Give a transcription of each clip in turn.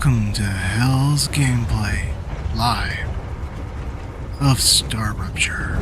Welcome to Hell's gameplay, live, of Star Rupture.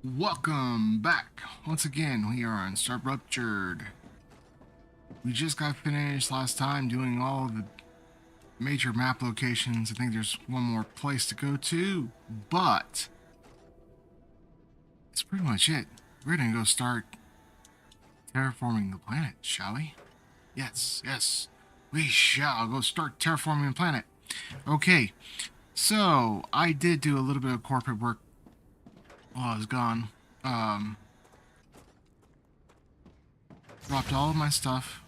Welcome back. Once again, we are on Star Ruptured. We just got finished last time doing all the major map locations. I think there's one more place to go to, but that's pretty much it. We're gonna go start terraforming the planet, shall we? Yes, we shall go start terraforming the planet. Okay, so I did do a little bit of corporate work while I was gone. Dropped all of my stuff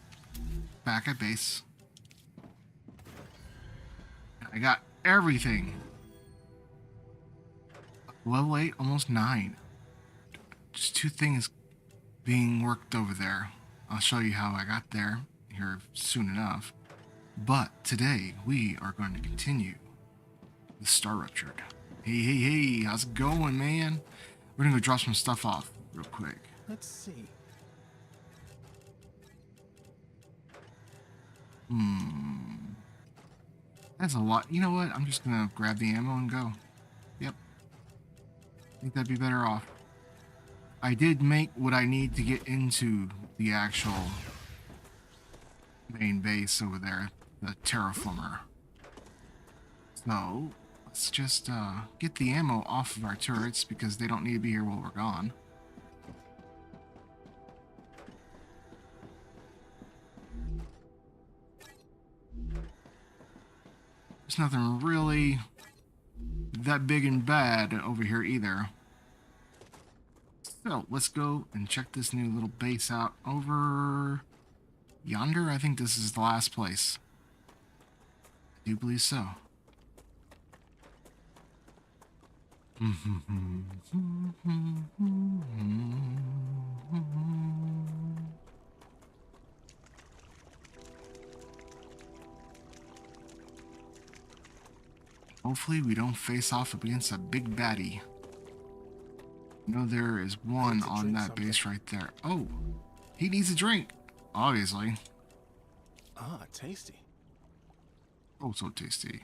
back at base. I got everything. Level 8, almost 9. Just 2 things being worked over there. I'll show you how I got there here soon enough. But today we are going to continue with Star Ruptured. Hey, how's it going, man? We're gonna go drop some stuff off real quick. Let's see. That's a lot. You know what? I'm just gonna grab the ammo and go. Yep. I think that'd be better off. I did make what I need to get into the actual main base over there, the terraformer. So let's just get the ammo off of our turrets because they don't need to be here while we're gone. There's nothing really that big and bad over here either. So let's go and check this new little base out over yonder. I think this is the last place. I do believe so. Hopefully we don't face off against a big baddie. I know there is one on that base right there. Oh, he needs a drink, obviously. Ah, tasty. Oh, so tasty.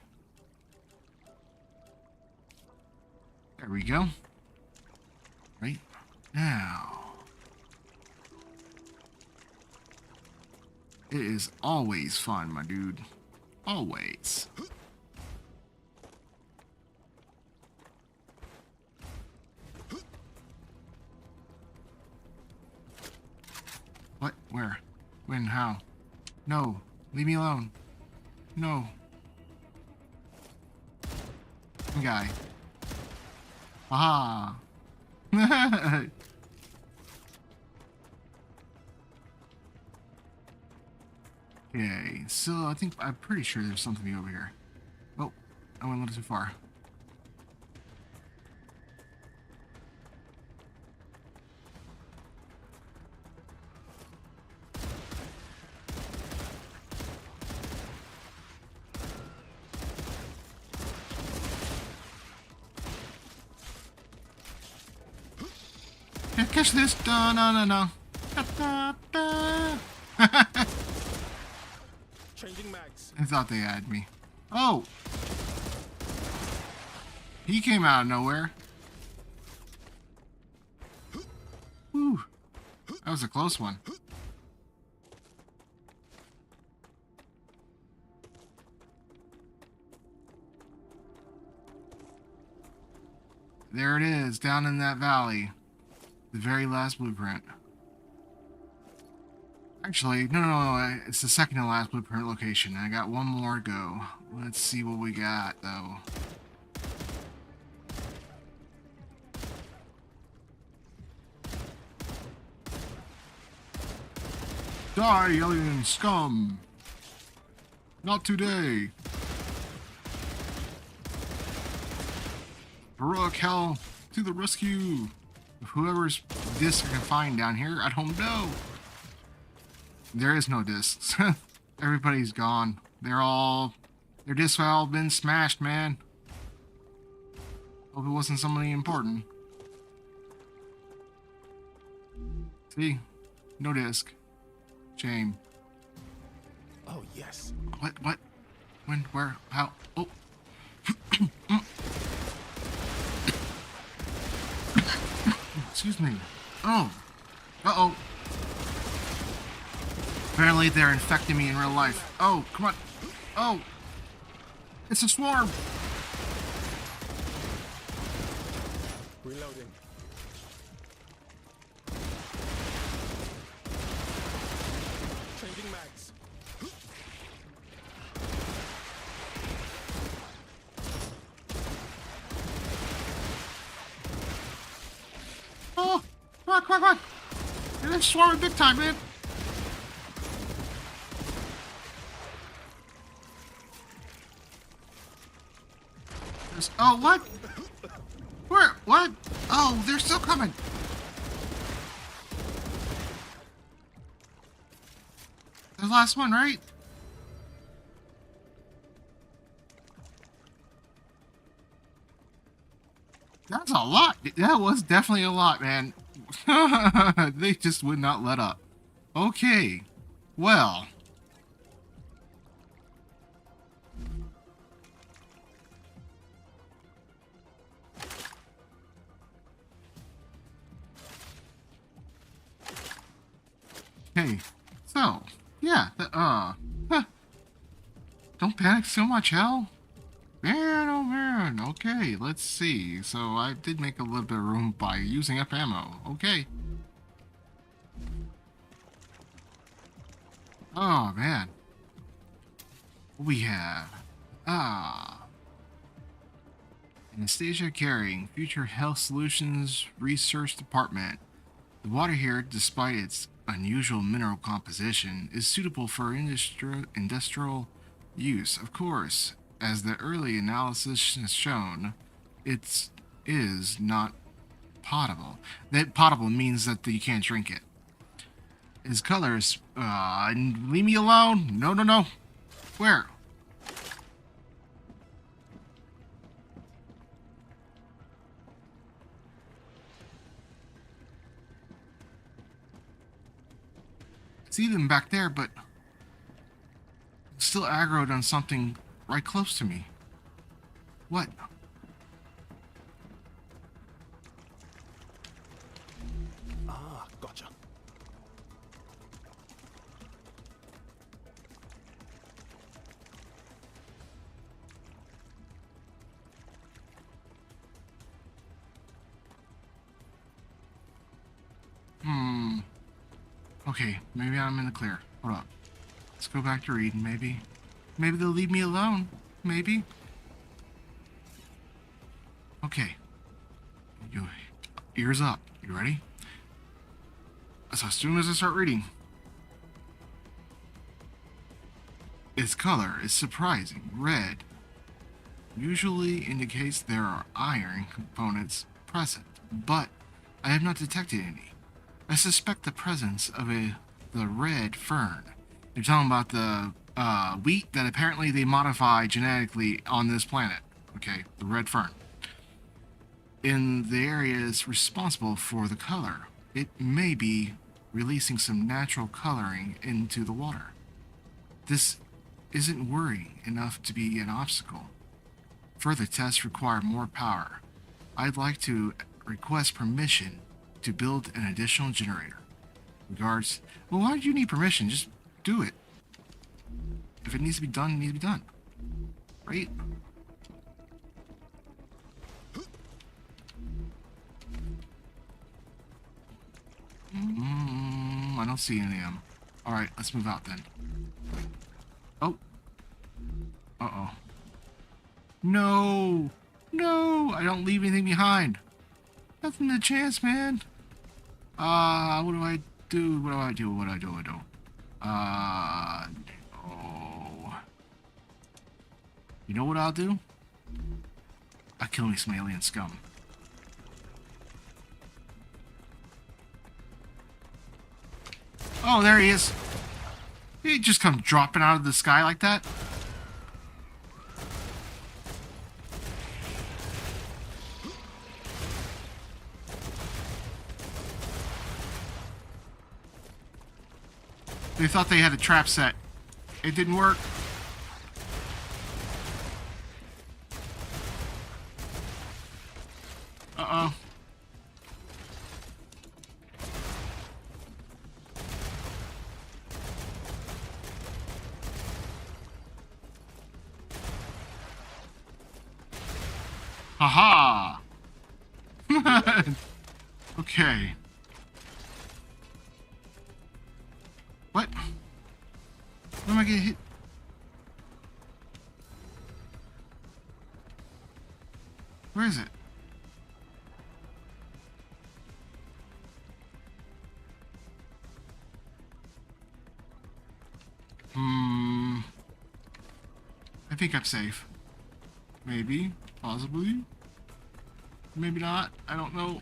There we go. Right now. It is always fun, my dude. Always. What? Where? When? How? No. Leave me alone. No. Guy. Aha. Okay, so I'm pretty sure there's something over here. Oh, I went a little too far. Can't catch this. No. Changing mags. I thought they had me. Oh! He came out of nowhere. Whew. That was a close one. There it is, down in that valley. The very last blueprint. Actually, no. It's the second to last blueprint location. I got one more to go. Let's see what we got, though. Die, alien scum! Not today! Heroic hell to the rescue! Whoever's disc I can find down here, I don't know. There is no discs. Everybody's gone. Their discs have all been smashed, man. Hope it wasn't somebody important. See? No disc. Shame. Oh, yes. What? When? Where? How? Oh. Excuse me. Oh. Uh-oh. Apparently they're infecting me in real life. Oh, come on. Oh. It's a swarm. Reloading. Changing mags. Oh, come on. They're swarming big time, man. Oh, what? Where? What? Oh, they're still coming. The last one, right? That's a lot. That was definitely a lot, man. They just would not let up. Okay. Well. Hey. So, yeah. Don't panic so much, Hell. Man, oh man. Okay, let's see. So I did make a little bit of room by using up ammo. Okay. Oh man. What we have. Anastasia Carrying, Future Health Solutions Research Department. The water here, despite its unusual mineral composition, is suitable for industrial use. Of course, as the early analysis has shown, it is not potable. That potable means that you can't drink it. His colors, leave me alone. No. Where? See them back there, but still aggroed on something right close to me. What? Ah, gotcha. Okay, maybe I'm in the clear. Hold up. Let's go back to reading, maybe. Maybe they'll leave me alone. Maybe. Okay. You ears up. You ready? So as soon as I start reading. Its color is surprising. Red usually indicates there are iron components present, but I have not detected any. I suspect the presence of the red fern. They're talking about the wheat that apparently they modify genetically on this planet. Okay, the red fern. In the areas responsible for the color, it may be releasing some natural coloring into the water. This isn't worrying enough to be an obstacle. Further tests require more power. I'd like to request permission to build an additional generator. Regards. Well, why do you need permission? Just do it. If it needs to be done, it needs to be done. Right? I don't see any of them. Alright, let's move out then. Oh. Uh-oh. No! No! I don't leave anything behind. Nothing to chance, man. What do I do? What do I do? What do I do? What do I do? Oh. You know what I'll do? I'll kill me some alien scum. Oh, there he is. He just come dropping out of the sky like that. They thought they had a trap set. It didn't work. Uh-oh. Haha! Okay. What? Where am I getting hit? Where is it? I think I'm safe. Maybe. Possibly. Maybe not. I don't know.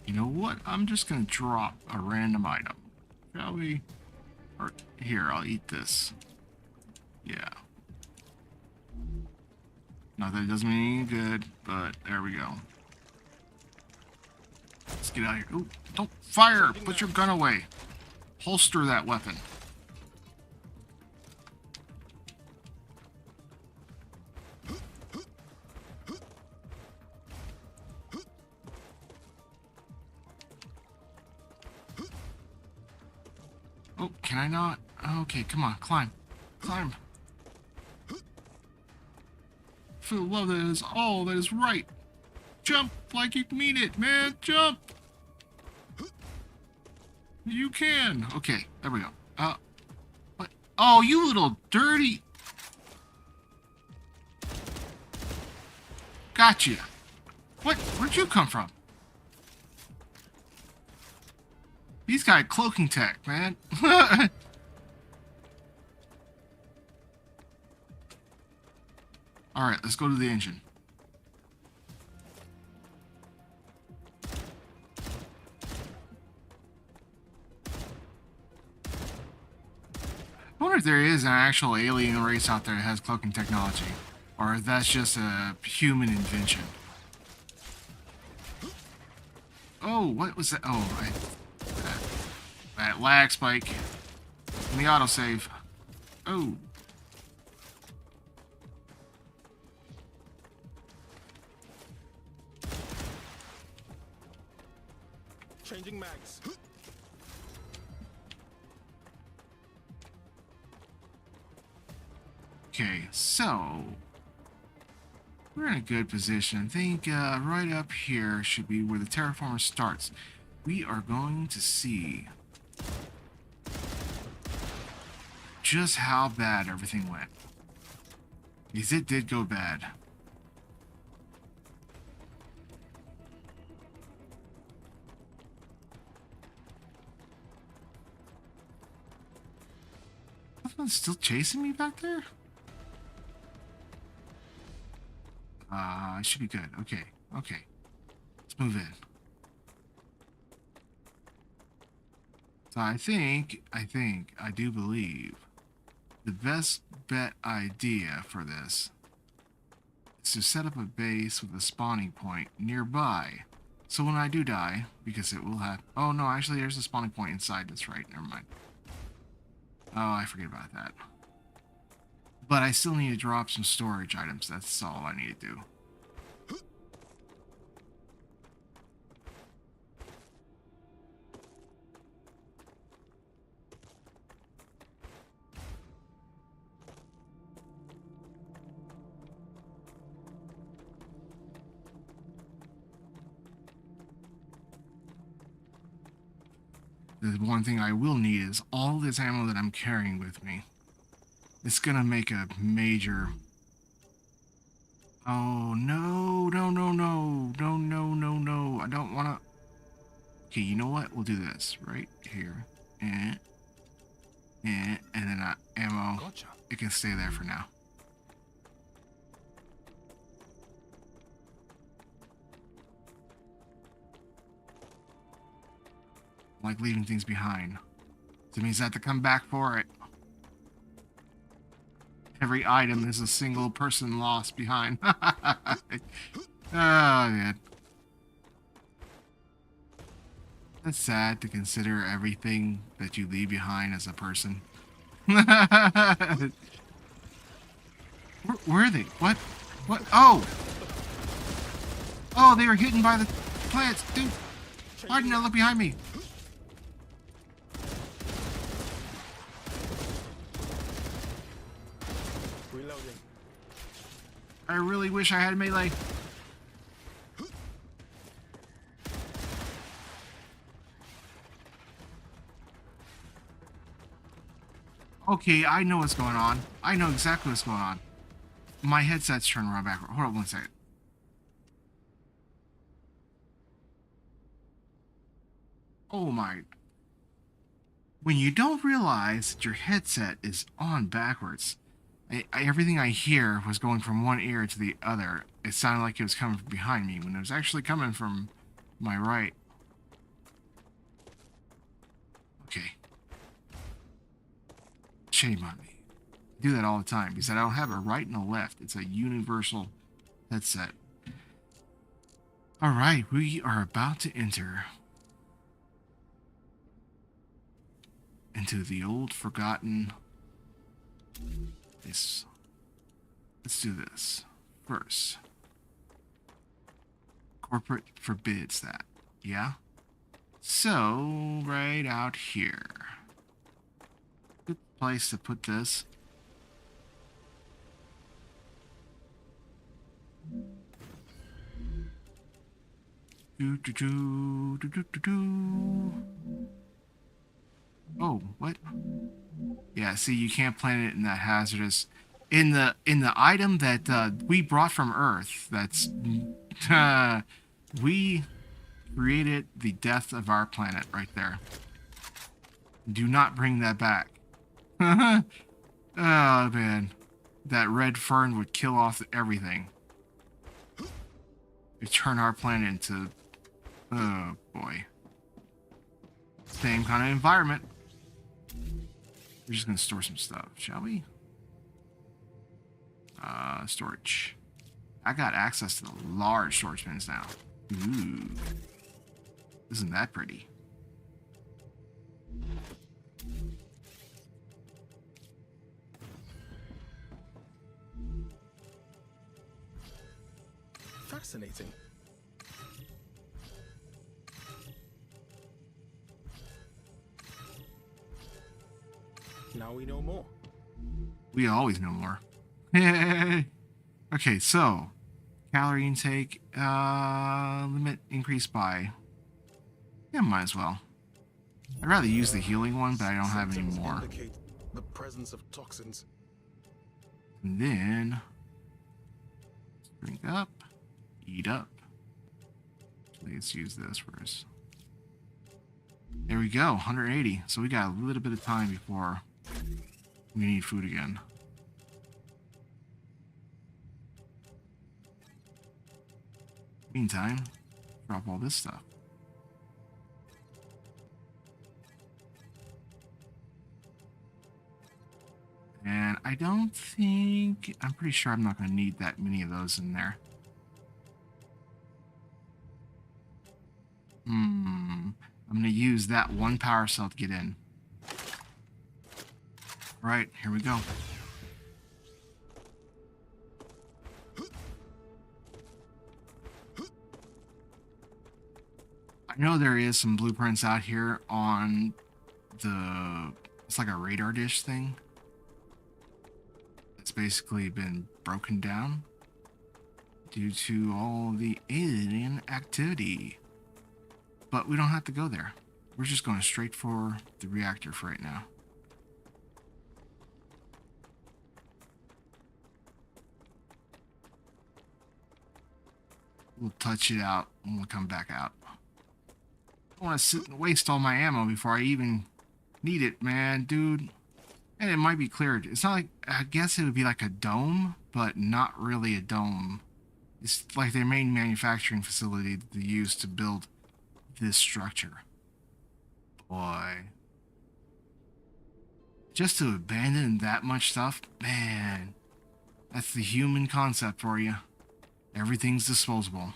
You know what? I'm just gonna drop a random item. Shall we? Or here, I'll eat this. Yeah. Not that it doesn't mean any good, but there we go. Let's get out of here. Ooh, don't fire! Put your gun away. Holster that weapon. Oh, can I not? Okay, come on, climb. Climb. Feel love that is all that is right. Jump like you mean it, man. Jump. You can. Okay, there we go. What? Oh, you little dirty. Gotcha. What? Where'd you come from? He's got cloaking tech, man. Alright, let's go to the engine. I wonder if there is an actual alien race out there that has cloaking technology. Or if that's just a human invention. Oh, what was that? Oh, that lag spike in the autosave. Oh. Changing mags. Okay, so we're in a good position. I think right up here should be where the terraformer starts. We are going to see just how bad everything went. Because it did go bad. Someone's still chasing me back there? It should be good. Okay, okay. Let's move in. So I do believe the best bet idea for this is to set up a base with a spawning point nearby. So when I do die, because it will have... Oh no, actually there's a spawning point inside. That's right, never mind. Oh, I forget about that. But I still need to drop some storage items. That's all I need to do. The one thing I will need is all this ammo that I'm carrying with me. It's gonna make a major... Oh, no, no, no, no, no, no, no, no. I don't want to... Okay, you know what? We'll do this right here. And then ammo. Gotcha. It can stay there for now. I like leaving things behind. So it means I have to come back for it. Every item is a single person lost behind. Oh, man. That's sad to consider everything that you leave behind as a person. Where are they? What? What? Oh! Oh, they were hidden by the plants. Dude, why didn't I look behind me? Reloading. I really wish I had melee. Okay, I know what's going on. I know exactly what's going on. My headset's turned around backward. Hold on one second. Oh my. When you don't realize that your headset is on backwards, everything I hear was going from one ear to the other. It sounded like it was coming from behind me when it was actually coming from my right. Okay. Shame on me. I do that all the time because I don't have a right and a left. It's a universal headset. Alright, we are about to enter into the old forgotten... Let's do this first. Corporate forbids that. Yeah? So, right out here. Good place to put this. Oh, what? Yeah, see, you can't plant it in that hazardous... In the item that we brought from Earth, that's... we created the death of our planet right there. Do not bring that back. Oh, man. That red fern would kill off everything. It turn our planet into... Oh, boy. Same kind of environment. We're just going to store some stuff, shall we? Storage. I got access to the large storage bins now. Ooh. Isn't that pretty? Fascinating. Now we know more. We always know more. Okay, so calorie intake limit increased by... Yeah, might as well. I'd rather use the healing one, but I don't have any Symptoms more. indicate the presence of toxins. And then drink up, eat up. Let's use this first. There we go, 180. So we got a little bit of time before we need food again. Meantime, drop all this stuff. And I don't think... I'm pretty sure I'm not going to need that many of those in there. I'm going to use that one power cell to get in. Alright, here we go. I know there is some blueprints out here on the... It's like a radar dish thing. It's basically been broken down due to all the alien activity. But we don't have to go there. We're just going straight for the reactor for right now. We'll touch it out and we'll come back out. I don't want to sit and waste all my ammo before I even need it, man, dude. And it might be cleared. It's not like, I guess it would be like a dome, but not really a dome. It's like their main manufacturing facility that they use to build this structure. Boy. Just to abandon that much stuff, man. That's the human concept for you. Everything's disposable.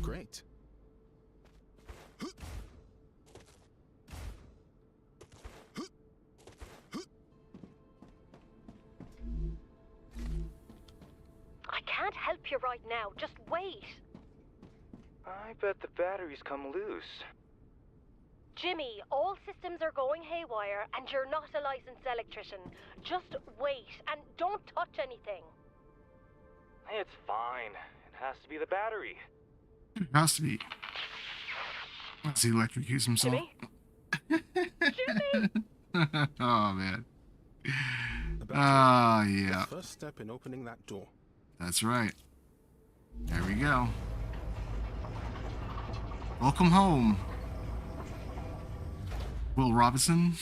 Great. I can't help you right now. Just wait. I bet the batteries come loose. Jimmy, all systems are going haywire and you're not a licensed electrician. Just wait and don't touch anything. It's fine. It has to be the battery. It has to be. Let's see, electrocutes himself. Jimmy? Jimmy! Oh, man. Yeah. The first step in opening that door. That's right. There we go. Welcome home, Will Robinson.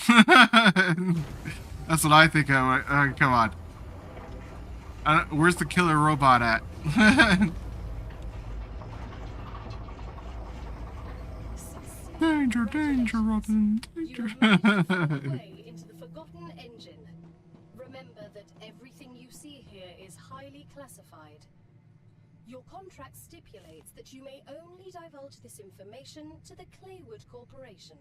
That's what I think of. Come on. Where's the killer robot at? Danger, danger, Robin. Danger. You have made your way into the forgotten engine. Remember that everything you see here is highly classified. Your contract stipulates that you may only divulge this information to the Claywood Corporation.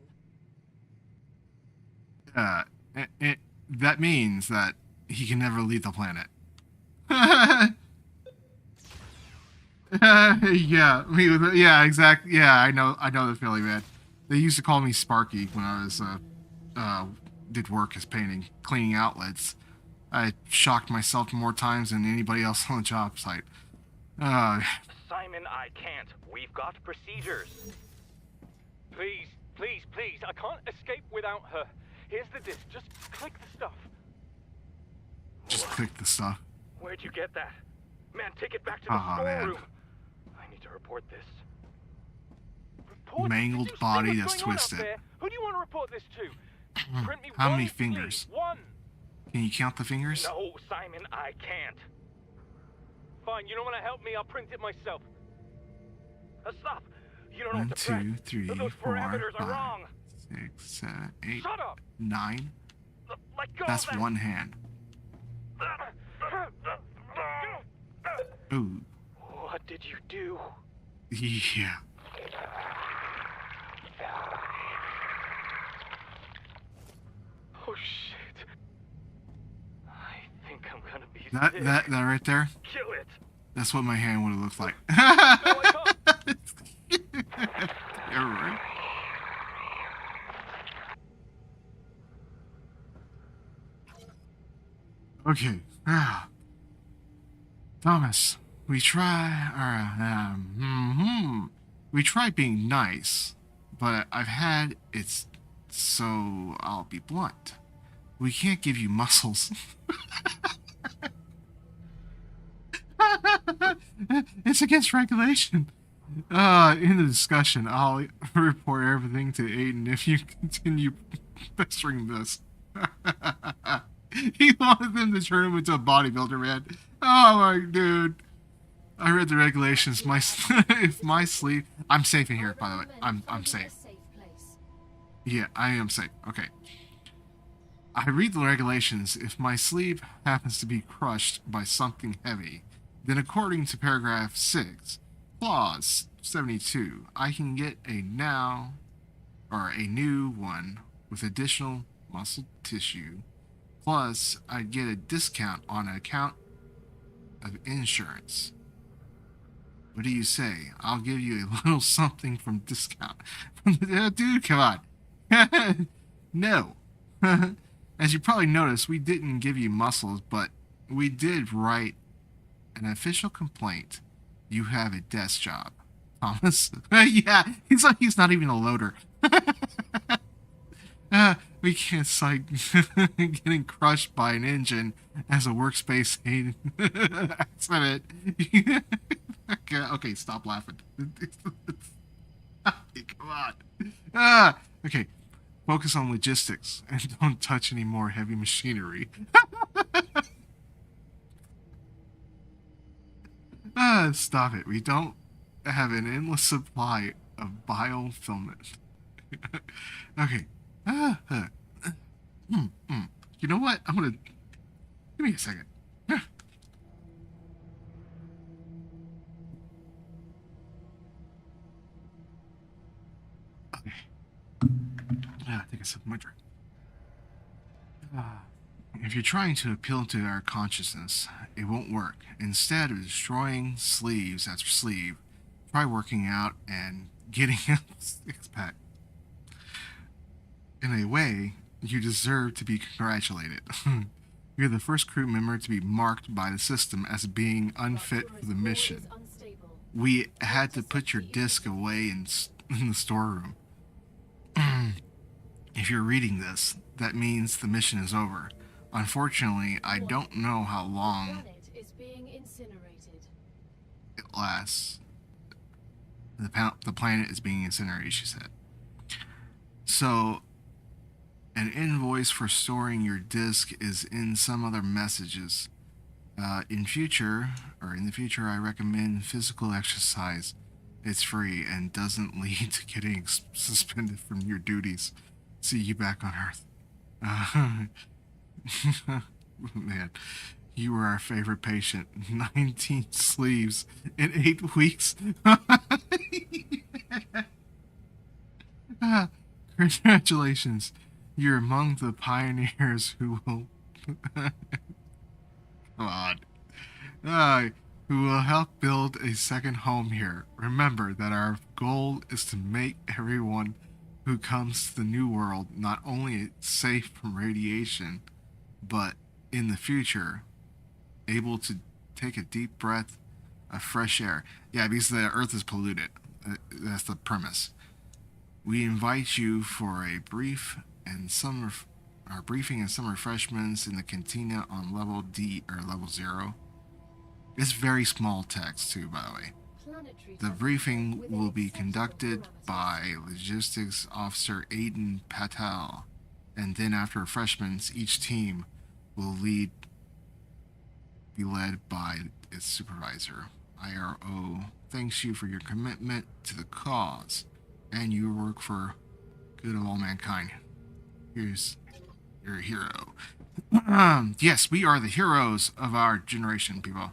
That means that he can never leave the planet. Yeah, exactly. Yeah, I know the feeling, man. They used to call me Sparky when I was did work as cleaning outlets. I shocked myself more times than anybody else on the job site. Simon, I can't. We've got procedures. Please, please, please. I can't escape without her. Here's the disc. Just click the stuff. Just click the stuff. Where'd you get that? Man, take it back to the Man. storeroom. I need to report this. Report Mangled Did you see body what's that's going on out twisted. there? Who do you want to report this to? Print me How one, many please. fingers? One. Can you count the fingers? No, Simon, I can't. Fine. You don't want to help me? I'll print it myself. Stop. You don't know 1, what to press. 2, 3, Those 4, parameters are 5, wrong. 6, 7, 8, Shut up. 9. Let go. That's of that. one hand. Ooh. What did you do? Yeah. Oh shit. I think I'm gonna be That sick. that right there. Kill it. That's what my hand would have looked like. No, I can't. You're right. Okay. Thomas, we try being nice, but I've had it's so I'll be blunt. We can't give you muscles. It's against regulation. In the discussion, I'll report everything to Aiden if you continue pestering this. He wanted them to turn him into a bodybuilder, man. Oh my dude. I read the regulations. If my sleep, I'm safe in here, by the way. I'm safe. Yeah, I am safe. Okay. I read the regulations. If my sleep happens to be crushed by something heavy, then according to paragraph 6, clause 72, I can get a new one with additional muscle tissue. Plus, I'd get a discount on account of insurance. What do you say? I'll give you a little something from discount. Dude, come on. No. As you probably noticed, we didn't give you muscles, but we did write an official complaint. You have a desk job, Thomas. Yeah, he's not even a loader. We can't cite getting crushed by an engine as a workspace accident. Okay, stop laughing. Okay, come on. Okay, focus on logistics and don't touch any more heavy machinery. Stop it. We don't have an endless supply of biofilament. Okay. You know what? I'm gonna... Give me a second. Okay. Take a sip of my drink. If you're trying to appeal to our consciousness, it won't work. Instead of destroying sleeves after sleeve, try working out and getting a six-pack. In a way, you deserve to be congratulated. You're the first crew member to be marked by the system as being unfit for the mission. We had to put your disc away in the storeroom. If you're reading this, that means the mission is over. Unfortunately, I don't know how long it lasts. The planet is being incinerated, she said. So, an invoice for storing your disk is in some other messages. In the future, I recommend physical exercise. It's free and doesn't lead to getting suspended from your duties. See you back on Earth. Man, you were our favorite patient. 19 sleeves in 8 weeks. Congratulations. You're among the pioneers who will... Come on. Who will help build a second home here. Remember that our goal is to make everyone who comes to the new world not only safe from radiation, but in the future, able to take a deep breath of fresh air. Yeah, because the Earth is polluted. That's the premise. We invite you for a briefing and some refreshments in the cantina on level D or level 0. It's very small text too, by the way. The briefing will be conducted by Logistics Officer Aiden Patel, and then after refreshments, each team will be led by its supervisor. IRO thanks you for your commitment to the cause and your work for good of all mankind. Here's your hero. Yes, we are the heroes of our generation, people.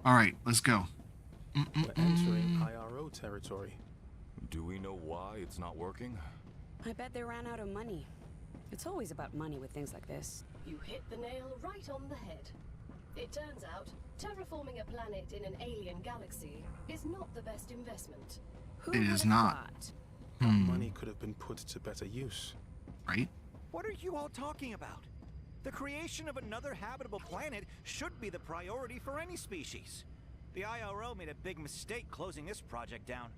All right, let's go. We're entering IRO territory. Do we know why it's not working? I bet they ran out of money. It's always about money with things like this. You hit the nail right on the head. It turns out, terraforming a planet in an alien galaxy is not the best investment. Who It would is have not. thought? That money could have been put to better use. Right? What are you all talking about? The creation of another habitable planet should be the priority for any species. The IRO made a big mistake closing this project down.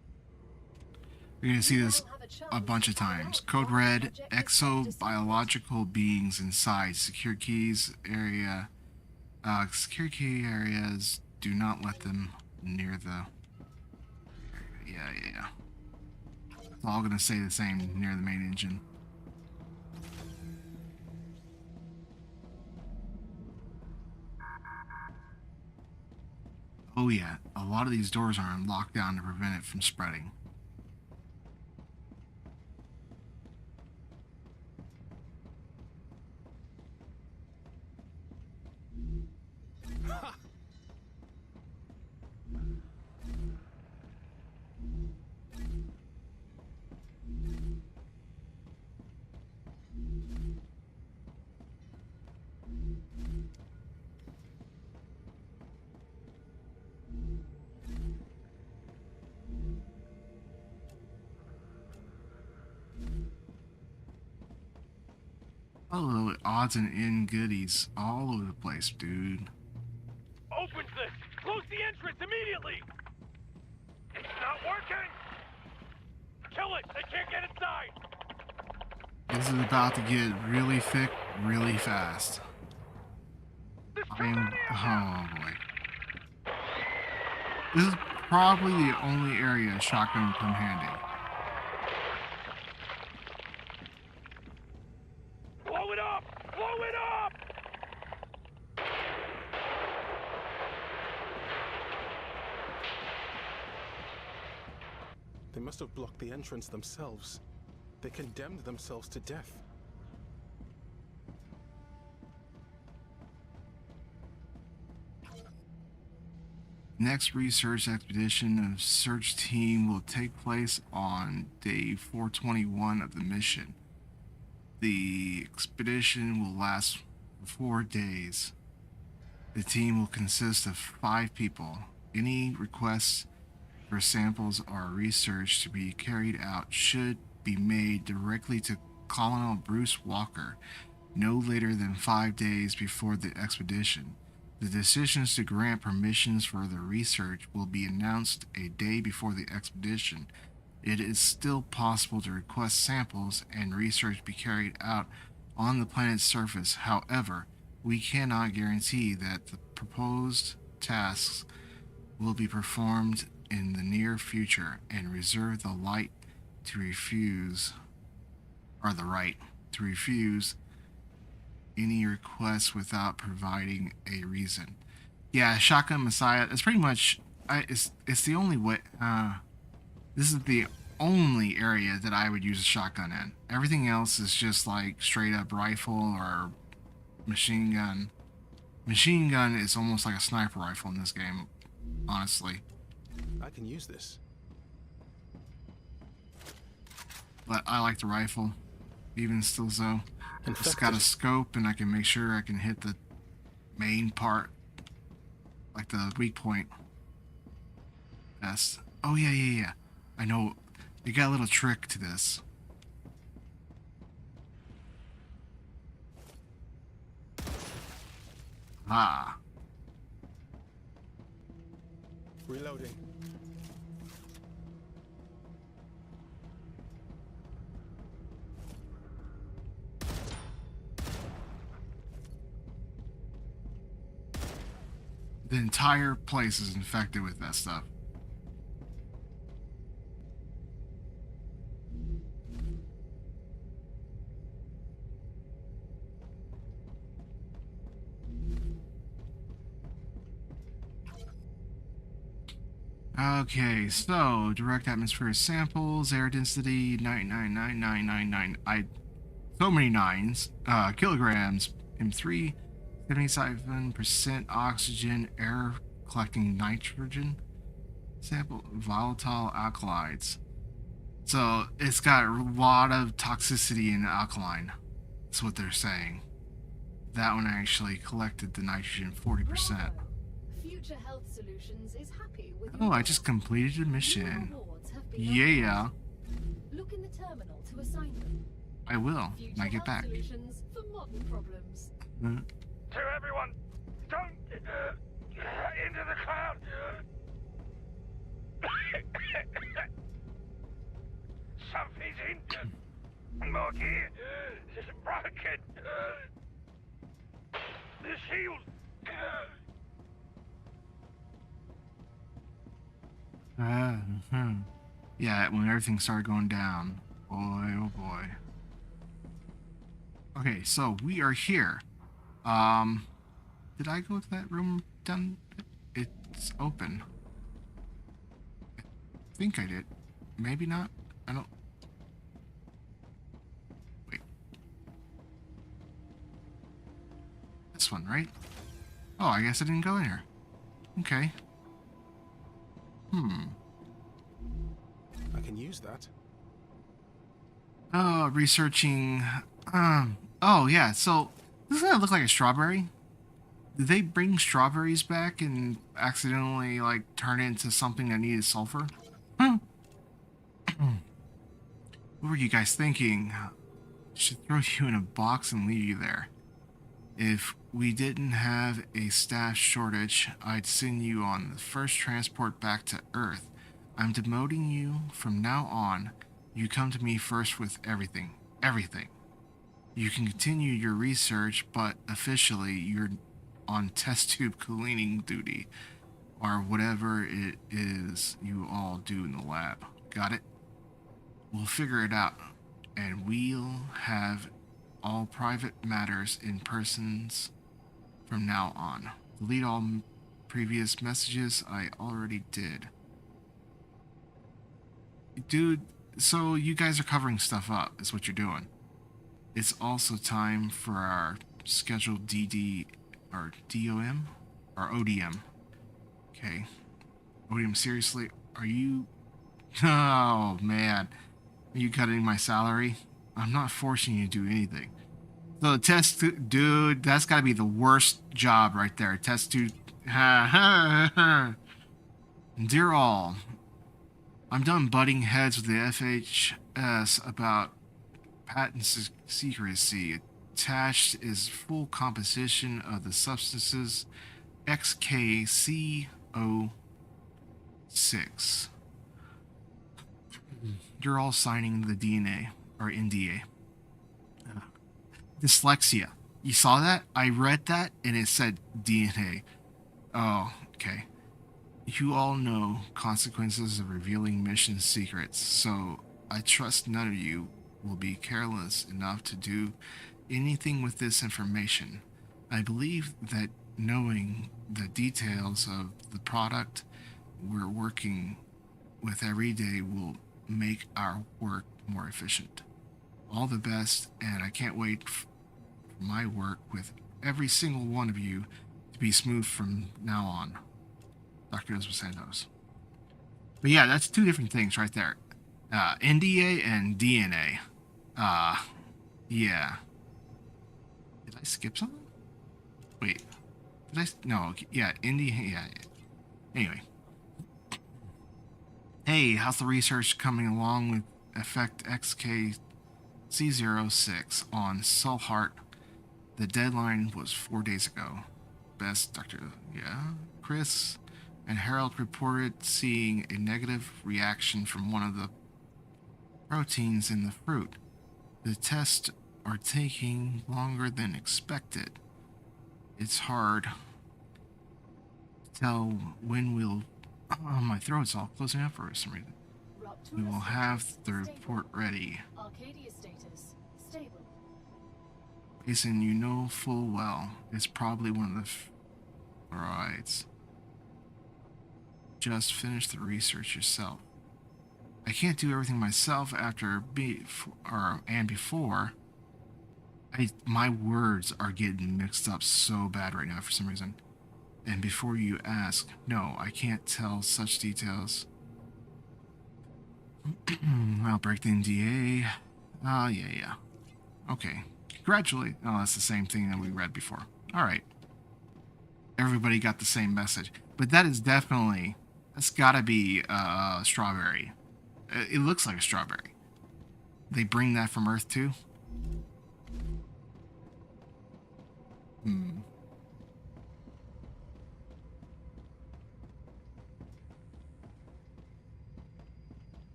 You're going to see this a bunch of times. Code Red, exobiological beings inside. Secure keys area. Secure key areas. Do not let them near the... Yeah. It's all going to say the same near the main engine. Oh yeah, a lot of these doors are on lockdown to prevent it from spreading. Oh, odds and end goodies all over the place, dude. Opens this! Close the entrance immediately! It's not working! Kill it! They can't get inside! This is about to get really thick really fast. There's too I'm, many of them! oh boy. This is probably the only area a shotgun will come handy. Blow it up! Blow it up! They must have blocked the entrance themselves. They condemned themselves to death. Next research expedition of search team will take place on day 421 of the mission. The expedition will last for 4 days. The team will consist of 5 people. Any requests for samples or research to be carried out should be made directly to Colonel Bruce Walker no later than 5 days before the expedition. The decisions to grant permissions for the research will be announced a day before the expedition. It is still possible to request samples and research be carried out on the planet's surface. However, we cannot guarantee that the proposed tasks will be performed in the near future and reserve the right to refuse any requests without providing a reason. Yeah, Shotgun Messiah. It's pretty much. It's the only way. This is the only area that I would use a shotgun in. Everything else is just like straight up rifle or machine gun. Machine gun is almost like a sniper rifle in this game, honestly. I can use this. But I like the rifle, even still so. It's got a scope and I can make sure I can hit the main part, like the weak point. Best. Oh yeah. I know. They got a little trick to this. Ah. Reloading. The entire place is infected with that stuff. Okay, so direct atmospheric samples, air density 9999999. So many nines. Kilograms, M3, 77% oxygen, air collecting nitrogen. Sample volatile alkalides. So it's got a lot of toxicity in alkaline. That's what they're saying. That one actually collected the nitrogen 40%. Future Health Solutions is happy with Oh, I just completed a mission. rewards have been Yeah, Look in the terminal to assign them. I will Future when I get Health back. Solutions for modern problems. To everyone, don't into the cloud. Something's in. Morty is broken. The shield. Yeah, when everything started going down. Boy, oh boy. Okay, so we are here. Did I go to that room down? It's open. I think I did. Maybe not. I don't. Wait. This one, right? Oh, I guess I didn't go in here. Okay. I can use that. Oh, researching. Oh, yeah. So, doesn't that look like a strawberry? Did they bring strawberries back and accidentally, like, turn it into something that needed sulfur? What were you guys thinking? should throw you in a box and leave you there. If we didn't have a staff shortage, I'd send you on the first transport back to Earth. I'm demoting you from now on. You come to me first with everything. Everything. You can continue your research, but officially you're on test tube cleaning duty, or whatever it is you all do in the lab. Got it? We'll figure it out, and we'll have all private matters in persons from now on. Delete all previous messages. I already did. Dude, so you guys are covering stuff up, is what you're doing. It's also time for our scheduled DD, or DOM? Or ODM. Okay. ODM, seriously? Are you... Oh, man. Are you cutting my salary? I'm not forcing you to do anything. So the test... Dude, that's gotta be the worst job right there. Test to... Dear all, I'm done butting heads with the FHS about patent secrecy. Attached is full composition of the substances XKCO6. You're all signing the DNA, or NDA. Dyslexia. You saw that? I read that and it said DNA. Oh, okay. You all know consequences of revealing mission secrets, so I trust none of you will be careless enough to do anything with this information. I believe that knowing the details of the product we're working with every day will make our work more efficient. All the best, and I can't wait for my work with every single one of you to be smooth from now on. Dr. Joseph Santos. But yeah, that's two different things right there. NDA and DNA. Yeah. Did I skip something? Wait. Did I? No. Yeah, NDA. Yeah. Anyway. Hey, how's the research coming along with Effect XKC06 on Sulhart? The deadline was 4 days ago. Best, Dr. Yeah. Chris and Harold reported seeing a negative reaction from one of the proteins in the fruit. The tests are taking longer than expected. It's hard to tell when we'll... Oh, my throat's all closing up for some reason. We will have the report ready. Arcadia status stable. Jason, you know full well it's probably one of the fluorides. Just finish the research yourself. I can't do everything myself after before. My words are getting mixed up so bad right now for some reason. And before you ask, no, I can't tell such details. I'll break the NDA. Yeah. Okay. Congratulate. Oh, that's the same thing that we read before. All right. Everybody got the same message. But that is definitely... That's gotta be strawberry. It looks like a strawberry. They bring that from Earth too?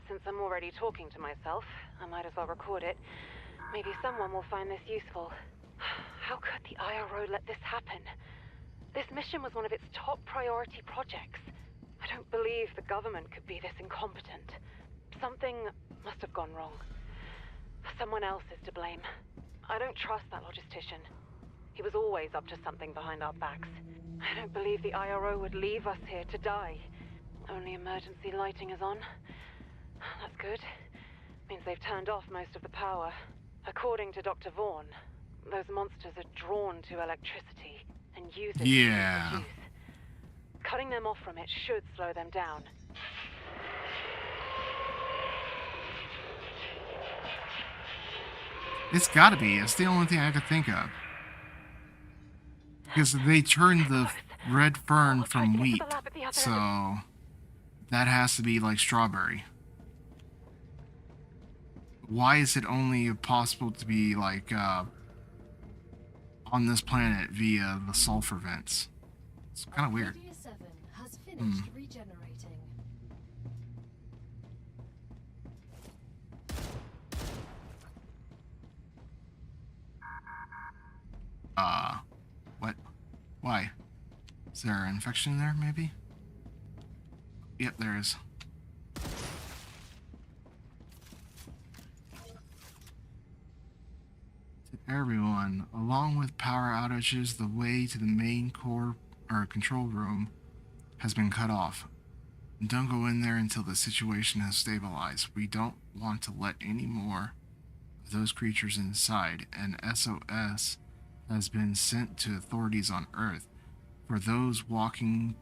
Since I'm already talking to myself, I might as well record it. Maybe someone will find this useful. How could the IRO let this happen? This mission was one of its top priority projects. I don't believe the government could be this incompetent. Something must have gone wrong. Someone else is to blame. I don't trust that logistician. He was always up to something behind our backs. I don't believe the IRO would leave us here to die. Only emergency lighting is on. That's good. Means they've turned off most of the power. According to Dr. Vaughn, those monsters are drawn to electricity and use it to produce. Cutting them off from it should slow them down. It's gotta be. It's the only thing I could think of. Because they turned the red fern from wheat. So That has to be like strawberry. Why is it only possible to be like on this planet via the sulfur vents? It's kind of weird. Olivia 7 has finished regenerating. What? Why? Is there an infection there, maybe? Yep, there is. To everyone, along with power outages, the way to the main core or control room has been cut off. Don't go in there until the situation has stabilized. We don't want to let any more of those creatures inside. An SOS has been sent to authorities on Earth. For those walking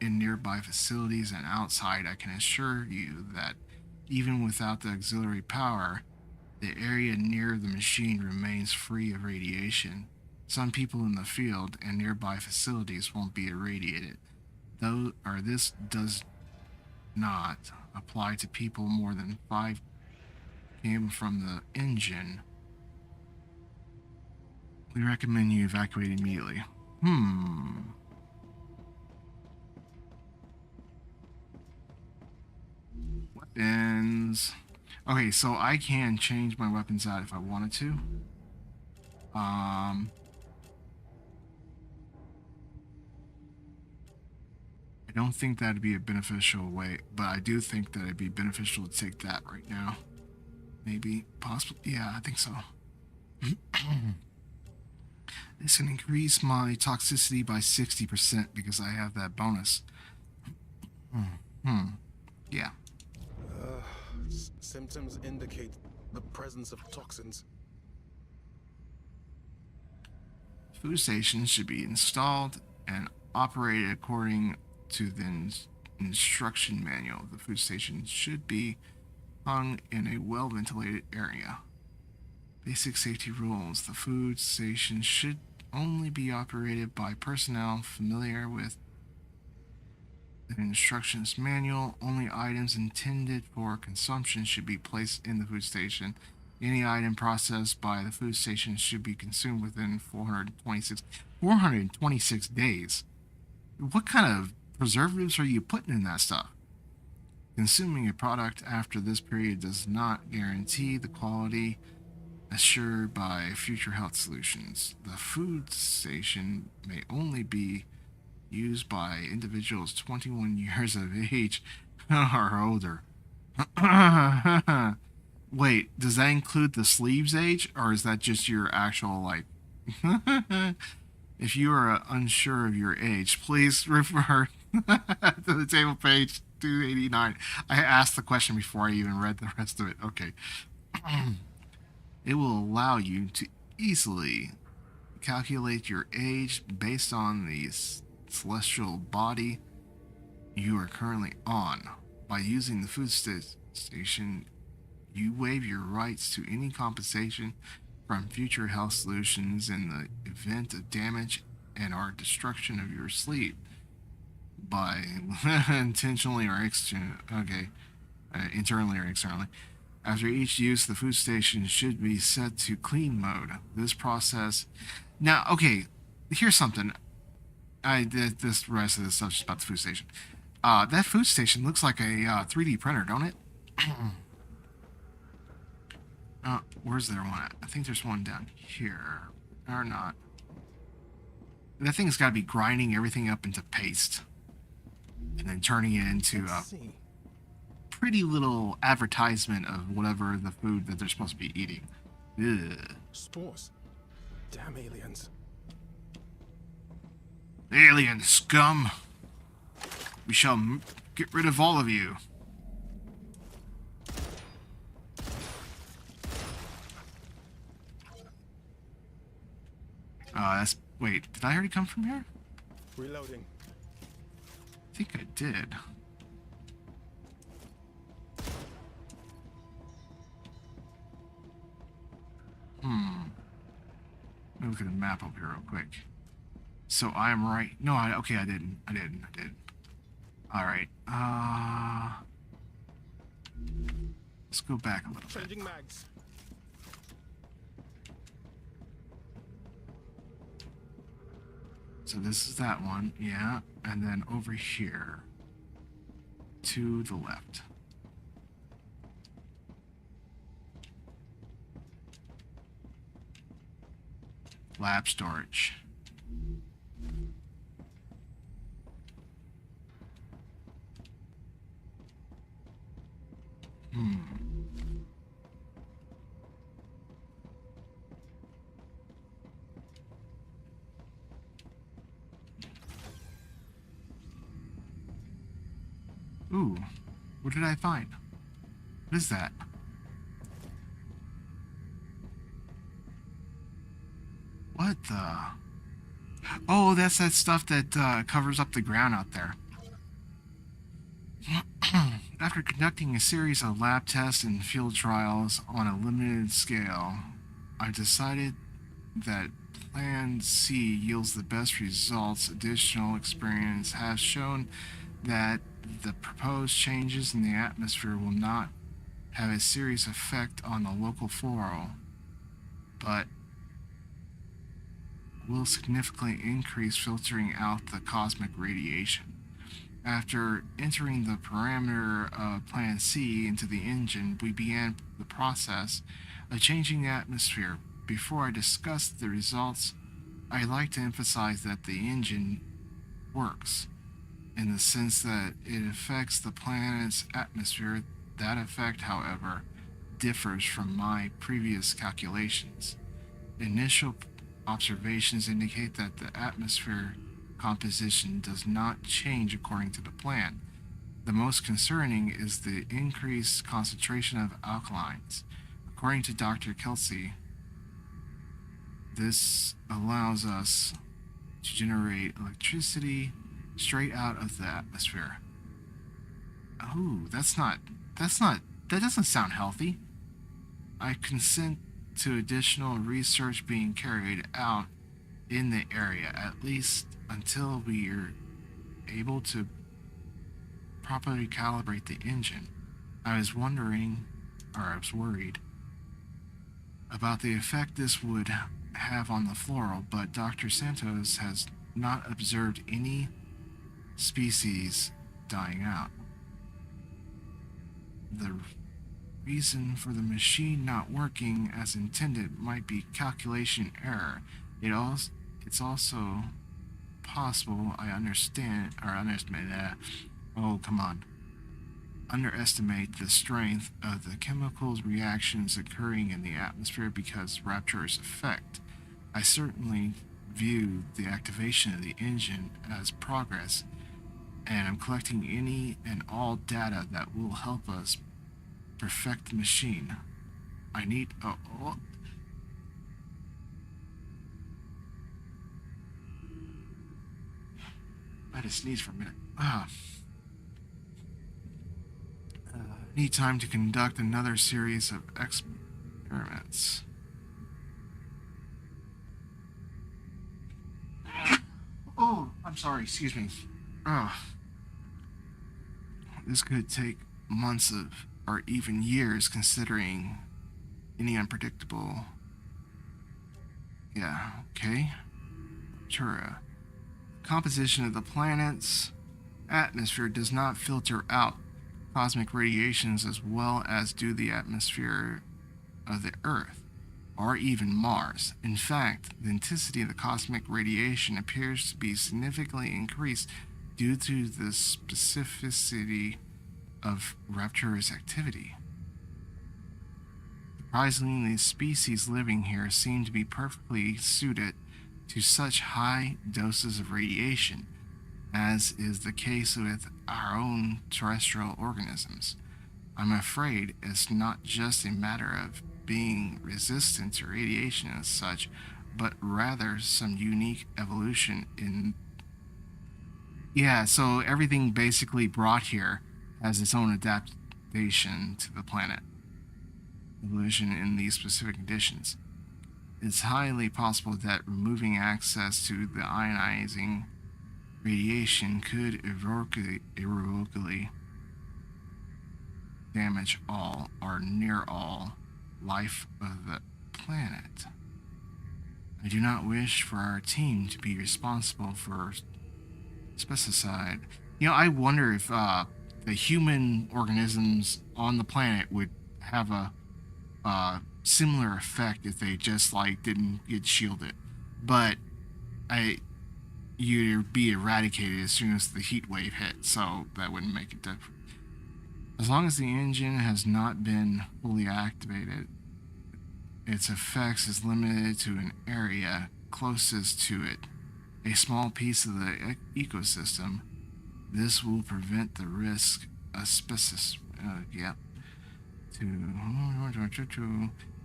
in nearby facilities and outside, I can assure you that even without the auxiliary power, the area near the machine remains free of radiation. Some people in the field and nearby facilities won't be irradiated. This does not apply to people more than 5 came from the engine. We recommend you evacuate immediately. Weapons. Okay, so I can change my weapons out if I wanted to. I don't think that'd be a beneficial way, but I do think that it'd be beneficial to take that right now. Maybe, possibly, yeah, I think so. This can increase my toxicity by 60% because I have that bonus. Yeah. Symptoms indicate the presence of toxins. Food stations should be installed and operated according to the instruction manual. The food station should be hung in a well-ventilated area. Basic safety rules. The food station should only be operated by personnel familiar with the instructions manual. Only items intended for consumption should be placed in the food station. Any item processed by the food station should be consumed within 426 days. What kind of preservatives are you putting in that stuff? Consuming a product after this period does not guarantee the quality assured by future health solutions. The food station may only be used by individuals 21 years of age or older. Wait, does that include the sleeves age, or is that just your actual, like... If you are unsure of your age, please refer to the table page 289. I asked the question before I even read the rest of it. Okay. It will allow you to easily calculate your age based on the celestial body you are currently on. By using the food station, you waive your rights to any compensation from future health solutions in the event of damage and or destruction of your sleep by internally or externally. After each use, the food station should be set to clean mode. This process... Now, okay, here's something. I did this rest of this stuff just about the food station. That food station looks like a 3D printer, don't it? Where's there one at? I think there's one down here. Or not. That thing's got to be grinding everything up into paste. And then turning it into a pretty little advertisement of whatever the food that they're supposed to be eating. Ugh. Spores. Damn aliens. Alien scum. We shall get rid of all of you. Wait, did I already come from here? Reloading. I think I did. Let me look at the map up here real quick. So I'm right. No, I didn't. Alright, let's go back a little bit. Changing mags. So this is that one, yeah, and then over here to the left. Lab storage. Ooh, what did I find? What is that? What the? Oh, that's that stuff that covers up the ground out there. After conducting a series of lab tests and field trials on a limited scale, I decided that Plan C yields the best results. Additional experience has shown that the proposed changes in the atmosphere will not have a serious effect on the local flora, but will significantly increase filtering out the cosmic radiation. After entering the parameter of Plan C into the engine, we began the process of changing the atmosphere. Before I discuss the results, I'd like to emphasize that the engine works, in the sense that it affects the planet's atmosphere. That effect, however, differs from my previous calculations. Initial observations indicate that the atmosphere composition does not change according to the plan. The most concerning is the increased concentration of alkalines. According to Dr. Kelsey, this allows us to generate electricity straight out of the atmosphere. Oh, that doesn't sound healthy. I consent to additional research being carried out in the area, at least until we are able to properly calibrate the engine. I was worried about the effect this would have on the floral, but Dr. Santos has not observed any species dying out. The reason for the machine not working as intended might be calculation error. It's also possible I underestimate the strength of the chemicals reactions occurring in the atmosphere because Rapture's effect. I certainly view the activation of the engine as progress, and I'm collecting any and all data that will help us perfect the machine. I need I had to sneeze for a minute. Need time to conduct another series of experiments. Oh, I'm sorry, excuse me. This could take months or even years, considering any unpredictable. Yeah, okay. Sure. Composition of the planet's atmosphere does not filter out cosmic radiations as well as do the atmosphere of the Earth, or even Mars. In fact, the intensity of the cosmic radiation appears to be significantly increased due to the specificity of Rapture's activity. Surprisingly, the species living here seem to be perfectly suited to such high doses of radiation, as is the case with our own terrestrial organisms. I'm afraid it's not just a matter of being resistant to radiation as such, but rather some unique evolution in... Yeah, so everything basically brought here has its own adaptation to the planet. Evolution in these specific conditions. It's highly possible that removing access to the ionizing radiation could irrevocably damage all or near all life of the planet. I do not wish for our team to be responsible for pesticide. You know, I wonder if the human organisms on the planet would have a similar effect if they just like didn't get shielded. But you'd be eradicated as soon as the heat wave hit, so that wouldn't make it different. As long as the engine has not been fully activated, its effects is limited to an area closest to it, a small piece of the ecosystem. This will prevent the risk of asbestos.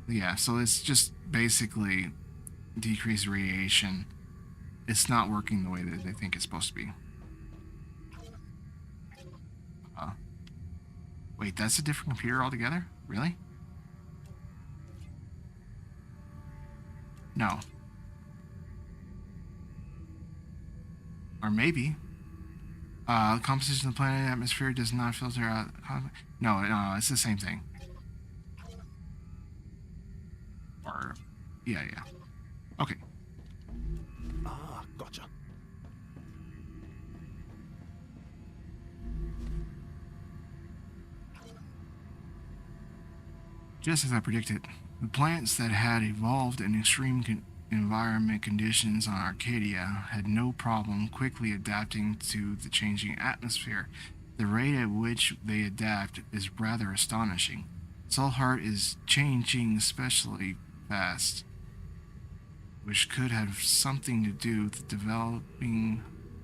Yeah, so it's just basically decreased radiation. It's not working the way that they think it's supposed to be. Wait, that's a different computer altogether? Really? No. Or maybe. The composition of the planet atmosphere does not filter out... No, it's the same thing. Or... Yeah. Okay. Ah, gotcha. Just as I predicted, the plants that had evolved in extreme environment conditions on Arcadia had no problem quickly adapting to the changing atmosphere. The rate at which they adapt is rather astonishing. Solheart is changing especially fast, which could have something to do with developing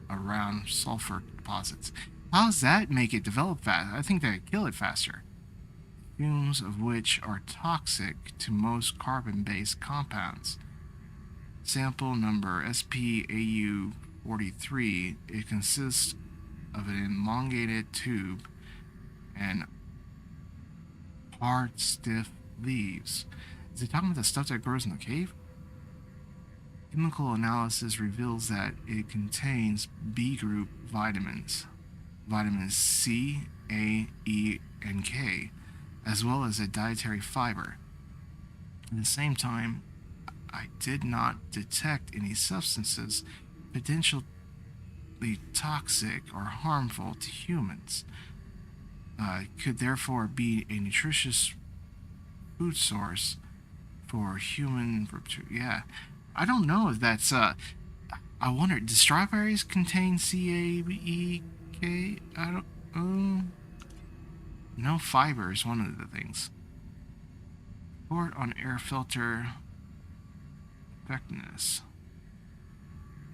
around sulfur deposits. How does that make it develop fast? I think that'd kill it faster. Fumes of which are toxic to most carbon-based compounds. Sample number SPAU-43. It consists of an elongated tube and hard, stiff leaves. Is it talking about the stuff that grows in the cave? Chemical analysis reveals that it contains B group vitamins, vitamins C, A, E, and K, as well as a dietary fiber. At the same time, I did not detect any substances potentially toxic or harmful to humans. Could therefore be a nutritious food source for human rupture. Yeah, I don't know if that's I wonder, do strawberries contain CAEK? I don't no fiber is one of the things. Report on air filter effectiveness.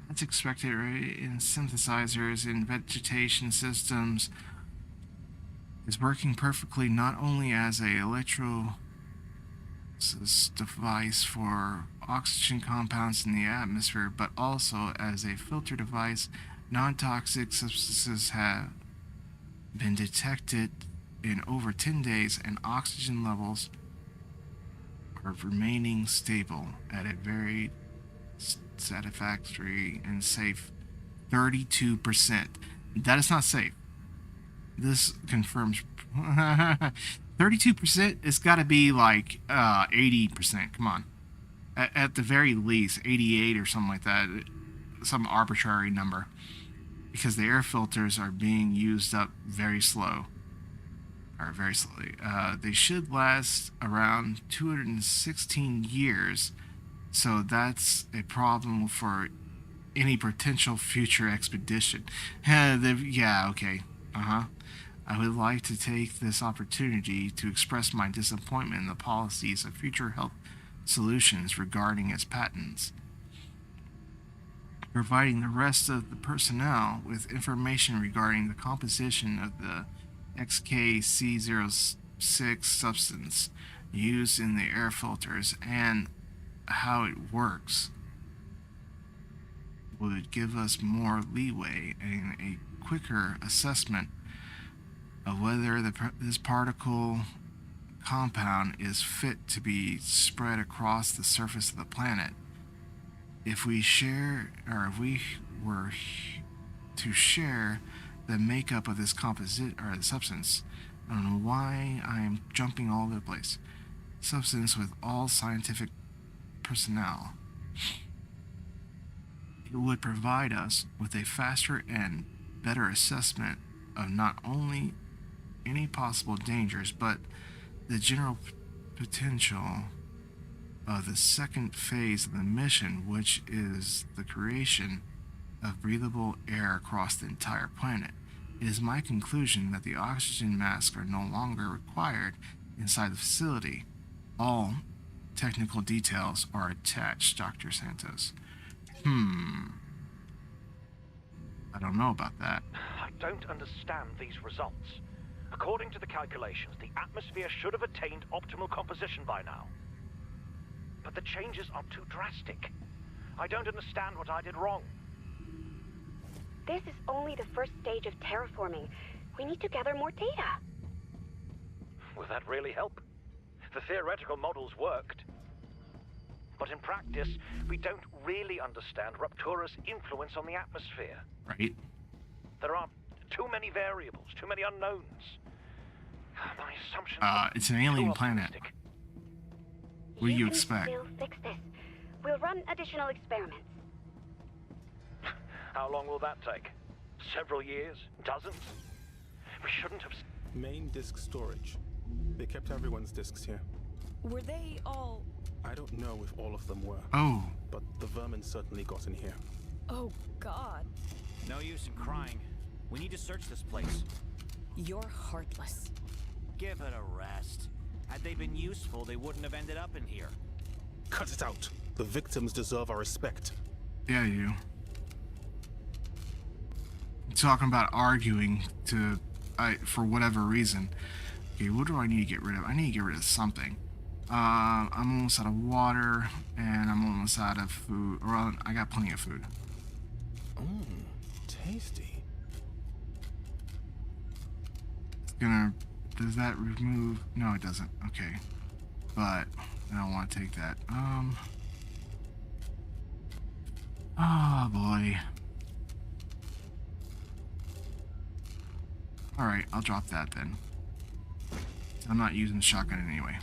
That's expected right in synthesizers in vegetation systems. Is working perfectly not only as a device for oxygen compounds in the atmosphere, but also as a filter device. Non-toxic substances have been detected in over 10 days, and oxygen levels are remaining stable at a very satisfactory and safe 32%. That is not safe. This confirms 32%. It's got to be like 80%. Come on, at the very least 88 or something like that, some arbitrary number, because the air filters are being used up very slowly. They should last around 216 years, so that's a problem for any potential future expedition. Yeah, okay. I would like to take this opportunity to express my disappointment in the policies of future health solutions regarding its patents. Providing the rest of the personnel with information regarding the composition of the XKC06 substance used in the air filters and how it works would give us more leeway and a quicker assessment of whether this particle compound is fit to be spread across the surface of the planet. If we were to share the makeup of this composite or the substance. I don't know why I'm jumping all over the place. Substance with all scientific personnel. It would provide us with a faster and better assessment of not only any possible dangers, but the general potential of the second phase of the mission, which is the creation of breathable air across the entire planet. It is my conclusion that the oxygen masks are no longer required inside the facility. All technical details are attached, Dr. Santos. I don't know about that. I don't understand these results. According to the calculations, the atmosphere should have attained optimal composition by now. But the changes are too drastic. I don't understand what I did wrong. This is only the first stage of terraforming. We need to gather more data. Will that really help? The theoretical models worked. But in practice, we don't really understand Ruptura's influence on the atmosphere. Right. There are too many variables, too many unknowns. My assumptions it's an alien planet. What do you expect? We'll fix this. We'll run additional experiments. How long will that take? Several years? Dozens? We shouldn't have... Main disk storage. They kept everyone's disks here. Were they all... I don't know if all of them were. Oh. But the vermin certainly got in here. Oh, God. No use in crying. We need to search this place. You're heartless. Give it a rest. Had they been useful, they wouldn't have ended up in here. Cut it out. The victims deserve our respect. Yeah, you. Talking about arguing for whatever reason. Okay, what do I need to get rid of? I need to get rid of something. I'm almost out of water, and I'm almost out of food. Or I got plenty of food. Tasty. It's gonna... Does that remove... No, it doesn't. Okay. But I don't want to take that. Oh, boy. Alright, I'll drop that then. I'm not using the shotgun anyway.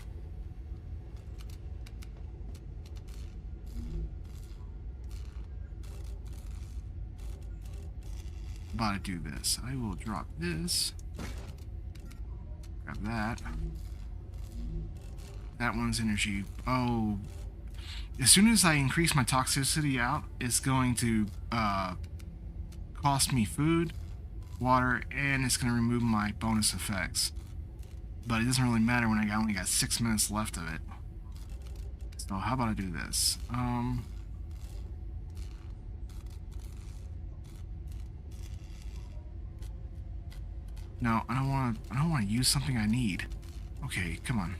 About to do this. I will drop this. Grab that. That one's energy. Oh. As soon as I increase my toxicity out, it's going to cost me food, water, and it's going to remove my bonus effects. But it doesn't really matter when I only got 6 minutes left of it. So how about I do this? No, I don't want to use something I need. Okay, come on.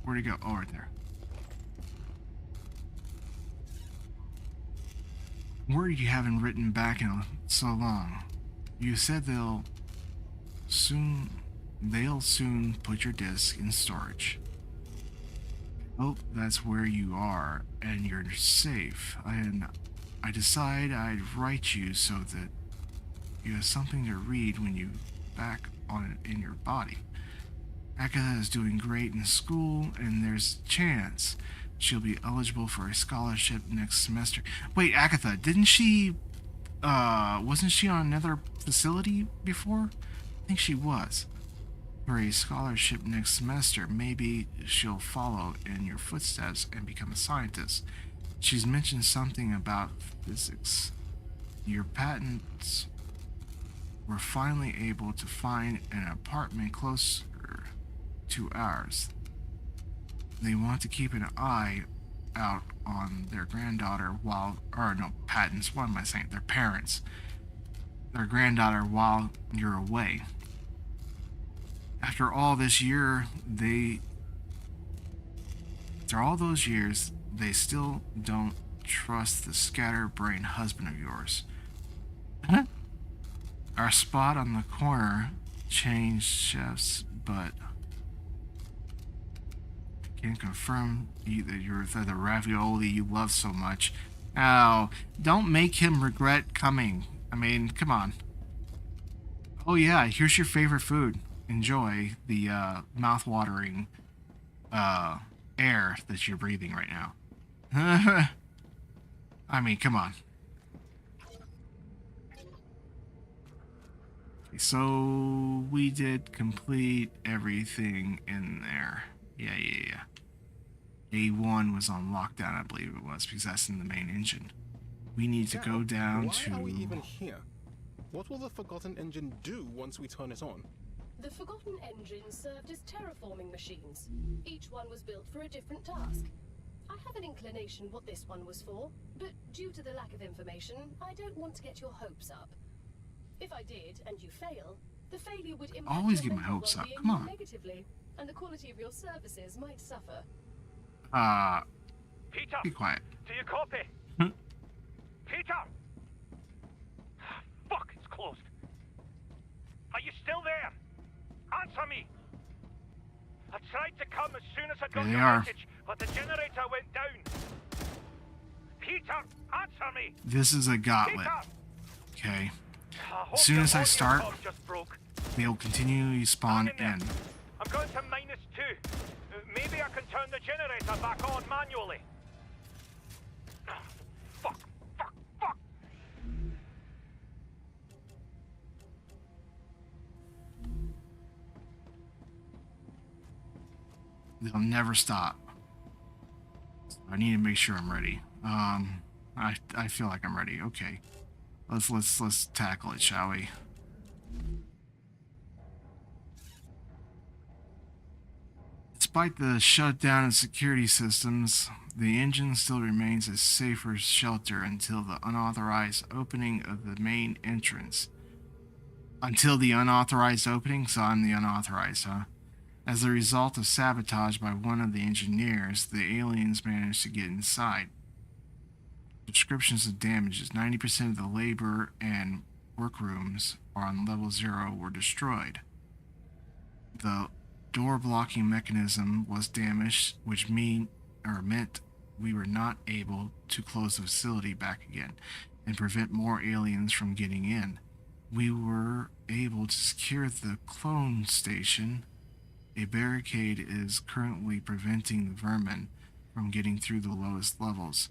Where'd it go? Oh, right there. Word you haven't written back in so long. You said they'll soon put your disk in storage. Oh, that's where you are, and you're safe. And I decide I'd write you so that you have something to read when you back on it in your body. Agatha is doing great in school, and there's a chance she'll be eligible for a scholarship next semester. Wait, Agatha, didn't she, wasn't she on another facility before? I think she was. For a scholarship next semester, maybe she'll follow in your footsteps and become a scientist. She's mentioned something about physics. Your patents were finally able to find an apartment closer to ours. They want to keep an eye out on their granddaughter patents, what am I saying? Their parents. Their granddaughter while you're away. After all those years, they still don't trust the scatterbrained husband of yours. Huh? Our spot on the corner changed chefs, but can confirm that you're the ravioli you love so much. Oh, don't make him regret coming. I mean, come on. Oh yeah, here's your favorite food. Enjoy the mouth-watering air that you're breathing right now. I mean, come on. Okay, so we did complete everything in there. Yeah. A1 was on lockdown, I believe it was, because that's in the main engine. We need to go down to... Why are we even here? What will the Forgotten Engine do once we turn it on? The Forgotten Engines served as terraforming machines. Each one was built for a different task. I have an inclination what this one was for, but due to the lack of information, I don't want to get your hopes up. If I did, and you fail, the failure would impact always your get my mental hopes up. well-being Come on. negatively, and the quality of your services might suffer. Peter! Be quiet. Do you copy? Peter! Fuck, it's closed. Are you still there? Answer me! I tried to come as soon as I got There the they are. message, but the generator went down. Peter, answer me! This is a gauntlet. Peter! Okay. hope As soon your as I audio start, com just broke. they'll continually spawn Hang in in. there. I'm going to -2. Maybe I can turn the generator back on manually. Fuck. They'll never stop. I need to make sure I'm ready. I feel like I'm ready. Okay. Let's tackle it, shall we? Despite the shutdown of security systems, the engine still remains a safer shelter until the unauthorized opening of the main entrance. Until the unauthorized opening? So I'm the unauthorized, huh? As a result of sabotage by one of the engineers, the aliens managed to get inside. Descriptions of damages: 90% of the labor and workrooms on level 0 were destroyed. The door blocking mechanism was damaged, which meant we were not able to close the facility back again and prevent more aliens from getting in. We were able to secure the clone station. A barricade is currently preventing the vermin from getting through the lowest levels.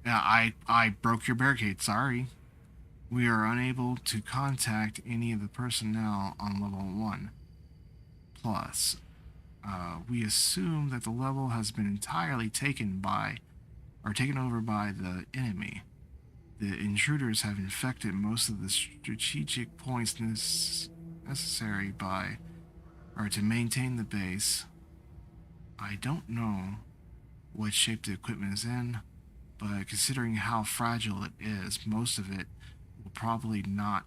I broke your barricade, sorry. We are unable to contact any of the personnel on level 1. Plus, we assume that the level has been entirely taken over by the enemy. The intruders have infected most of the strategic points necessary to maintain the base. I don't know what shape the equipment is in, but considering how fragile it is, most of it will probably not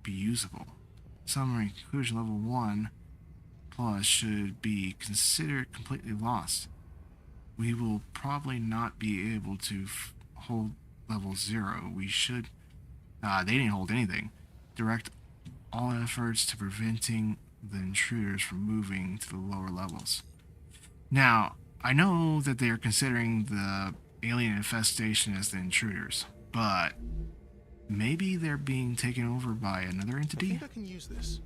be usable. Summary conclusion: level 1 plus should be considered completely lost. We will probably not be able to hold level 0. We should... they didn't hold anything. Direct all efforts to preventing the intruders from moving to the lower levels. Now, I know that they are considering the alien infestation as the intruders, but maybe they're being taken over by another I entity? think I can use this.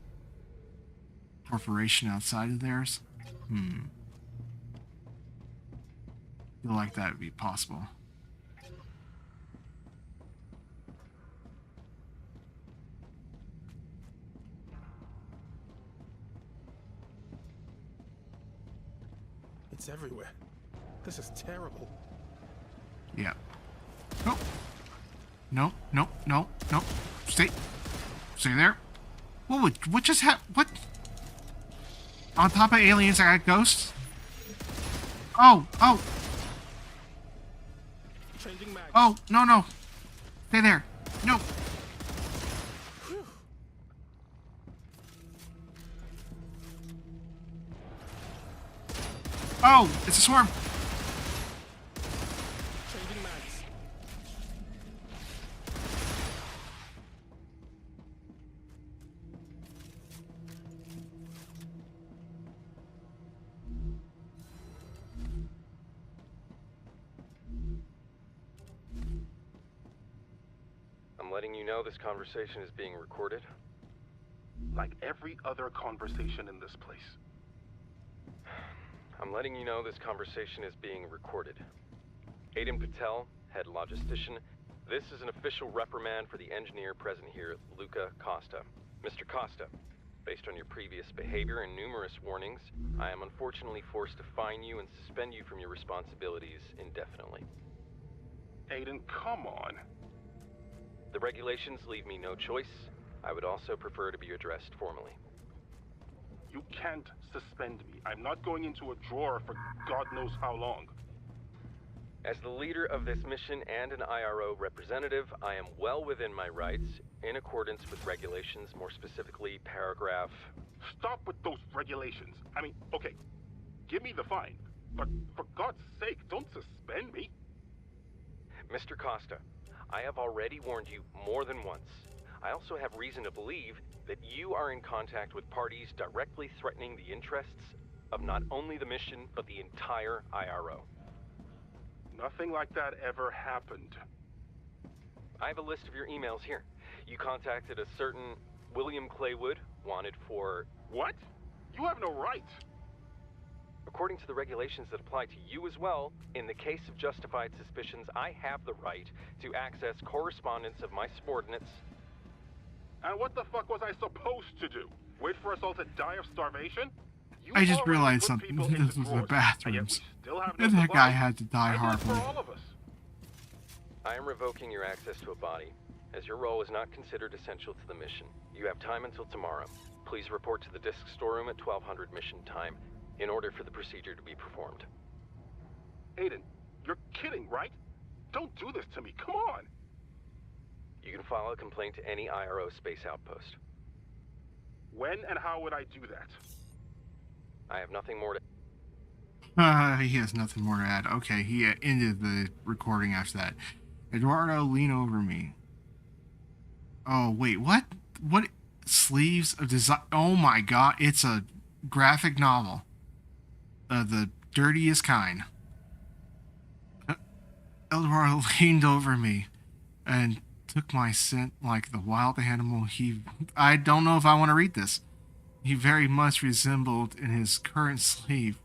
Corporation outside of theirs? Feel like that would be possible. It's everywhere. This is terrible. Yeah. Oh. No. Stay there. What just happened? What? On top of aliens, I got ghosts? Oh. Changing mag. Oh, no. Stay there. No. Oh, it's a swarm. Changing mags. you know this conversation is being recorded? Like every other conversation in this place. I'm letting you know this conversation is being recorded. Aiden Patel, head logistician. This is an official reprimand for the engineer present here, Luca Costa. Mr. Costa, based on your previous behavior and numerous warnings, I am unfortunately forced to fine you and suspend you from your responsibilities indefinitely. Aiden, come on. The regulations leave me no choice. I would also prefer to be addressed formally. You can't suspend me. I'm not going into a drawer for God knows how long. As the leader of this mission and an IRO representative, I am well within my rights, in accordance with regulations, more specifically paragraph... Stop with those regulations. I mean, okay, give me the fine, but for God's sake, don't suspend me. Mr. Costa, I have already warned you more than once. I also have reason to believe that you are in contact with parties directly threatening the interests of not only the mission, but the entire IRO. Nothing like that ever happened. I have a list of your emails here. You contacted a certain William Claywood, wanted for... What? You have no right. According to the regulations that apply to you as well, in the case of justified suspicions, I have the right to access correspondence of my subordinates. And what the fuck was I supposed to do? Wait for us all to die of starvation? I just realized something. This was the bathrooms. And that guy had to die horribly. I am revoking your access to a body, as your role is not considered essential to the mission. You have time until tomorrow. Please report to the disk storeroom at 1200 mission time, in order for the procedure to be performed. Aiden, you're kidding, right? Don't do this to me, come on! You can file a complaint to any IRO space outpost. When and how would I do that? I have nothing more to... He has nothing more to add. Okay, he ended the recording after that. Eduardo, lean over me. Oh, wait, what? What? Sleeves of design? Oh my god, it's a graphic novel. The dirtiest kind. Eduardo leaned over me and took my scent like the wild animal he... I don't know if I want to read this. He very much resembled in his current sleeve.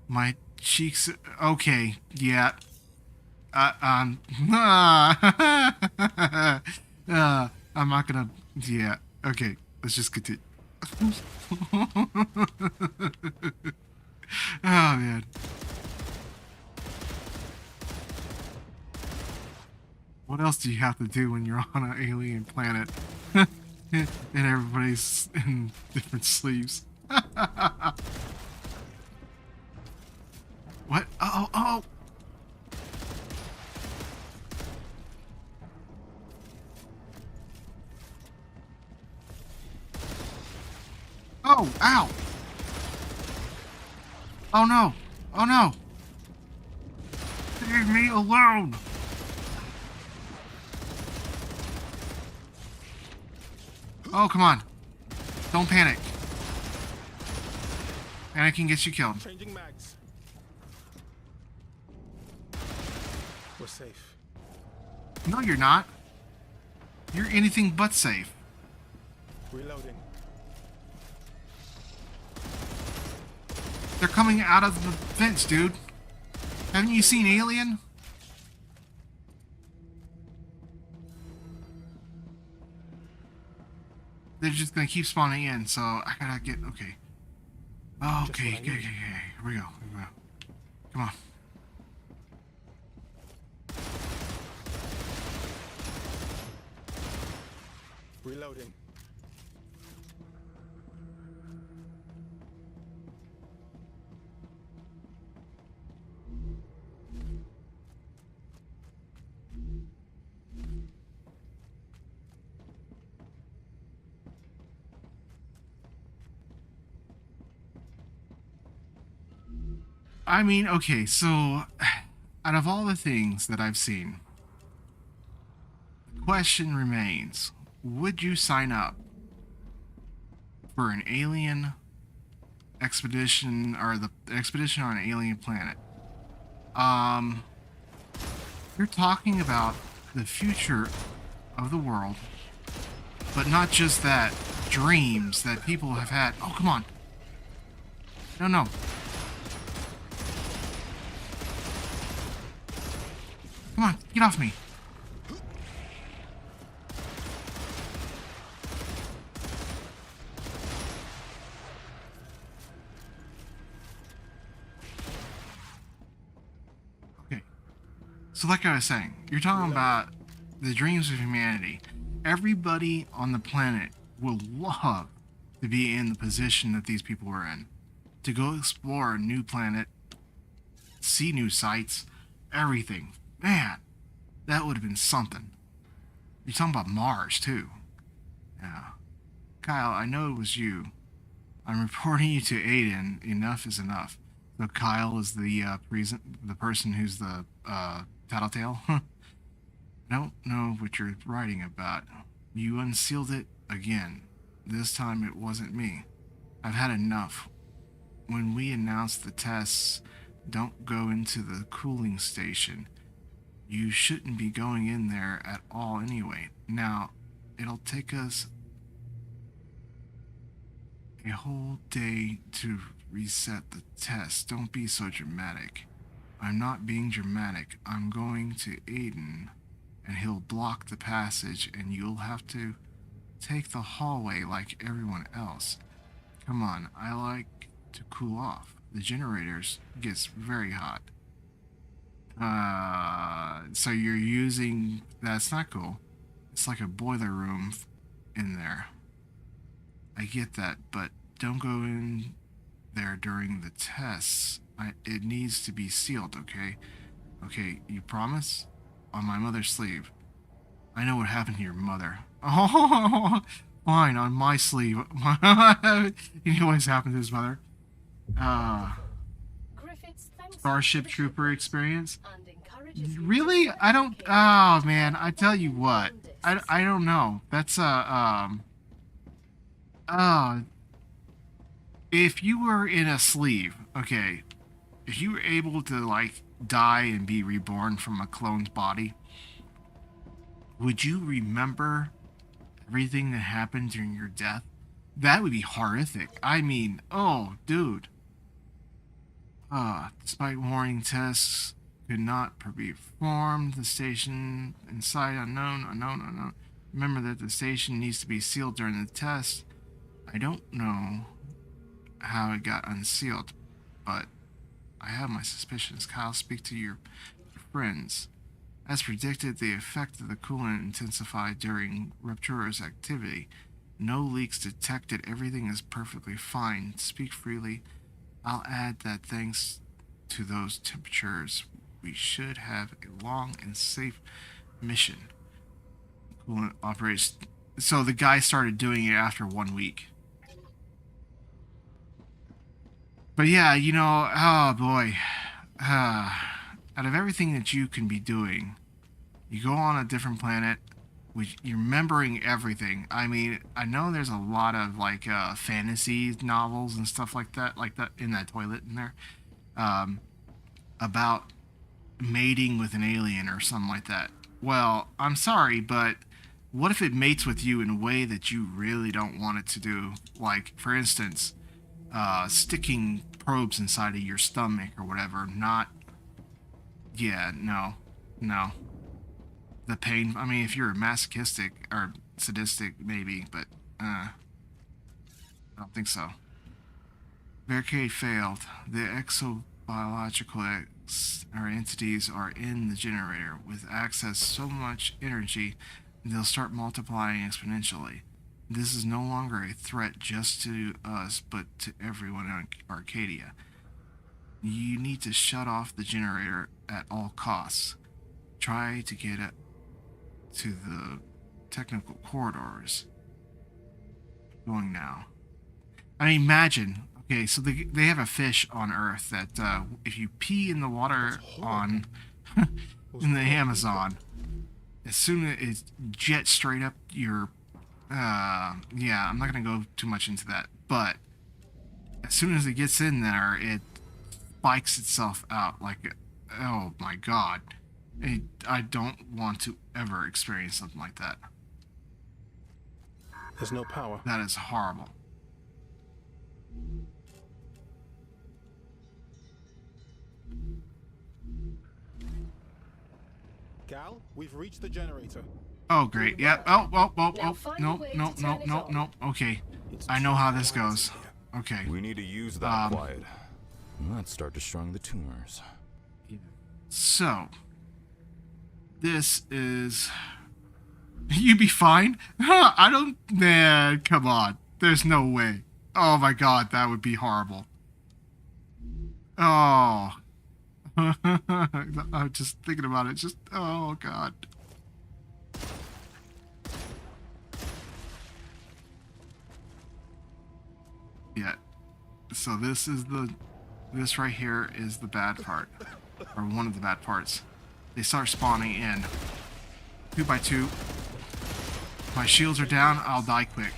My cheeks... Okay, yeah. I'm not gonna... Yeah, okay. Let's just continue. Oh, man. What else do you have to do when you're on an alien planet? And everybody's in different sleeves. What? Oh, oh! Oh, ow! Oh no! Oh no! Leave me alone! Oh, come on. Don't panic. Panicking gets you killed. Changing mags. We're safe. No, you're not. You're anything but safe. Reloading. They're coming out of the vents, dude. Haven't you seen Alien? They're just gonna keep spawning in, so I gotta get... Okay. Oh, okay, okay. Here we go. Come on. Reloading. I mean, okay, so out of all the things that I've seen, the question remains, would you sign up for an alien expedition, or the expedition on an alien planet? You're talking about the future of the world, But not just that. Dreams that people have had. Oh, come on. No, no. Come on, get off me. Okay. So like I was saying, you're talking about the dreams of humanity. Everybody on the planet will love to be in the position that these people were in. To go explore a new planet, see new sights, everything. Man, that would have been something. You're talking about Mars, too. Yeah. Kyle, I know it was you. I'm reporting you to Aiden. Enough is enough. So Kyle is the person who's the tattletale. I don't know what you're writing about. You unsealed it again. This time it wasn't me. I've had enough. When we announced the tests, don't go into the cooling station. You shouldn't be going in there at all anyway. Now, it'll take us a whole day to reset the test. Don't be so dramatic. I'm not being dramatic. I'm going to Aiden, and he'll block the passage, and you'll have to take the hallway like everyone else. Come on, I like to cool off. The generators gets very hot. So you're using... That's not cool. It's like a boiler room in there. I get that, but don't go in there during the tests. It needs to be sealed, okay? Okay, you promise? On my mother's sleeve. I know what happened to your mother. Oh, fine, on my sleeve. You know what's happened to his mother? Starship Trooper experience? Really? I don't... Oh, man, I tell you what. I don't know. That's, if you were in a sleeve, okay, if you were able to, like, die and be reborn from a clone's body, would you remember everything that happened during your death? That would be horrific. I mean, oh, dude. Despite warning tests could not be performed, the station inside unknown. Remember that the station needs to be sealed during the test. I don't know how it got unsealed, but I have my suspicions. Kyle, speak to your friends. As predicted, the effect of the coolant intensified during Rupture's activity. No leaks detected. Everything is perfectly fine. Speak freely. I'll add that thanks to those temperatures, we should have a long and safe mission. Coolant operates. So the guy started doing it after 1 week. But yeah, you know, oh boy. Out of everything that you can be doing, you go on a different planet, which you're remembering everything. I mean, I know there's a lot of like fantasy novels and stuff like that in that toilet in there, about mating with an alien or something like that. Well, I'm sorry, but what if it mates with you in a way that you really don't want it to do? Like, for instance, sticking probes inside of your stomach or whatever. Not, yeah, no. The pain, I mean, if you're masochistic or sadistic, maybe, but I don't think so. Barricade failed. The exobiological entities are in the generator. With access so much energy, they'll start multiplying exponentially. This is no longer a threat just to us, but to everyone in Arcadia. You need to shut off the generator at all costs. Try to get it to the technical corridors. Going now. I mean, imagine. Okay, so they have a fish on Earth that if you pee in the water on in the Amazon, as soon as it jets straight up your yeah, I'm not gonna go too much into that, but as soon as it gets in there, it spikes itself out like, oh my god. I don't want to ever experience something like that. There's no power. That is horrible. Gal, we've reached the generator. Oh, great. Yeah. Oh. No. Okay. I know how this goes. Okay. We need to use that quiet. Let's start destroying the tumors. So, this is... You be fine? I don't... Man, come on. There's no way. Oh my god, that would be horrible. Oh. I'm just thinking about it. Just... Oh god. Yeah. So this is the... This right here is the bad part. Or one of the bad parts. They start spawning in. 2 by 2. My shields are down, I'll die quick.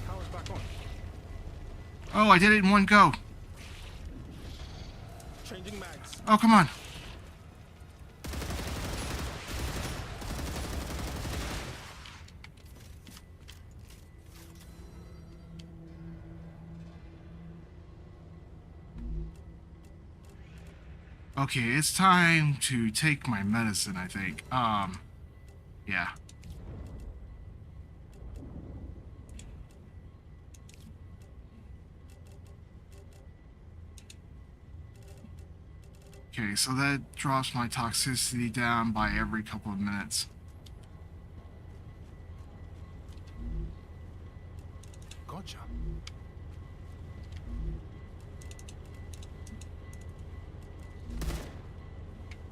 Power's back on. Oh, I did it in one go. Changing mags. Oh, come on. Okay, it's time to take my medicine, I think. Yeah. Okay, so that drops my toxicity down by every couple of minutes. Gotcha.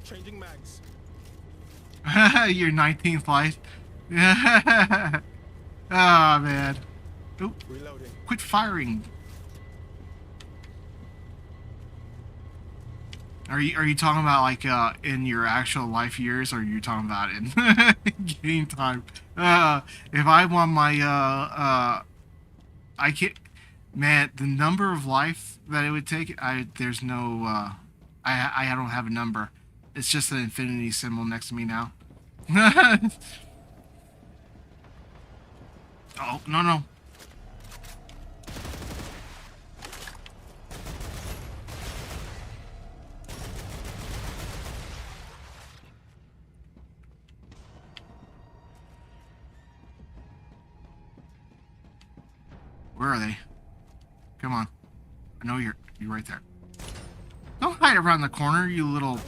Changing mags. Your 19th life. Ah, man. Oop. Reloading. Quit firing. Are you talking about like in your actual life years, or are you talking about in game time? If I want my I can't. Man, the number of life that it would take, there's no I don't have a number. It's just an infinity symbol next to me now. Oh, no. Where are they? Come on. I know you're right there. Don't hide around the corner, you little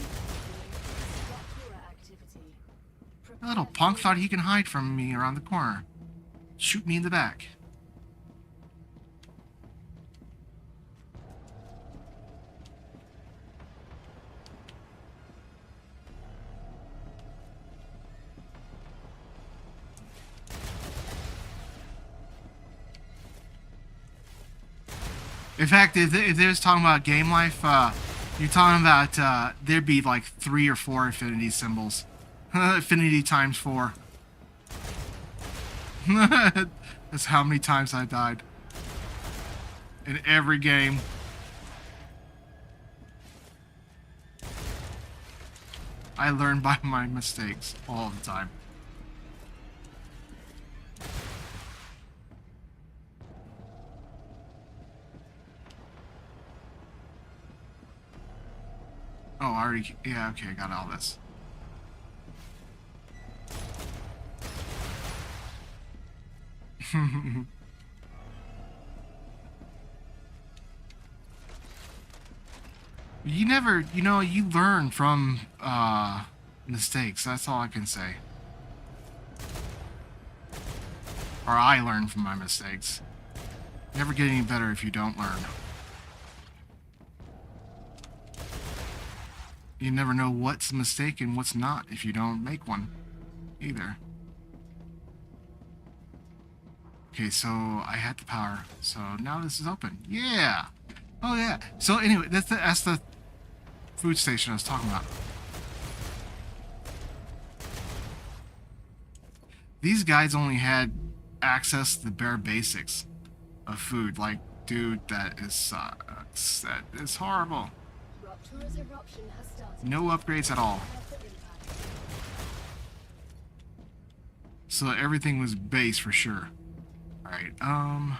punk thought he can hide from me around the corner. Shoot me in the back. In fact, if they was talking about game life, you're talking about there'd be like 3 or 4 infinity symbols. Infinity times 4. That's how many times I died. In every game. I learn by my mistakes all the time. Oh, I already... Yeah, okay, I got all this. You never... You know, you learn from, mistakes. That's all I can say. Or I learn from my mistakes. You never get any better if you don't learn. You never know what's a mistake and what's not if you don't make one, either. Okay, so I had the power, so now this is open. Yeah! Oh yeah! So anyway, that's the food station I was talking about. These guys only had access to the bare basics of food. Like, dude, that is sucks. That is horrible. Rupture's eruption has started. No upgrades at all. So everything was base for sure. Alright, I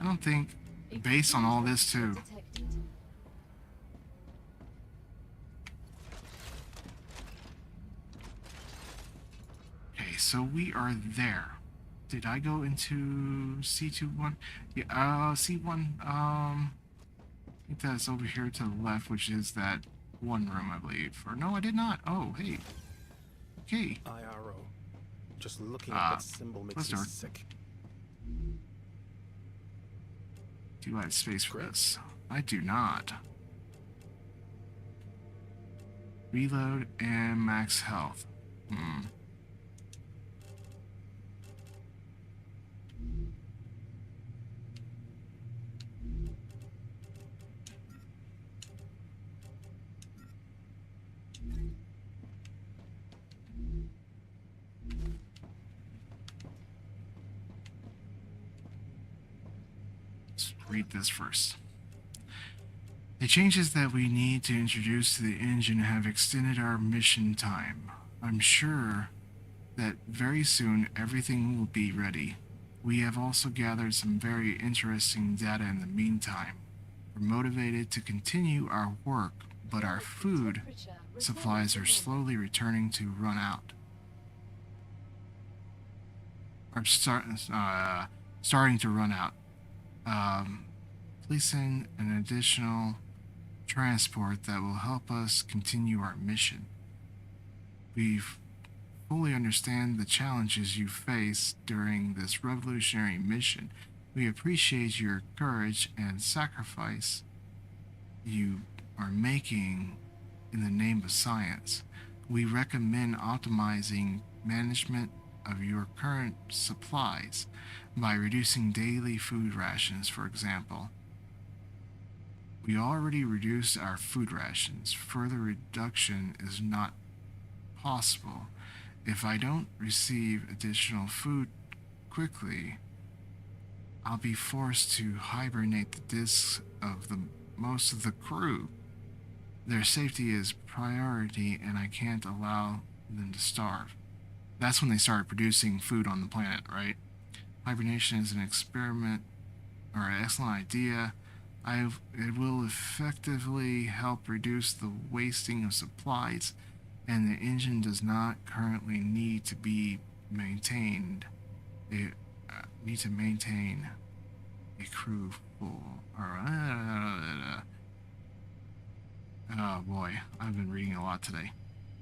don't think base on all this too. Okay, so we are there. Did I go into C21? Yeah, C1, I think that's over here to the left, which is that one room, I believe. Or no, I did not. Oh, hey. Okay. IRO. Just looking at that symbol makes me sick. Do I have space for this? I do not. Reload and max health. Read this first. The changes that we need to introduce to the engine have extended our mission time. I'm sure that very soon everything will be ready. We have also gathered some very interesting data in the meantime. We're motivated to continue our work, but our food supplies are slowly returning to run out. Or starting to run out. Please send an additional transport that will help us continue our mission. We fully understand the challenges you face during this revolutionary mission. We appreciate your courage and sacrifice you are making in the name of science. We recommend optimizing management of your current supplies by reducing daily food rations, for example. We already reduced our food rations. Further reduction is not possible. If I don't receive additional food quickly, I'll be forced to hibernate the discs of most of the crew. Their safety is priority, and I can't allow them to starve. That's when they started producing food on the planet, right? Hibernation is an experiment or an excellent idea. It will effectively help reduce the wasting of supplies, and the engine does not currently need to be maintained. They need to maintain a crew full. Oh boy, I've been reading a lot today.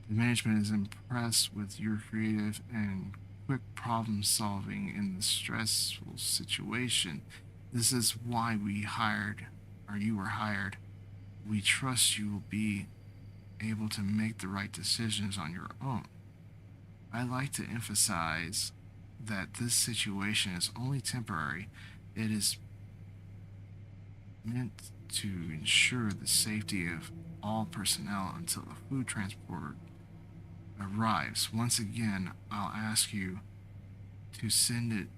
The management is impressed with your creative and quick problem solving in the stressful situation. This is why you were hired. We trust you will be able to make the right decisions on your own. I like to emphasize that this situation is only temporary. It is meant to ensure the safety of all personnel until the food transport arrives. Once again, I'll ask you to send it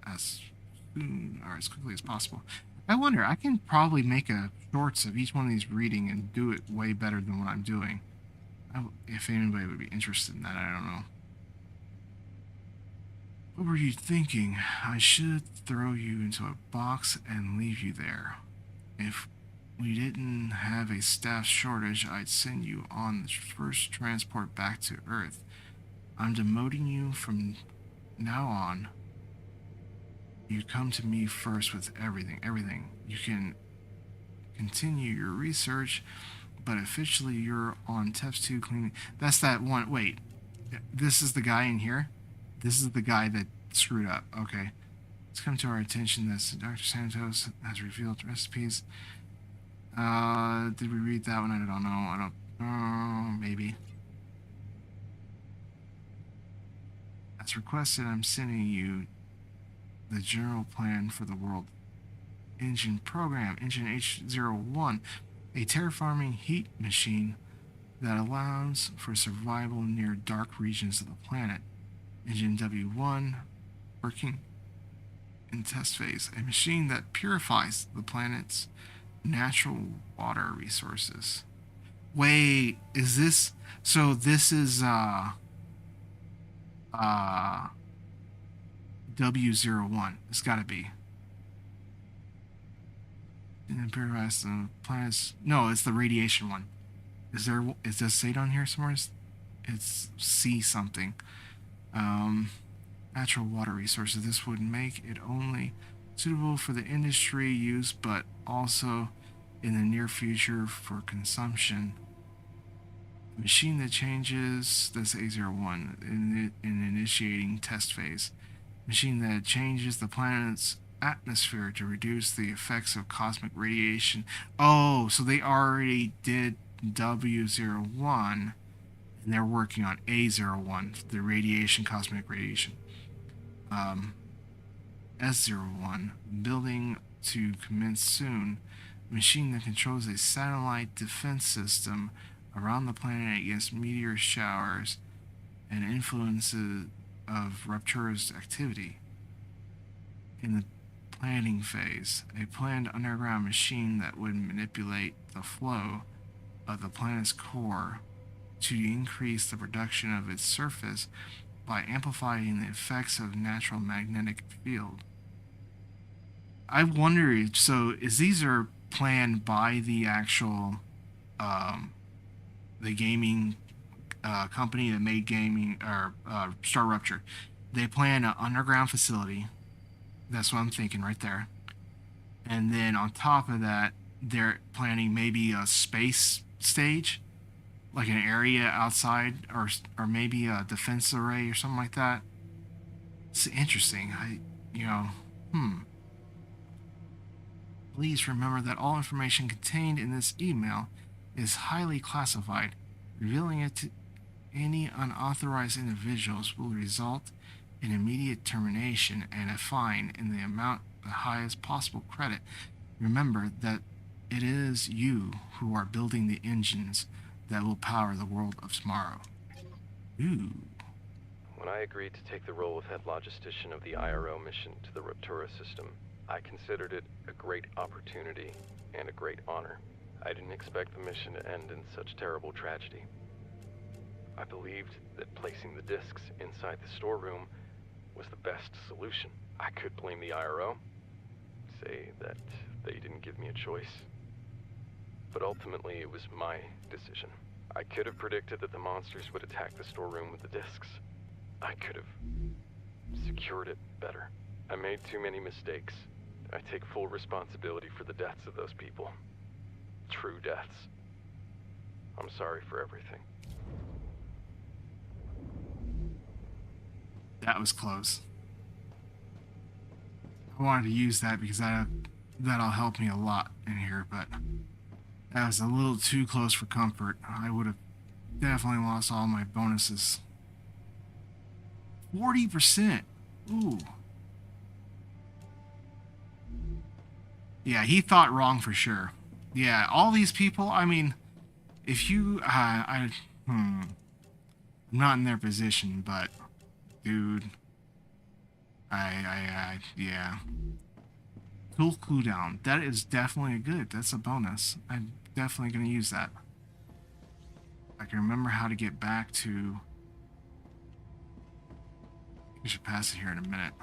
as soon or as quickly as possible. I wonder, I can probably make a shorts of each one of these reading and do it way better than what I'm doing. If anybody would be interested in that, I don't know. What were you thinking? I should throw you into a box and leave you there. If we didn't have a staff shortage, I'd send you on the first transport back to Earth. I'm demoting you from now on. You come to me first with everything. You can continue your research, but officially you're on TEPS 2 cleaning. That's that one. Wait, this is the guy in here? This is the guy that screwed up. Okay. It's come to our attention that Dr. Santos has revealed recipes. Did we read that one? I don't know. Maybe. As requested, I'm sending you the general plan for the world engine program, Engine H01, a terraforming heat machine that allows for survival near dark regions of the planet. Engine W1 working in test phase. A machine that purifies the planet's natural water resources. Wait, is this... So this is, W01. It's gotta be. And purifies the planet's... No, it's the radiation one. Is this say on here somewhere? It's C something. Natural water resources. This would make it only suitable for the industry use, but also in the near future for consumption. Machine that changes, that's A01, in initiating test phase. Machine that changes the planet's atmosphere to reduce the effects of cosmic radiation. Oh, so they already did W01, and they're working on A01, the radiation, cosmic radiation. S01, building to commence soon. Machine that controls a satellite defense system around the planet against meteor showers and influences of Rupture's activity. In the planning phase, a planned underground machine that would manipulate the flow of the planet's core to increase the production of its surface by amplifying the effects of natural magnetic field. I wonder, so is these are planned by the actual the gaming company that made gaming, or Star Rupture. They plan an underground facility. That's what I'm thinking right there. And then on top of that, they're planning maybe a space stage, like an area outside, or maybe a defense array or something like that. It's interesting. Please remember that all information contained in this email is highly classified. Revealing it to any unauthorized individuals will result in immediate termination and a fine in the amount the highest possible credit. Remember that it is you who are building the engines that will power the world of tomorrow. Ooh. When I agreed to take the role of head logistician of the IRO mission to the Ruptura system, I considered it a great opportunity and a great honor. I didn't expect the mission to end in such terrible tragedy. I believed that placing the discs inside the storeroom was the best solution. I could blame the IRO, say that they didn't give me a choice. But ultimately, it was my decision. I could have predicted that the monsters would attack the storeroom with the discs. I could have secured it better. I made too many mistakes. I take full responsibility for the deaths of those people. True deaths. I'm sorry for everything. That was close. I wanted to use that because that'll help me a lot in here, but that was a little too close for comfort. I would have definitely lost all my bonuses. 40%. Ooh. Yeah, he thought wrong for sure. Yeah, all these people, I mean, if you, I'm not in their position, but, dude, yeah. Cool cooldown. That is definitely good. That's a bonus. I'm definitely going to use that. I can remember how to get back to... We should pass it here in a minute.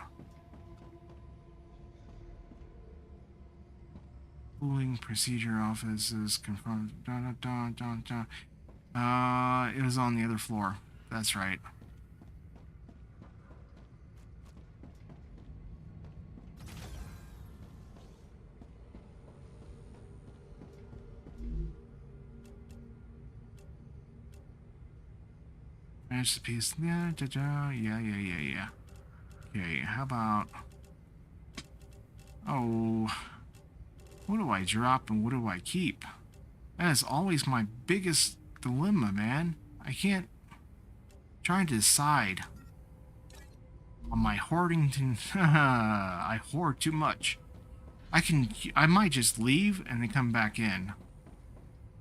Cooling procedure offices confirmed. It was on the other floor. That's right. Manage the piece. Yeah. Okay, how about... Oh... What do I drop and what do I keep? That is always my biggest dilemma, man. I can't... trying to decide on my hoarding. I hoard too much. I might just leave and then come back in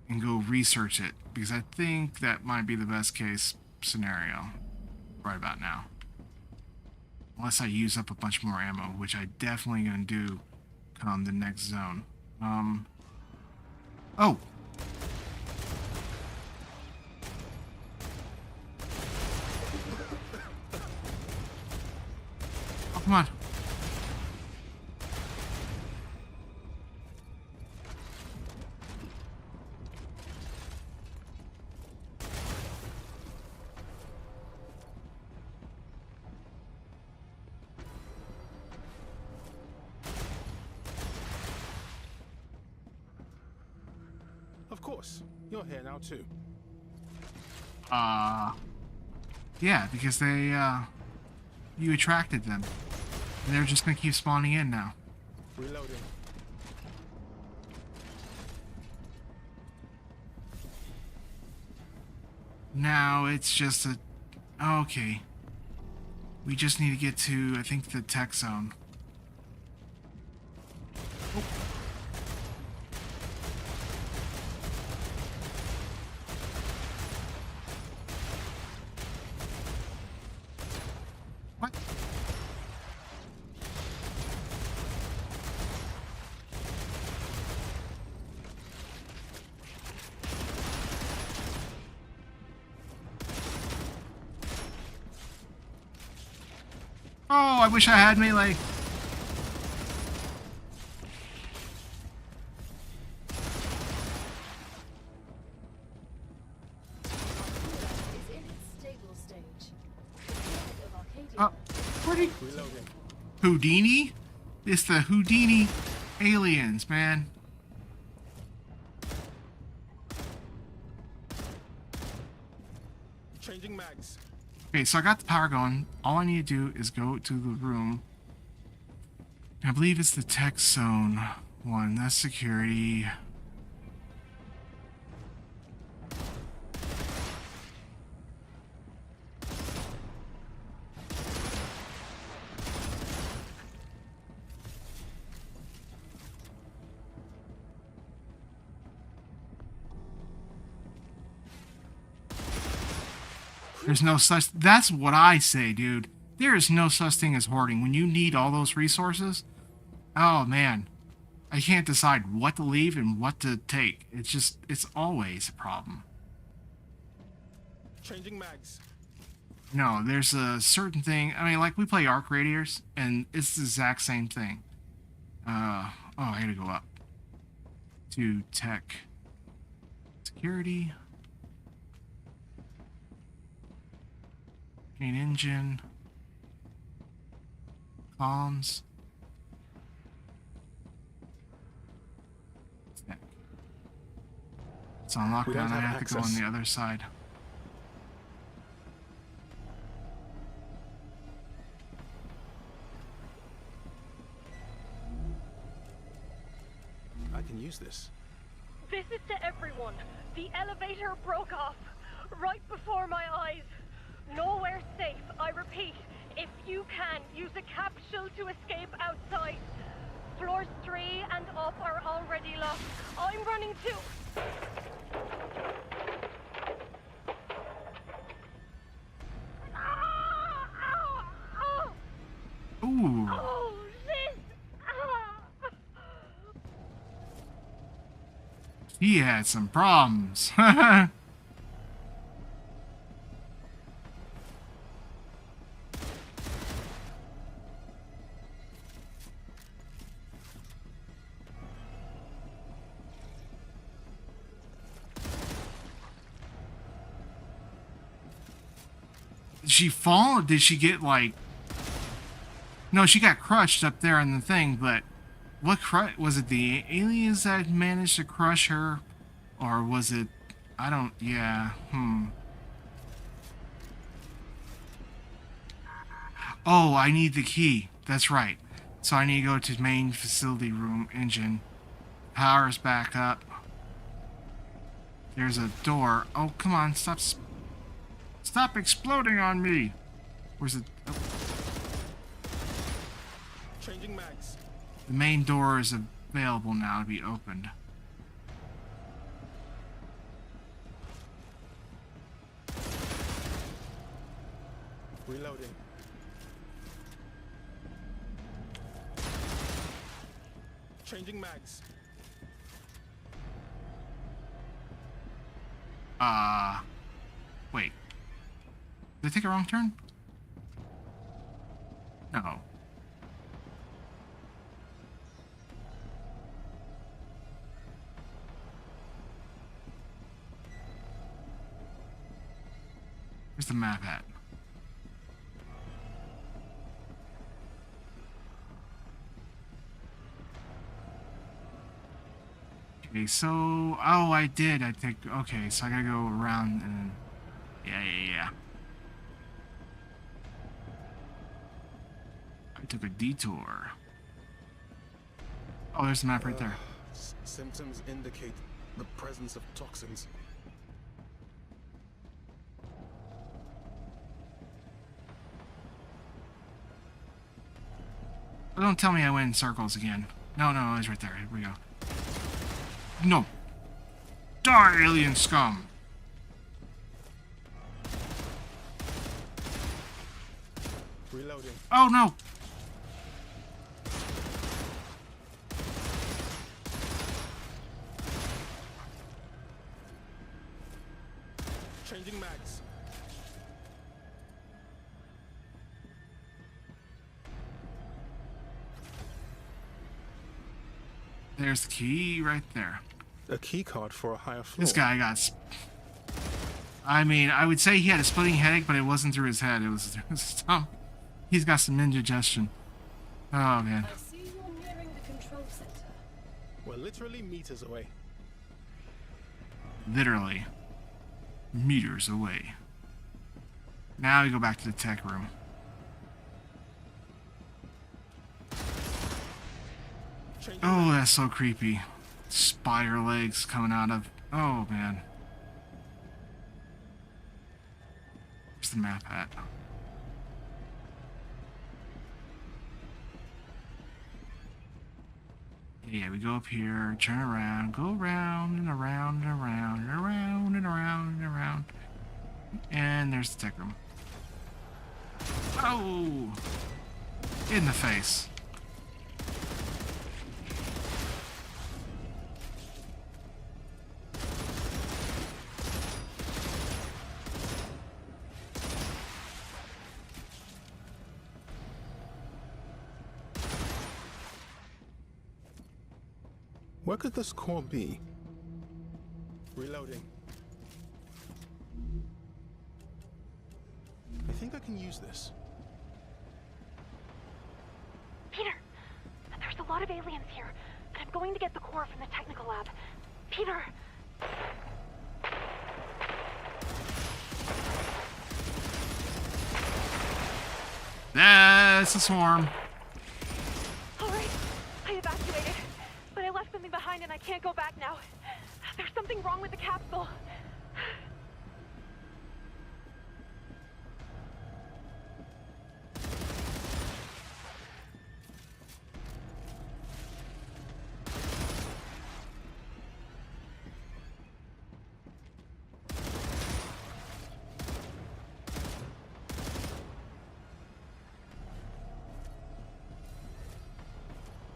and go research it, because I think that might be the best case scenario right about now. Unless I use up a bunch more ammo, which I definitely gonna do come the next zone. Oh! Oh, come on. Of course. You're here now too. Yeah, because they, you attracted them. And they're just gonna keep spawning in now. Reloading. Now it's just a... Okay. We just need to get to, I think, the tech zone. Oh. What? Oh, I wish I had melee. Where'd he... Houdini? It's the Houdini aliens, man. Changing mags. Okay, so I got the power going. All I need to do is go to the room. I believe it's the tech zone one. That's security. There's no such... That's what I say, dude. There is no such thing as hoarding. When you need all those resources, oh, man. I can't decide what to leave and what to take. It's just... It's always a problem. Changing mags. No, there's a certain thing... I mean, like, we play Arc Radiators, and it's the exact same thing. Oh, I gotta go up. To tech. Security... Main engine. Comms. It's on lockdown. I have to go on the other side. I can use this. This is to everyone. The elevator broke off right before my eyes. Nowhere safe. I repeat, if you can, use a capsule to escape outside. Floors 3 and up are already locked. I'm running too. Ooh. Oh, shit. He had some problems. Did she fall? Did she get like... No, she got crushed up there in the thing, but... What was it the aliens that managed to crush her? Or was it... I don't... Yeah. Oh, I need the key. That's right. So I need to go to main facility room engine. Power's back up. There's a door. Oh, come on. Stop exploding on me. Where's it? Oh. Changing mags. The main door is available now to be opened. Reloading. Changing mags. Wait. Did I take a wrong turn? No. Where's the map at? Okay, so... Oh, I did. Okay, so I gotta go around and... Yeah. I took a detour. Oh, there's the map right there. Symptoms indicate the presence of toxins. Oh, don't tell me I went in circles again. No, it's right there. Here we go. No. Die, alien scum! Reloading. Oh, no! Changing mags. There's the key right there. A key card for a higher floor. This guy got... I mean, I would say he had a splitting headache, but it wasn't through his head. It was through his stomach. He's got some indigestion. Oh, man. I see you're nearing the control center. We're literally meters away. Literally. Meters away. Now we go back to the tech room. Oh, that's so creepy. Spider legs coming out of... Oh, man. Where's the map at? Yeah, we go up here, turn around, go around and around and around and around and around and around. And there's the tech room. Oh! In the face. Where could this core be? Reloading. I think I can use this. Peter, there's a lot of aliens here, and I'm going to get the core from the technical lab. Peter! That's a swarm. Alright, I evacuated, but I left something behind and I can't go back now. There's something wrong with the capsule.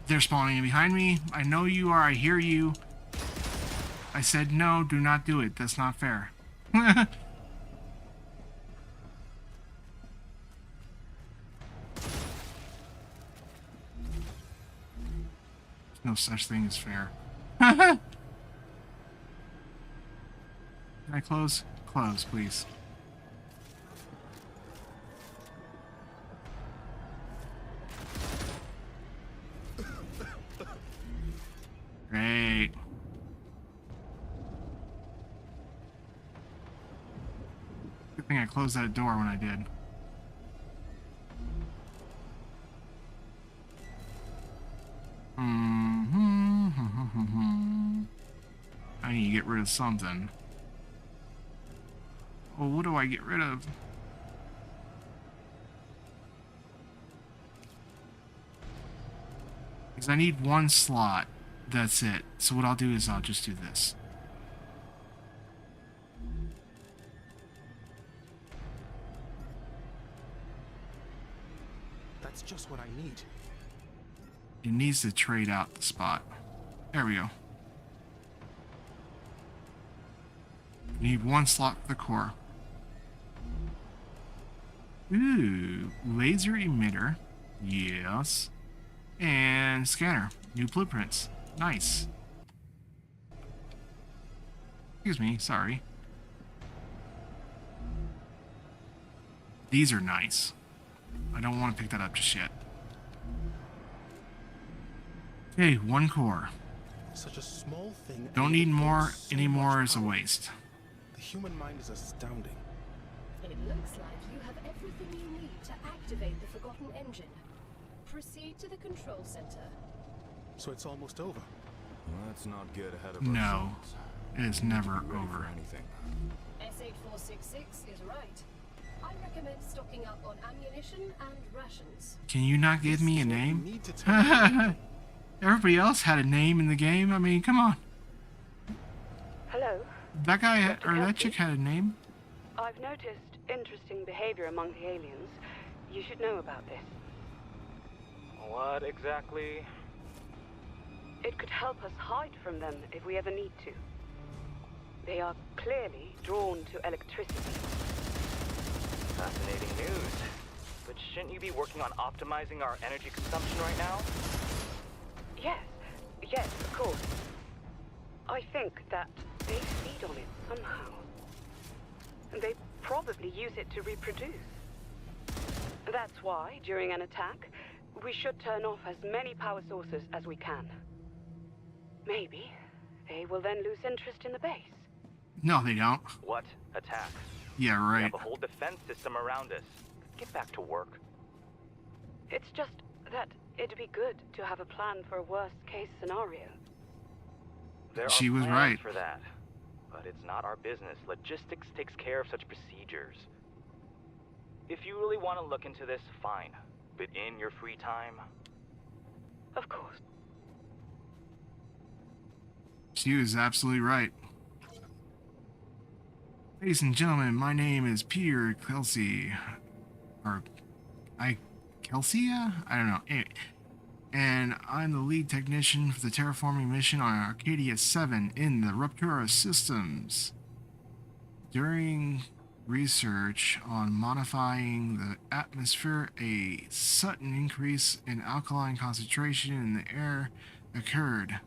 They're spawning in behind me. I know you are. I hear you. I said no, do not do it. That's not fair. There's no such thing as fair. Can I close? Close, please. Great. Good thing I closed that door when I did. I need to get rid of something. Well, what do I get rid of? Because I need one slot. That's it. So what I'll do is I'll just do this. That's just what I need. It needs to trade out the spot. There we go. Need one slot for the core. Ooh, laser emitter. Yes. And scanner. New blueprints. Nice. Excuse me, sorry. These are nice. I don't want to pick that up just yet. Okay, one core. Such a small thing. Don't need more. Any more is a waste. The human mind is astounding. It looks like you have everything you need to activate the Forgotten Engine. Proceed to the control center. So it's almost over. Let's not get ahead of No, ourselves. it is never over. Anything. S8466 is right. I recommend stocking up on ammunition and rations. Can you not give me a name? Everybody else had a name in the game. I mean, come on. Hello? That guy or that chick had a name. I've noticed interesting behavior among the aliens. You should know about this. What exactly? It could help us hide from them if we ever need to. They are clearly drawn to electricity. Fascinating news. But shouldn't you be working on optimizing our energy consumption right now? Yes, of course. I think that they feed on it somehow. And they probably use it to reproduce. That's why, during an attack, we should turn off as many power sources as we can. Maybe they will then lose interest in the base. No, they don't. What? Attacks? Yeah, right. We have a whole defense system around us. Get back to work. It's just that it'd be good to have a plan for a worst-case scenario. There She are was plans right. for that, but it's not our business. Logistics takes care of such procedures. If you really want to look into this, fine. But in your free time? Of course. She was absolutely right. Ladies and gentlemen, my name is Peter Kelsey. Kelsey? I don't know. Anyway, and I'm the lead technician for the terraforming mission on Arcadia 7 in the Rupture systems. During research on modifying the atmosphere, a sudden increase in alkaline concentration in the air occurred.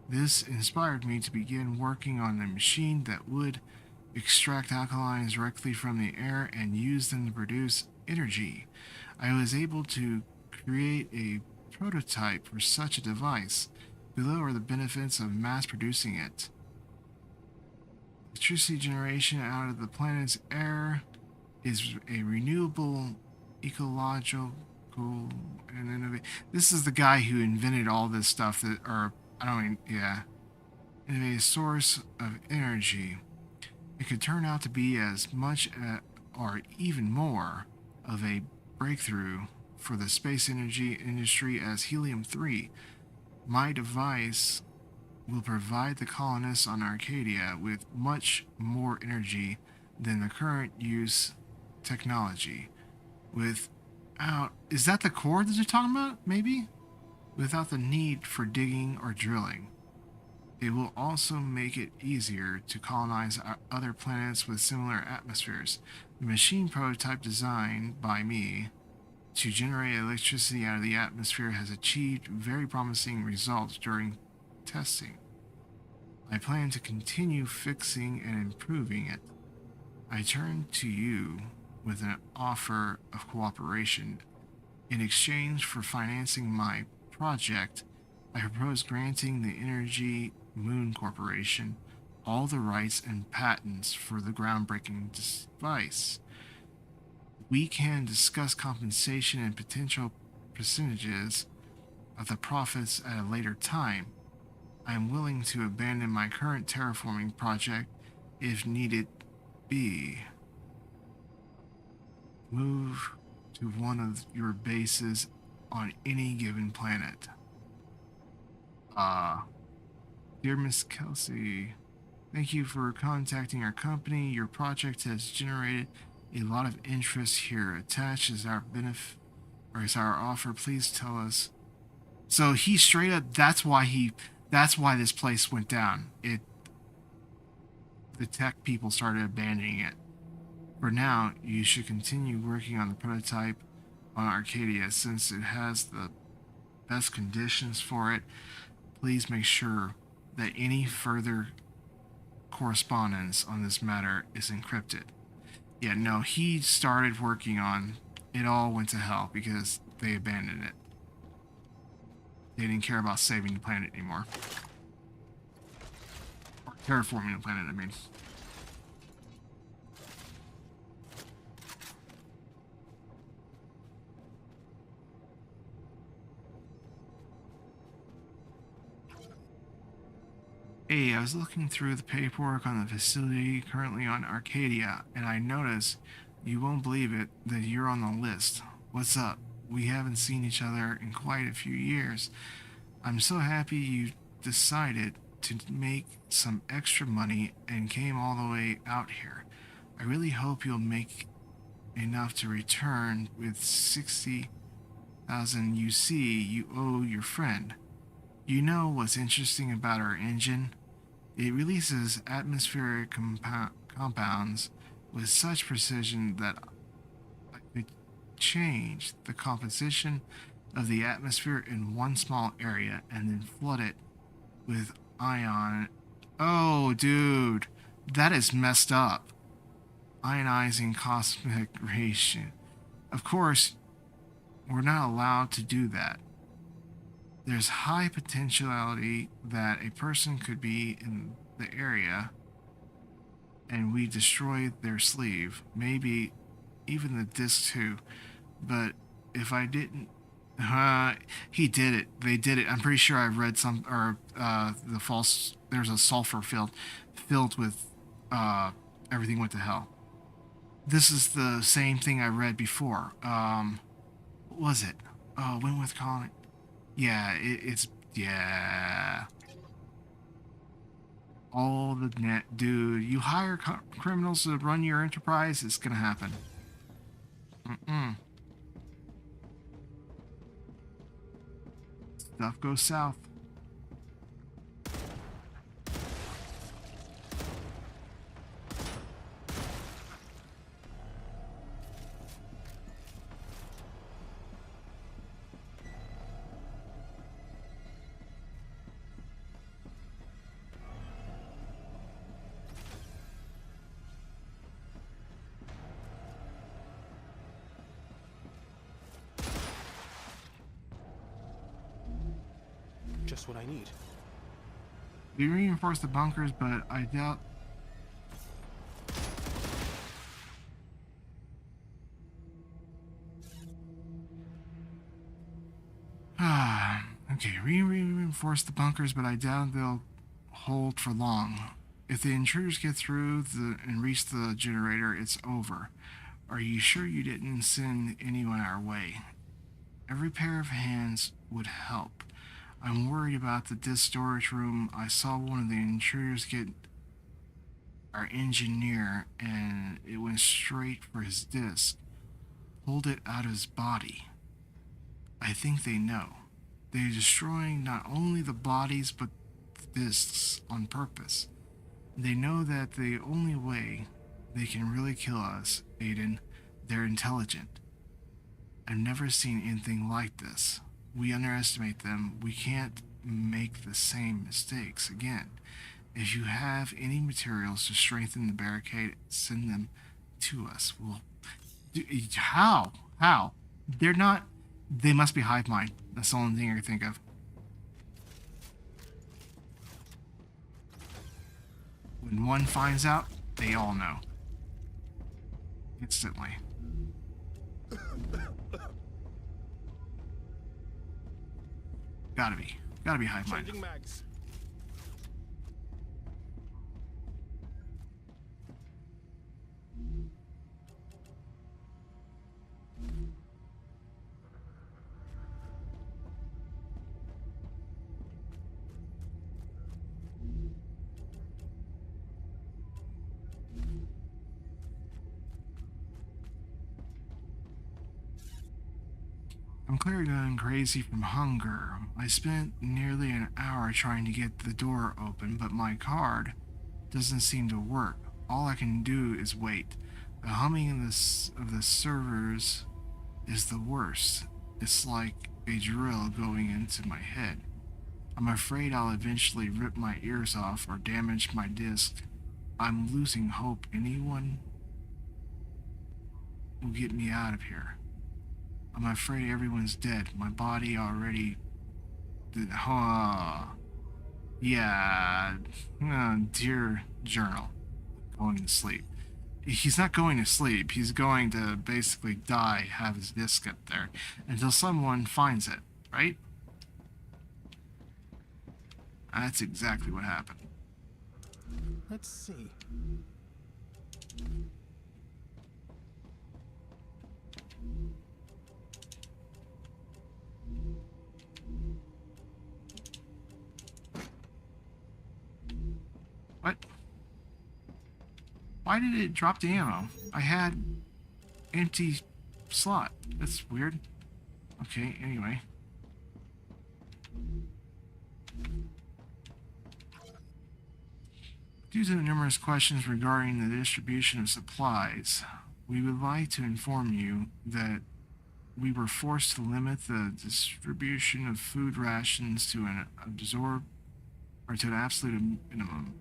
This inspired me to begin working on a machine that would extract alkalines directly from the air and use them to produce energy. I was able to create a prototype for such a device. Below are the benefits of mass producing it. Electricity generation out of the planet's air is a renewable, ecological, and innovative. This is the guy who invented all this stuff innovative source of energy. It could turn out to be as much or even more of a breakthrough for the space energy industry as helium-3. My device will provide the colonists on Arcadia with much more energy than the current use technology. Is that the core that you're talking about? Maybe? Without the need for digging or drilling. It will also make it easier to colonize other planets with similar atmospheres. The machine prototype designed by me to generate electricity out of the atmosphere has achieved very promising results during testing. I plan to continue fixing and improving it. I turn to you with an offer of cooperation. In exchange for financing my project, I propose granting the Energy Moon Corporation all the rights and patents for the groundbreaking device. We can discuss compensation and potential percentages of the profits at a later time. I am willing to abandon my current terraforming project if needed be. Move to one of your bases on any given planet. Dear Miss Kelsey, thank you for contacting our company. Your project has generated a lot of interest here. Attached is our offer. Please tell us So he straight up, that's why this place went down. The tech people started abandoning it. For now, you should continue working on the prototype on Arcadia since it has the best conditions for it. Please make sure that any further correspondence on this matter is encrypted. Yeah, no, he started working on it, all went to hell because they abandoned it. They didn't care about saving the planet anymore. Or terraforming the planet, I mean. Hey, I was looking through the paperwork on the facility currently on Arcadia, and I noticed, you won't believe it, that you're on the list. What's up? We haven't seen each other in quite a few years. I'm so happy you decided to make some extra money and came all the way out here. I really hope you'll make enough to return with 60,000 UC you owe your friend. You know what's interesting about our engine? It releases atmospheric compounds with such precision that I could change the composition of the atmosphere in one small area and then flood it with ion. Oh, dude, that is messed up. Ionizing cosmic radiation. Of course, we're not allowed to do that. There's high potentiality that a person could be in the area and we destroy their sleeve, maybe even the disc too. But if I didn't, he did it. They did it. I'm pretty sure I read some, or there's a sulfur filled with everything went to hell. This is the same thing I read before. What was it? Oh, Wentworth Colony. Yeah, yeah. All the net, dude. You hire criminals to run your enterprise, it's gonna happen. Stuff goes south. Just what I need. We reinforce the bunkers, but I doubt. Okay, reinforce the bunkers, but I doubt they'll hold for long. If the intruders get through and reach the generator, it's over. Are you sure you didn't send anyone our way? Every pair of hands would help. I'm worried about the disk storage room. I saw one of the intruders get our engineer and it went straight for his disk. Pulled it out of his body. I think they know. They're destroying not only the bodies but the disks on purpose. They know that the only way they can really kill us, Aiden, they're intelligent. I've never seen anything like this. We underestimate them. We can't make the same mistakes again. If you have any materials to strengthen the barricade, send them to us. Well, how? They're not. They must be hive mind. That's the only thing I can think of. When one finds out, they all know. Instantly. Gotta be hive mind. Changing mags. I'm clearly going crazy from hunger. I spent nearly an hour trying to get the door open, but my card doesn't seem to work. All I can do is wait. The humming of the servers is the worst. It's like a drill going into my head. I'm afraid I'll eventually rip my ears off or damage my disc. I'm losing hope. Anyone will get me out of here. I'm afraid everyone's dead. My body already... Yeah. Dear journal. Going to sleep. He's not going to sleep. He's going to basically die, have his disc up there, until someone finds it, right? That's exactly what happened. Let's see. What? Why did it drop the ammo? I had empty slot. That's weird. Okay, anyway. Due to the numerous questions regarding the distribution of supplies, we would like to inform you that we were forced to limit the distribution of food rations to an absolute minimum,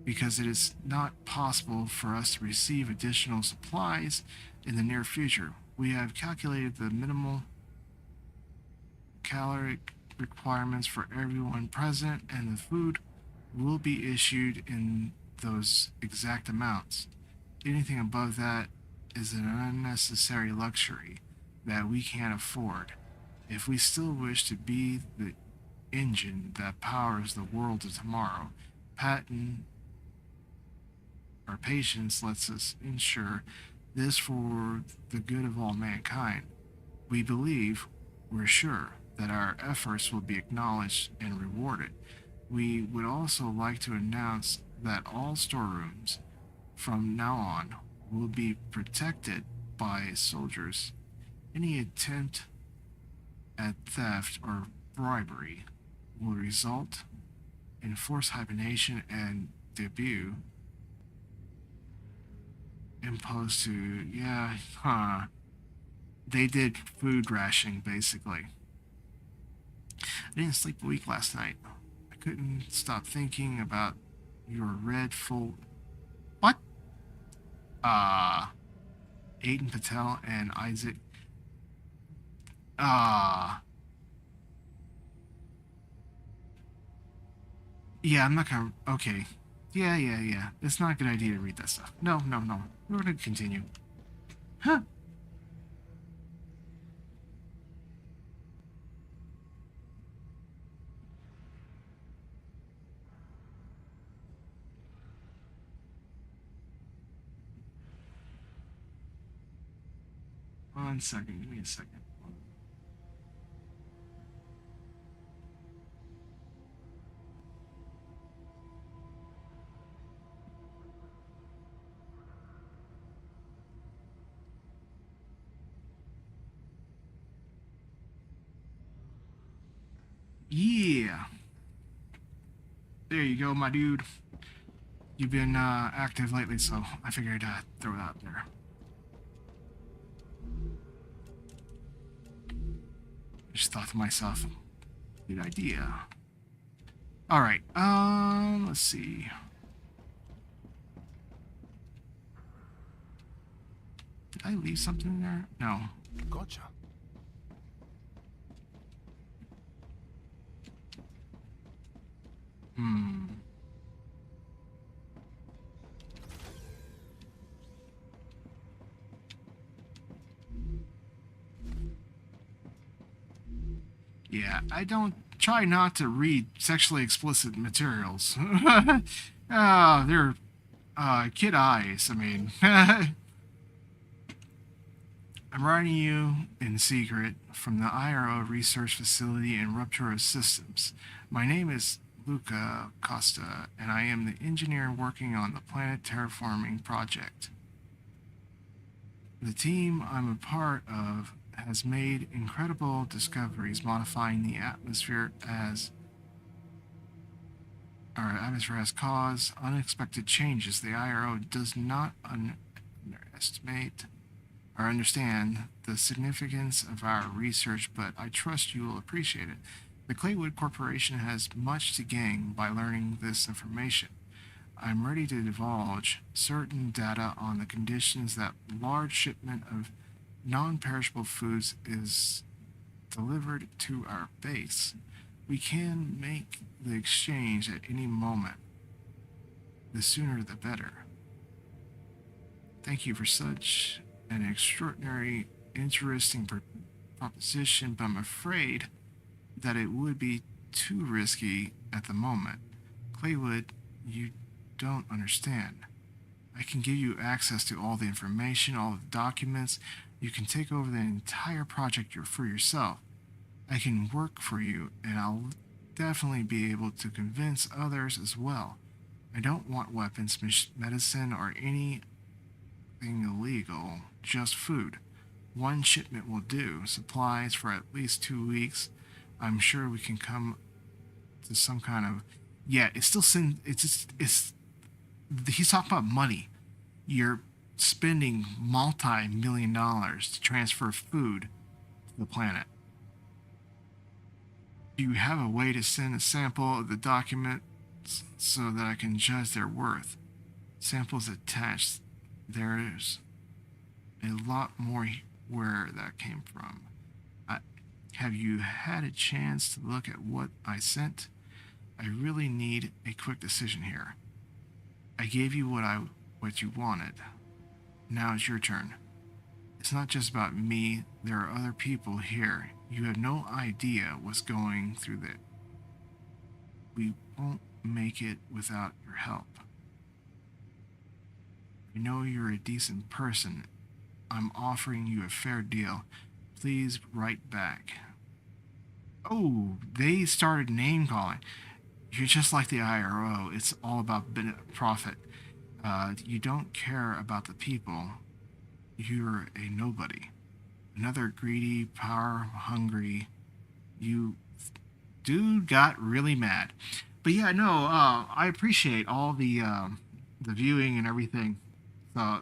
because it is not possible for us to receive additional supplies in the near future. We have calculated the minimal caloric requirements for everyone present, and the food will be issued in those exact amounts. Anything above that is an unnecessary luxury that we can't afford. If we still wish to be the engine that powers the world of tomorrow, patience lets us ensure this for the good of all mankind. We're sure that our efforts will be acknowledged and rewarded. We would also like to announce that all storerooms from now on will be protected by soldiers. Any attempt at theft or bribery will result in forced hibernation and debut imposed to, they did food rationing, basically. I didn't sleep a week last night. I couldn't stop thinking about your red full... What? Aiden Patel and Isaac... Yeah, I'm not gonna... Okay. Yeah. It's not a good idea to read that stuff. No. We're gonna continue. Huh. One second. Give me a second. Yeah. There you go, my dude. You've been active lately, so I figured I'd throw it out there. I just thought to myself, good idea. Alright, let's see. Did I leave something in there? No. Gotcha. Yeah, I don't try not to read sexually explicit materials. They're kid eyes, I mean. I'm writing you in secret from the IRO research facility in Rupture Systems. My name is Luca Costa, and I am the engineer working on the planet terraforming project. The team I'm a part of has made incredible discoveries modifying the atmosphere as our atmosphere has caused unexpected changes. The IRO does not underestimate or understand the significance of our research, but I trust you will appreciate it. The Claywood Corporation has much to gain by learning this information. I'm ready to divulge certain data on the conditions that large shipment of non-perishable foods is delivered to our base. We can make the exchange at any moment. The sooner the better. Thank you for such an extraordinary, interesting proposition, but I'm afraid that it would be too risky at the moment. Claywood, you don't understand. I can give you access to all the information, all the documents. You can take over the entire project for yourself. I can work for you, and I'll definitely be able to convince others as well. I don't want weapons, medicine, or anything illegal, just food. One shipment will do. Supplies for at least 2 weeks. I'm sure we can come to some kind of... Yeah, it's still... He's talking about money. You're spending multi-million dollars to transfer food to the planet. Do you have a way to send a sample of the document so that I can judge their worth? Samples attached. There's a lot more where that came from. Have you had a chance to look at what I sent? I really need a quick decision here. I gave you what you wanted. Now it's your turn. It's not just about me. There are other people here. You have no idea what's going through that. We won't make it without your help. I know you're a decent person. I'm offering you a fair deal. Please write back. Oh, they started name calling. You're just like the IRO. It's all about profit. You don't care about the people. You're a nobody. Another greedy, power-hungry. Dude got really mad. But yeah, no, I appreciate all the viewing and everything. So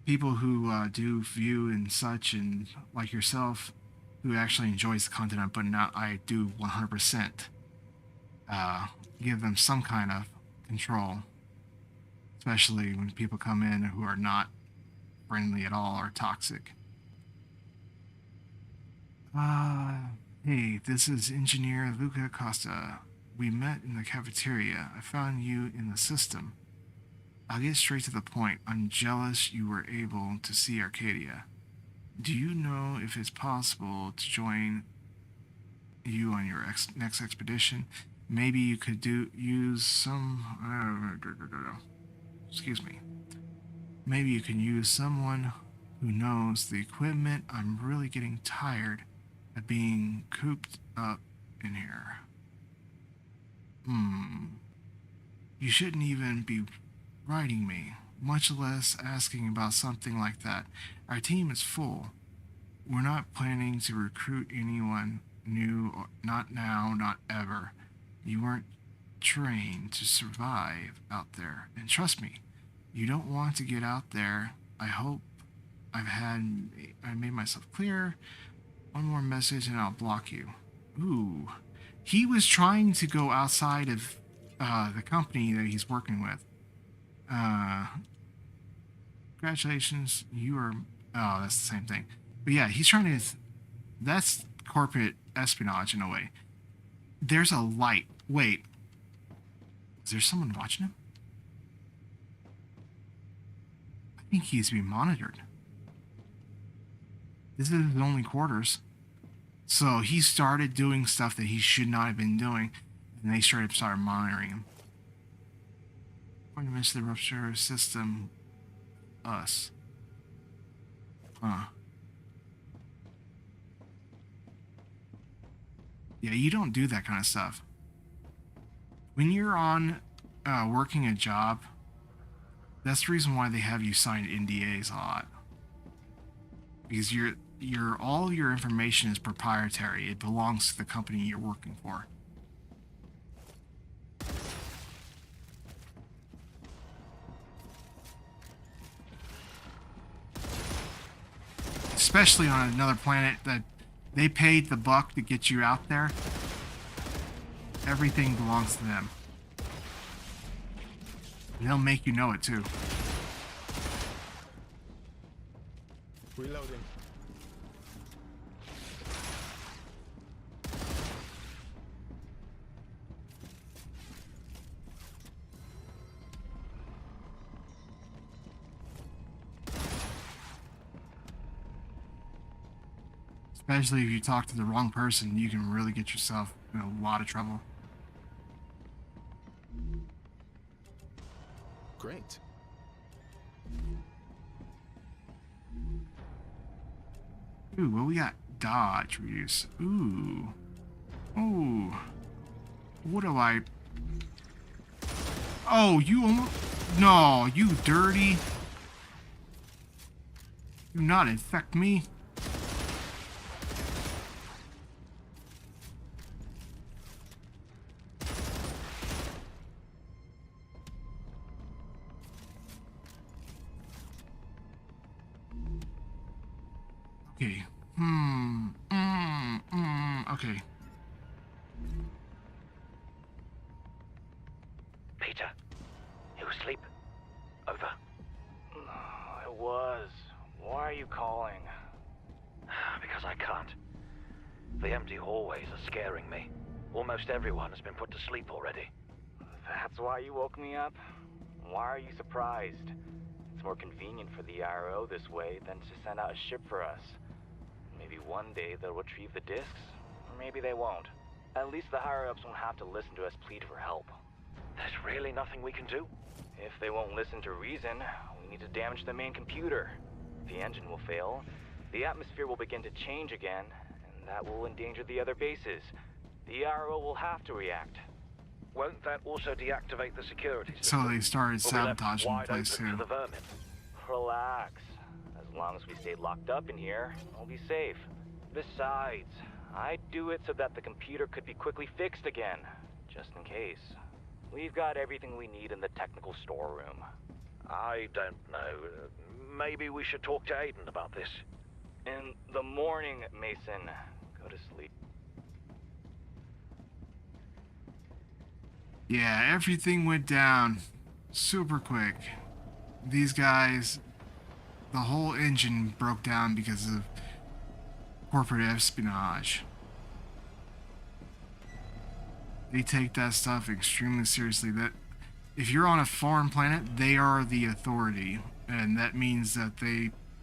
people who do view and such, and like yourself, who actually enjoys the content I'm putting out, I do 100% give them some kind of control, especially when people come in who are not friendly at all or toxic. Hey, this is Engineer Luca Costa. We met in the cafeteria. I found you in the system. I'll get straight to the point. I'm jealous you were able to see Arcadia. Do you know if it's possible to join you on your next expedition? Maybe you could use some... excuse me. Maybe you can use someone who knows the equipment. I'm really getting tired of being cooped up in here. You shouldn't even be writing me, much less asking about something like that. Our team is full. We're not planning to recruit anyone new, not now, not ever. You weren't trained to survive out there. And trust me, you don't want to get out there. I hope I made myself clear. One more message and I'll block you. Ooh. He was trying to go outside of the company that he's working with. Congratulations, you are... Oh, that's the same thing. But yeah, he's trying to... That's corporate espionage in a way. There's a light. Wait. Is there someone watching him? I think he's being monitored. This is his only quarters. So he started doing stuff that he should not have been doing, and they started monitoring him. According to Mr. Rupture system, us. Huh. Yeah, you don't do that kind of stuff. When you're on working a job, that's the reason why they have you sign NDAs a lot. Because all your information is proprietary. It belongs to the company you're working for. Especially on another planet that they paid the buck to get you out there. Everything belongs to them. And they'll make you know it too. Reloading. Especially if you talk to the wrong person, you can really get yourself in a lot of trouble. Great. Ooh, well, we got dodge reduce. Ooh. Ooh. What do I... Oh, you almost... No, you dirty. Do not infect me. Okay. Okay. Peter, you asleep? Over. I was. Why are you calling? Because I can't. The empty hallways are scaring me. Almost everyone has been put to sleep already. That's why you woke me up? Why are you surprised? It's more convenient for the IRO this way than to send out a ship for us. Maybe one day they'll retrieve the discs, or maybe they won't. At least the higher-ups won't have to listen to us plead for help. There's really nothing we can do? If they won't listen to reason, we need to damage the main computer. The engine will fail, the atmosphere will begin to change again, and that will endanger the other bases. The IRO will have to react. Won't that also deactivate the security system? So they started We'll be left sabotaging the wide place open too. to the vermin. Relax. As long as we stay locked up in here, we'll be safe. Besides, I'd do it so that the computer could be quickly fixed again, just in case. We've got everything we need in the technical storeroom. I don't know. Maybe we should talk to Aiden about this. In the morning, Mason. Go to sleep. Yeah, everything went down super quick. These guys, the whole engine broke down because of corporate espionage. They take that stuff extremely seriously. That if you're on a foreign planet, they are the authority, and that means that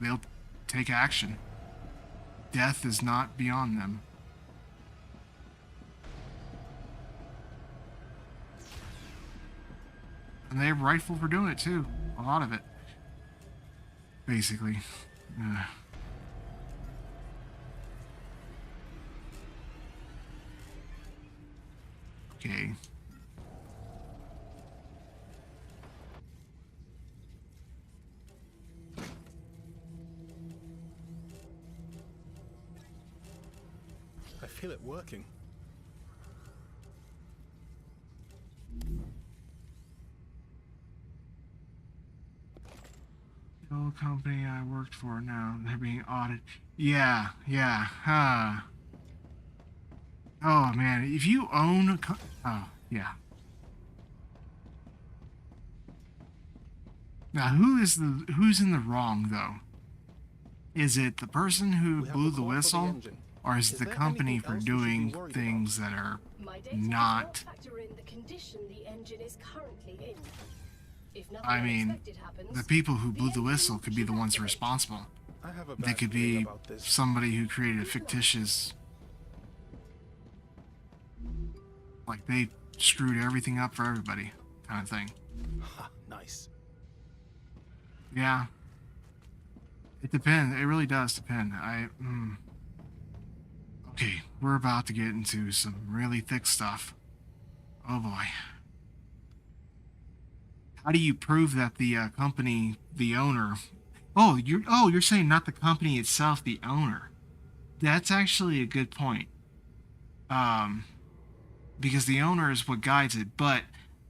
they'll take action. Death is not beyond them. And they're rightful for doing it too. A lot of it. Basically. Okay. I feel it working. The old company I worked for now, they're being audited. Yeah. Oh man, if you own a oh, yeah. Now who's in the wrong though? Is it the person who blew the whistle? Or is it the company for doing things that are not... Factor in the condition the engine is currently in. If nothing I mean, unexpected happens, the people who blew the whistle could be the ones responsible. I have a They bad could feeling be about this. somebody who created a fictitious... Like they screwed everything up for everybody, kind of thing. Ha, nice. Yeah. It depends. It really does depend. Okay, we're about to get into some really thick stuff. Oh boy. How do you prove that the company, the owner, you're saying not the company itself, the owner. That's actually a good point. Because the owner is what guides it, but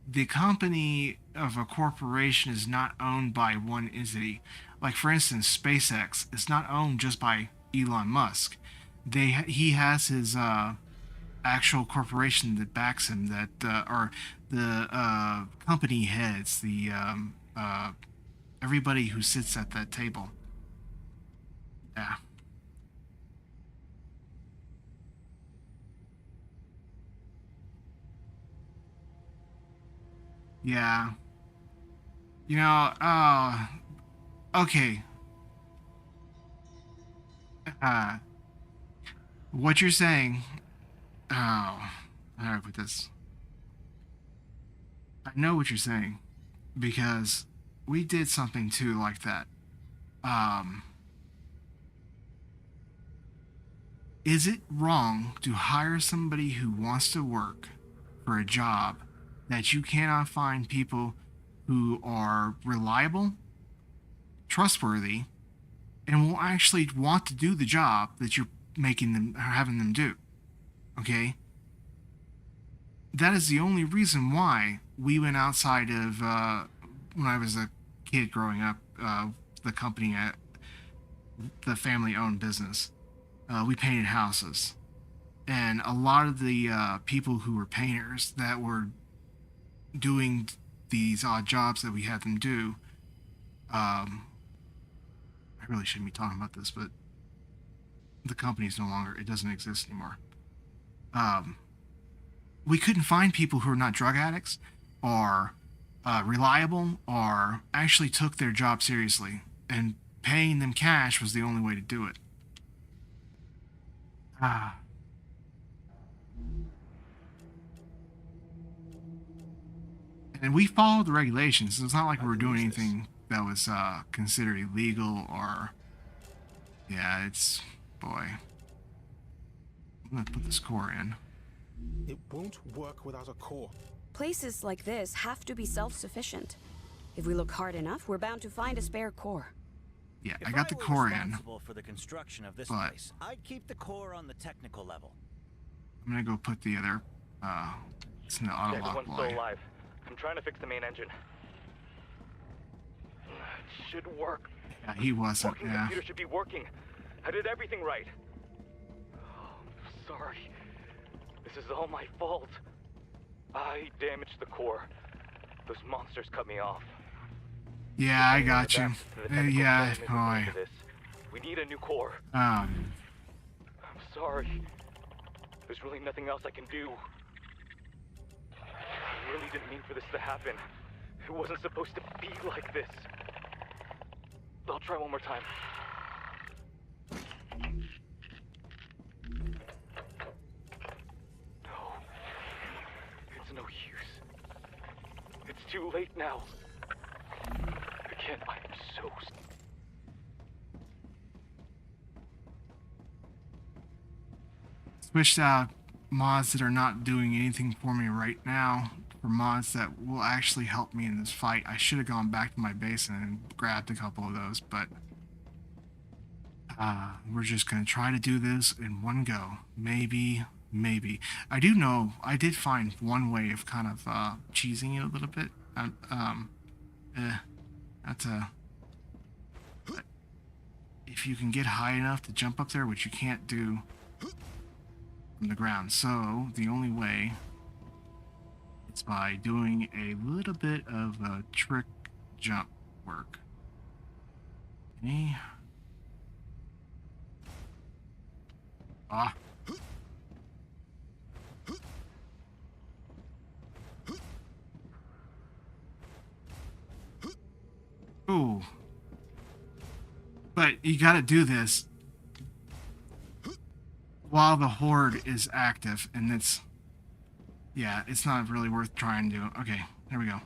the company of a corporation is not owned by one entity. Like for instance, SpaceX is not owned just by Elon Musk. He has his actual corporation that backs him, that or the company heads, the everybody who sits at that table. Yeah. Yeah. You know, okay. What you're saying, how do I put this? I know what you're saying, because we did something too like that. Is it wrong to hire somebody who wants to work for a job that you cannot find people who are reliable, trustworthy, and will actually want to do the job that you're making them, having them do? Okay? That is the only reason why we went outside of, when I was a kid growing up, the company, the family-owned business. We painted houses. And a lot of the people who were painters that were doing these odd jobs that we had them do, I really shouldn't be talking about this, but the company's no longer, it doesn't exist anymore. We couldn't find people who are not drug addicts or reliable or actually took their job seriously, and paying them cash was the only way to do it. And we followed the regulations. It's not like we were doing anything that was considered illegal or... Yeah, it's... Boy. I'm gonna put this core in. It won't work without a core. Places like this have to be self-sufficient. If we look hard enough, we're bound to find a spare core. Yeah, I got the core in. For the construction of this but place, I'd keep the core on the technical level. I'm gonna go put the other it's in the auto lock Everyone's still alive. I'm trying to fix the main engine. It should work. Yeah, he wasn't. Working Yeah. computer should be working. I did everything right. Oh, I'm sorry. This is all my fault. I damaged the core. Those monsters cut me off. Yeah, I got you. Yeah, boy. We need a new core. I'm sorry. There's really nothing else I can do. I really didn't mean for this to happen. It wasn't supposed to be like this. I'll try one more time. No. It's no use. It's too late now. Again, I'm so... switched out mods that are not doing anything for me right now for mods that will actually help me in this fight. I should have gone back to my base and grabbed a couple of those, but we're just going to try to do this in one go. Maybe. I do know, I did find one way of kind of cheesing it a little bit. If you can get high enough to jump up there, which you can't do from the ground. So the only way is by doing a little bit of a trick jump work. Okay. Ooh. But you gotta do this while the horde is active, and it's... Yeah, it's not really worth trying to do. Okay, there we go.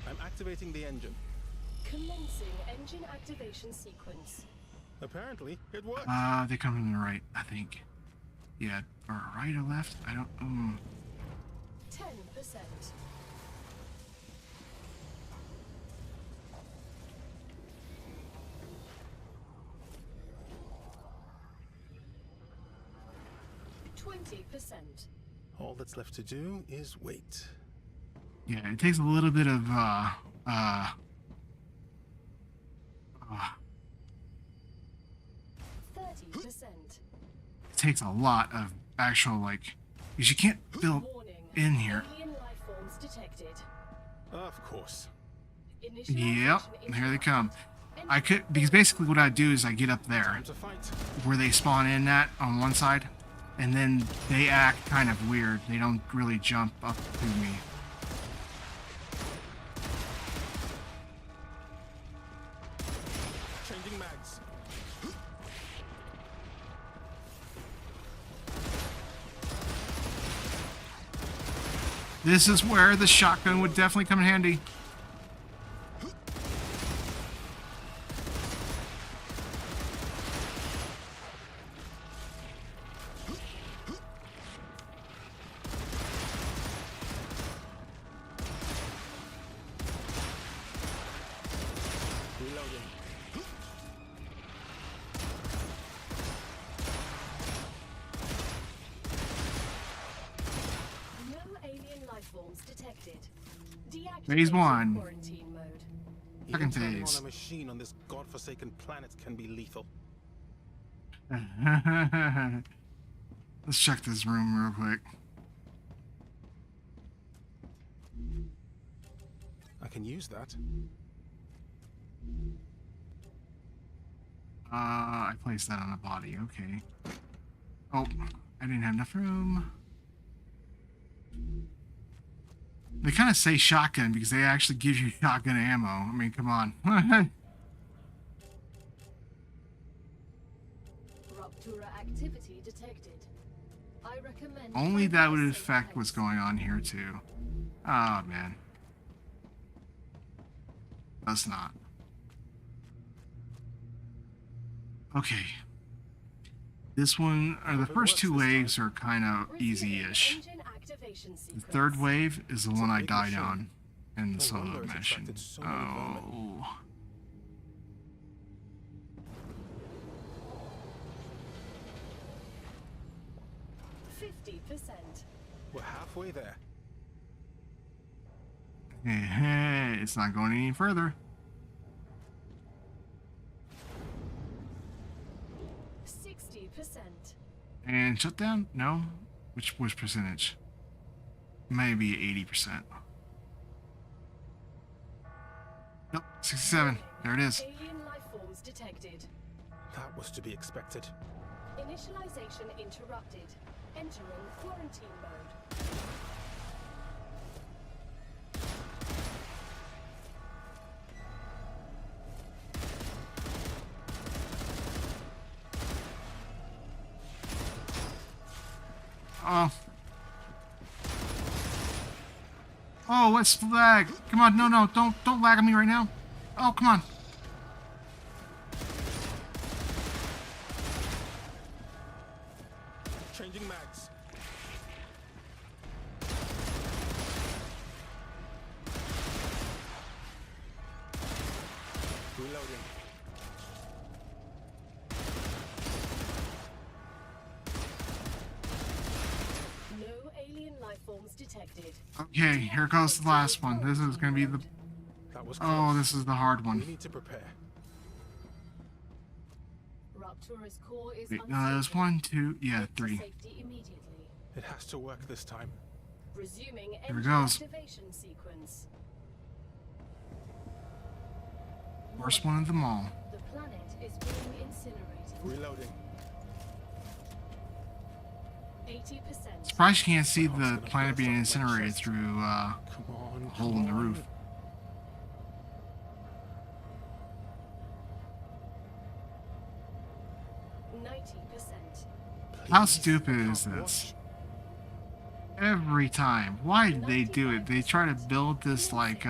I'm activating the engine. Commencing engine activation sequence. Apparently, it worked. They come from the right, I think. Yeah, or right or left? I don't... 10%. 20%. All that's left to do is wait. Yeah, it takes a little bit of 30%. it takes a lot of actual, like, because you can't build in here. Alien life forms detected. Of course. Yep, here they come. I could, because basically what I do is I get up there Time to fight. where they spawn in at on one side, and then they act kind of weird. They don't really jump up to me. Changing mags. This is where the shotgun would definitely come in handy. Reloading. No alien life forms detected. Phase Deactivate one. quarantine mode. Second Even turning phase. on a machine on this godforsaken planet can be lethal. Let's check this room real quick. I can use that. I placed that on a body, okay. Oh, I didn't have enough room. They kind of say shotgun because they actually give you shotgun ammo. I mean, come on. Rupture activity detected. I recommend Only that would finding a affect safe what's place. going on here, too. Oh, man. That's not. Okay. This one, or the first two waves are kind of easy-ish. Engine activation The sequence. third wave is the one I big died machine. on in the No solo wonder it's mission. attracted so many vermin. Oh. We're halfway there. It's not going any further. 60%. And shut down? No. Which percentage? Maybe 80%. Nope, 67. There it is. Alien life forms detected. That was to be expected. Initialization interrupted. Entering quarantine mode. Oh. Oh, let's lag. Come on, no, don't lag on me right now. Oh, come on. Changing mags. Reloading. No alien life forms detected. Okay, here goes the last one. This is gonna be the. That was Oh, close. this is the hard We one. need to prepare. Rupture's core is Wait, no, there's one, two, yeah, Get to three. safety immediately. It has to work this time. Resuming Here it engine goes. activation sequence. Worst one of them all. The planet is being incinerated. Reloading. 80%. Surprised you can't see the planet being incinerated through Come on. a hole in the come on. roof. How stupid is this? Every time. Why do they do it? They try to build this like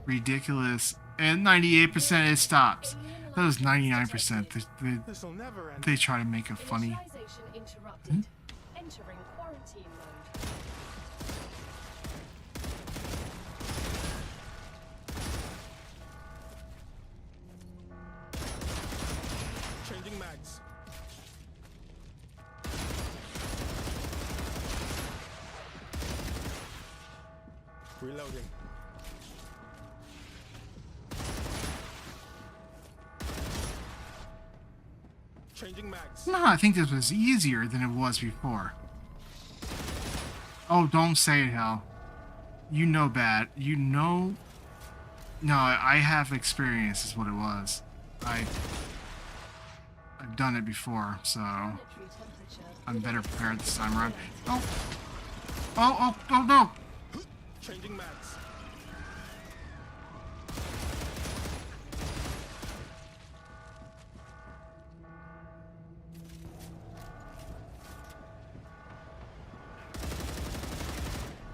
ridiculous, and 98% it stops. That was 99%. This'll never end. They try to make it funny. Initialization interrupted. Entering quarantine mode. Changing mags. Reloading. Changing mags. No, I think this was easier than it was before. Oh, don't say it, Hal. You know bad. You know... No, I have experience is what it was. I've done it before, so... I'm better prepared this time around. Oh! Oh, oh, oh, no! Changing mags.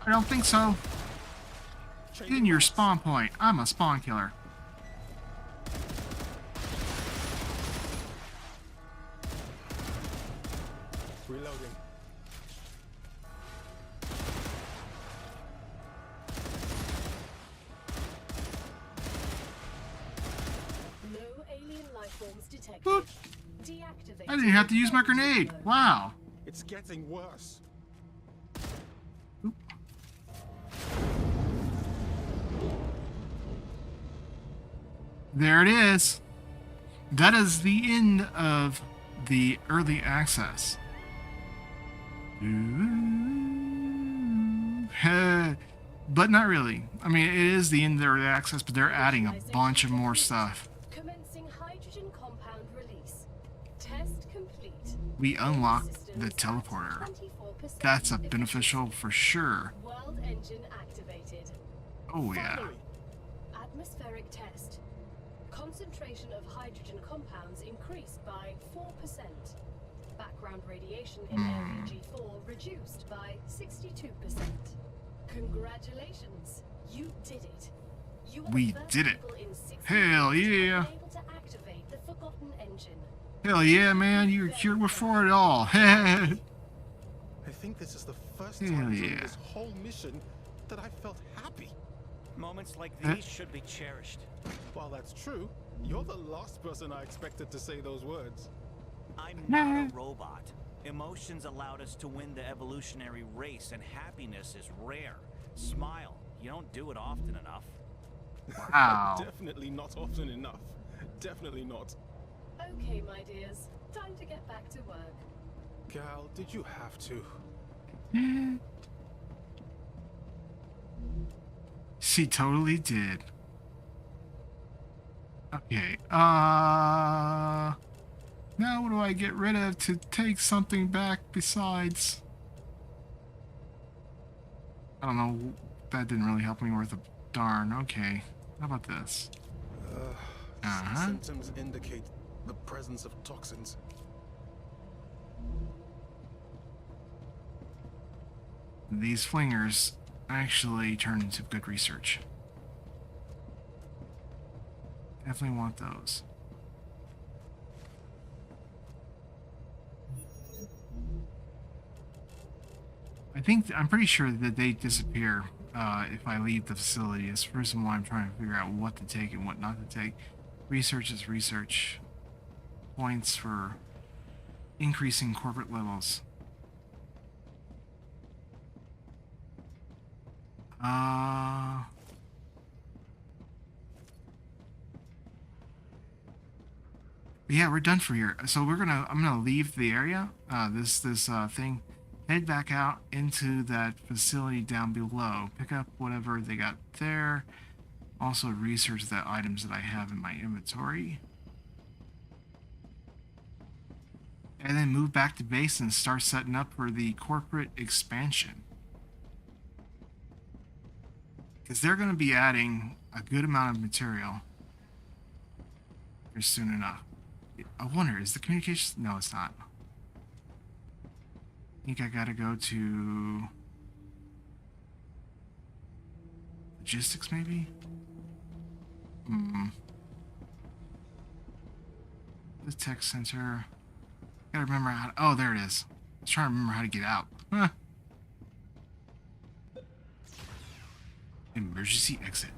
I don't think so. In your spawn point. I'm a spawn killer. Reloading. No alien life forms detected. Boop. Deactivate. I didn't have to use my grenade. Wow. It's getting worse. There it is. That is the end of the early access. But not really. I mean, it is the end of the early access, but they're adding a bunch of more stuff. Commencing hydrogen compound release. Test complete. We unlocked the teleporter. That's a beneficial for sure. World engine activated. Oh yeah. Atmospheric test. Concentration of hydrogen compounds increased by 4%. Background radiation in area G4 reduced by 62%. Congratulations, you did it. You are We the first did it. people in 60 Hell years to yeah. be able to activate the Forgotten engine. Hell yeah, man. We're for it all. I think this is the first Hell time during yeah. this whole mission that I felt happy. Moments like these should be cherished. While that's true, you're the last person I expected to say those words. I'm not a robot. Emotions allowed us to win the evolutionary race, and happiness is rare. Smile. You don't do it often enough. Wow. Definitely not often enough. Definitely not. Okay, my dears, time to get back to work. Gal, did you have to? She totally did. Okay. Now what do I get rid of to take something back besides? I don't know. That didn't really help me worth a darn. Okay. How about this? Symptoms indicate the presence of toxins. These flingers actually turn into good research. Definitely want those. I'm pretty sure that they disappear if I leave the facility. That's the reason why I'm trying to figure out what to take and what not to take. Research is research. Points for increasing corporate levels. Yeah, we're done for here. So I'm gonna leave the area. This thing. Head back out into that facility down below. Pick up whatever they got there. Also research the items that I have in my inventory. And then move back to base and start setting up for the corporate expansion. Because they're going to be adding a good amount of material here soon enough. I wonder, is the communication... No, it's not. I think I gotta go to... logistics, maybe? The tech center. Gotta remember how to... Oh, there it is. I was trying to remember how to get out. Huh. Emergency exit.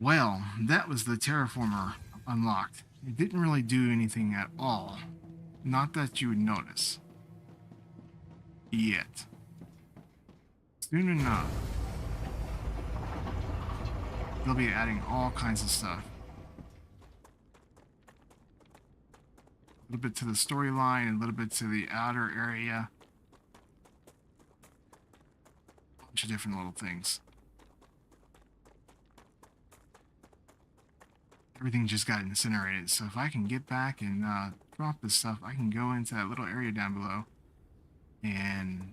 Well, that was the terraformer unlocked. It didn't really do anything at all. Not that you would notice. Yet. soon enough, they'll be adding all kinds of stuff. A little bit to the storyline and a little bit to the outer area. A bunch of different little things. Everything just got incinerated, so if I can get back and drop this stuff, I can go into that little area down below and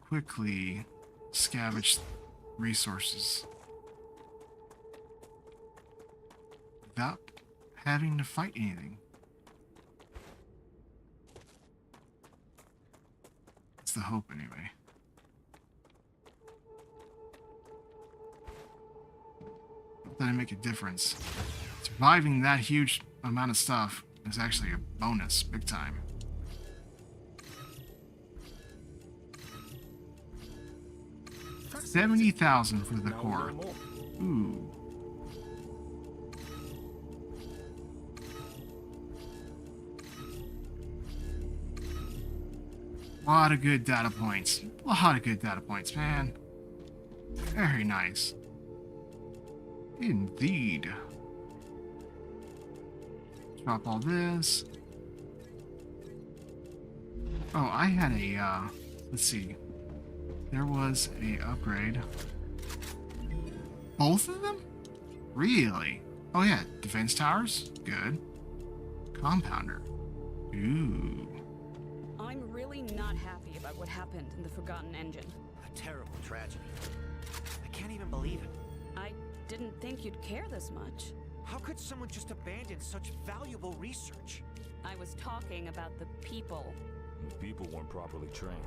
quickly scavenge resources without having to fight anything. That's the hope, anyway. Hope that I make a difference. Surviving that huge amount of stuff is actually a bonus, big time. $70,000 for the core. Ooh. A lot of good data points. A lot of good data points, man. Very nice. Indeed. Drop all this. Oh, I had a, let's see. There was a upgrade. Both of them? Really? Oh yeah, defense towers? Good. Compounder. Ooh. I'm really not happy about what happened in the Forgotten Engine. A terrible tragedy. I can't even believe it. I didn't think you'd care this much. How could someone just abandon such valuable research? I was talking about the people. The people weren't properly trained.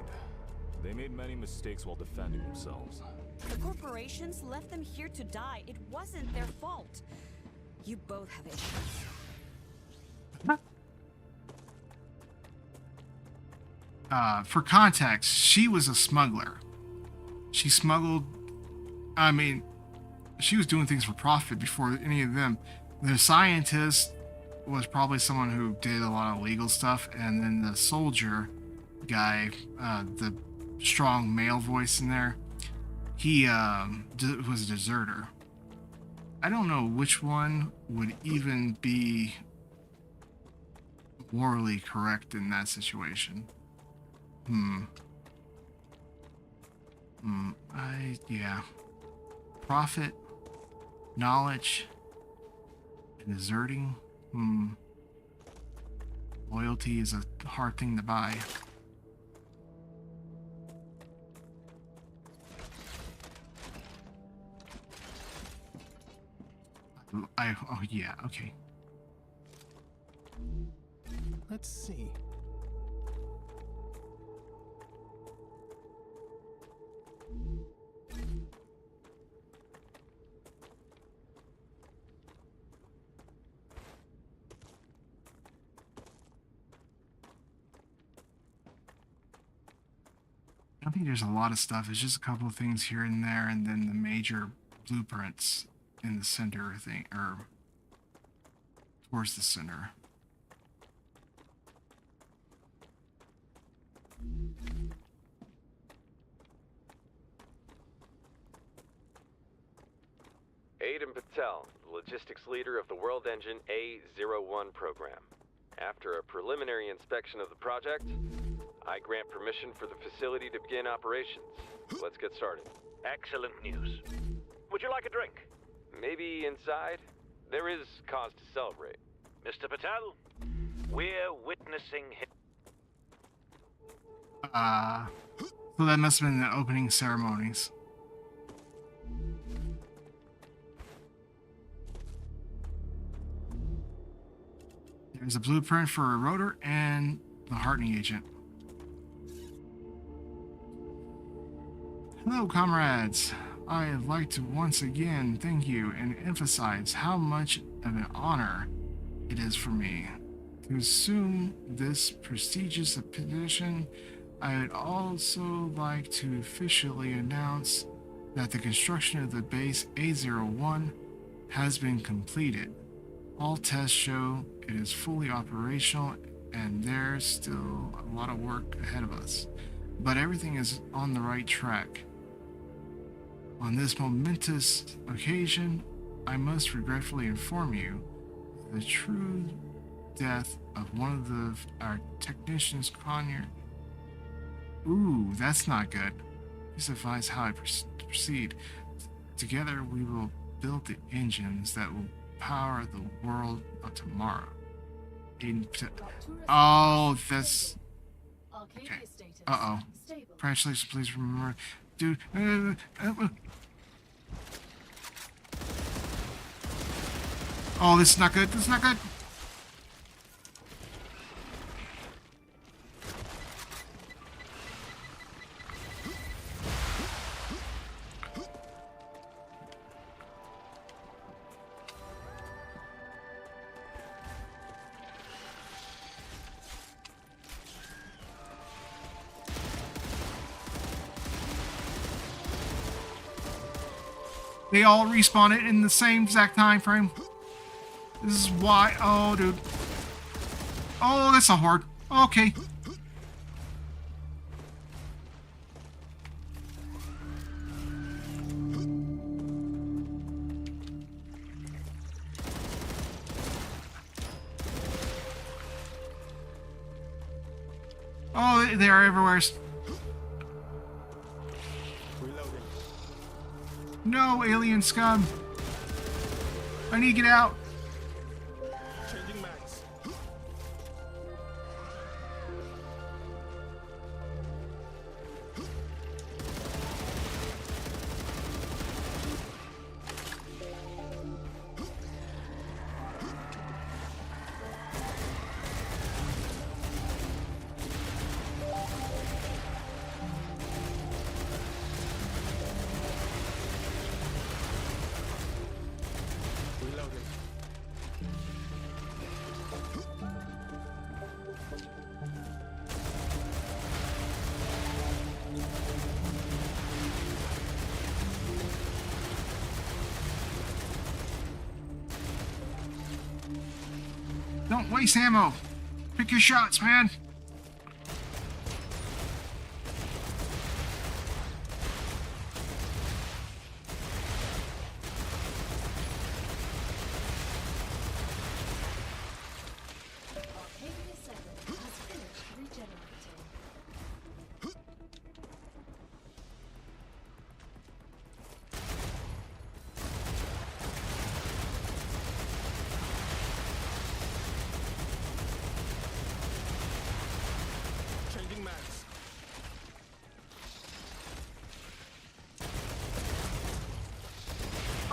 They made many mistakes while defending themselves. The corporations left them here to die. It wasn't their fault. You both have issues. For context, she was a smuggler. She smuggled, I mean, she was doing things for profit before any of them. The scientist was probably someone who did a lot of legal stuff, and then the soldier guy, the strong male voice in there, he was a deserter. I don't know which one would even be morally correct in that situation. Yeah. Profit, knowledge, and deserting. Loyalty is a hard thing to buy. Oh yeah, okay. Let's see. I don't think there's a lot of stuff. It's just a couple of things here and there, and then the major blueprints in the center thing, or towards the center. Aiden Patel, logistics leader of the World Engine A01 program. After a preliminary inspection of the project, I grant permission for the facility to begin operations. Let's get started. Excellent news. Would you like a drink? Maybe inside? There is cause to celebrate. Mr. Patel, we're witnessing So that must have been the opening ceremonies. There's a blueprint for a rotor and the hardening agent. Hello, comrades. I'd like to once again thank you and emphasize how much of an honor it is for me to assume this prestigious position. I would also like to officially announce that the construction of the base A01 has been completed. All tests show it is fully operational, and there's still a lot of work ahead of us, but everything is on the right track. On this momentous occasion, I must regretfully inform you the true death of one of our technicians, Conyer. Ooh, that's not good. Please advise how I proceed. Together, we will build the engines that will power the world of tomorrow. Oh, that's... Okay. Uh-oh. Congratulations, please remember... Dude... Oh, this is not good. This is not good. They all respawn it in the same exact time frame. This is why. Oh, dude. Oh, that's a horde. Okay. Oh, they are everywhere. No, alien scum. I need to get out. Changing mags. Don't waste ammo. Pick your shots, man.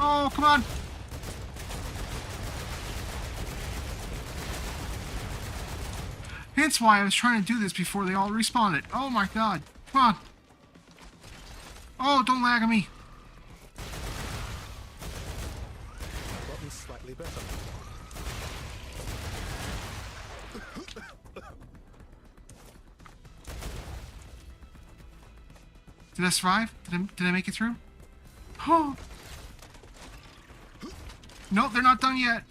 Oh, come on. Hence why I was trying to do this before they all respawned. Oh my god. Come on. Oh, don't lag on me. Button's slightly better. Did I survive? Did I make it through? Oh. Nope, they're not done yet.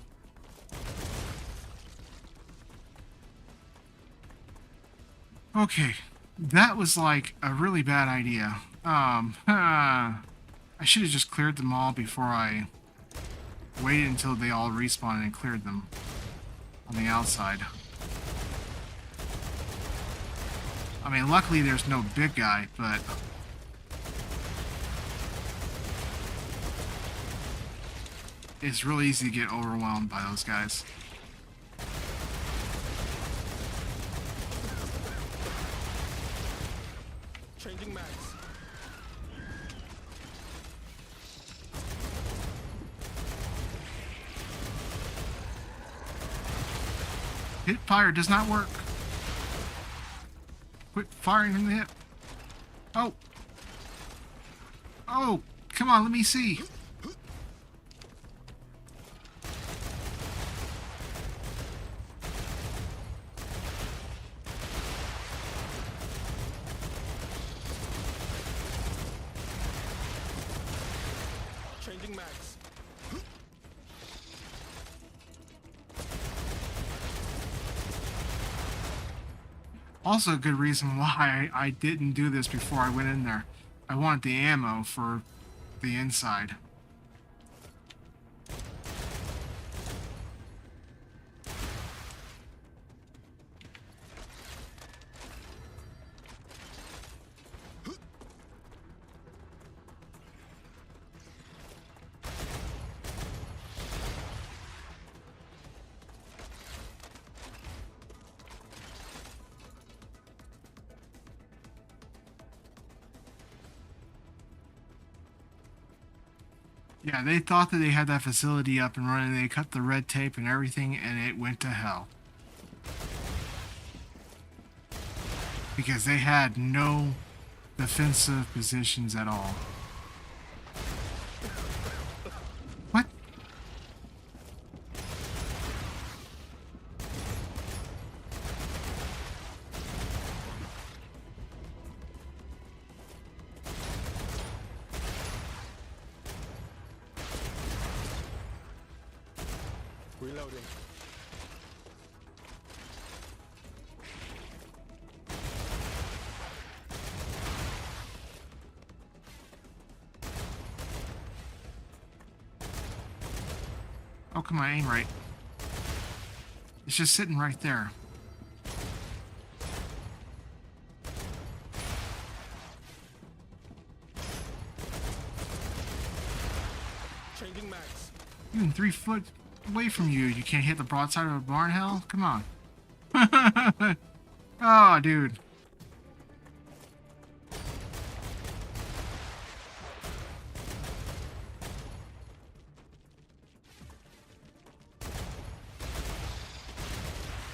Okay, that was like a really bad idea. I should have just cleared them all before I waited until they all respawned and cleared them on the outside. I mean, luckily there's no big guy, but... it's really easy to get overwhelmed by those guys. Changing mags. Hip fire does not work. Quit firing from the hip. Oh. Oh, come on, let me see. Changing mags. Also a good reason why I didn't do this before I went in there. I wanted the ammo for the inside. Yeah, they thought that they had that facility up and running. They cut the red tape and everything, and it went to hell. Because they had no defensive positions at all. What? Reloading. Oh, come on, aim right. It's just sitting right there. Changing mags. Even 3 foot away from you, you can't hit the broadside of a barn hell? Come on. Oh, dude.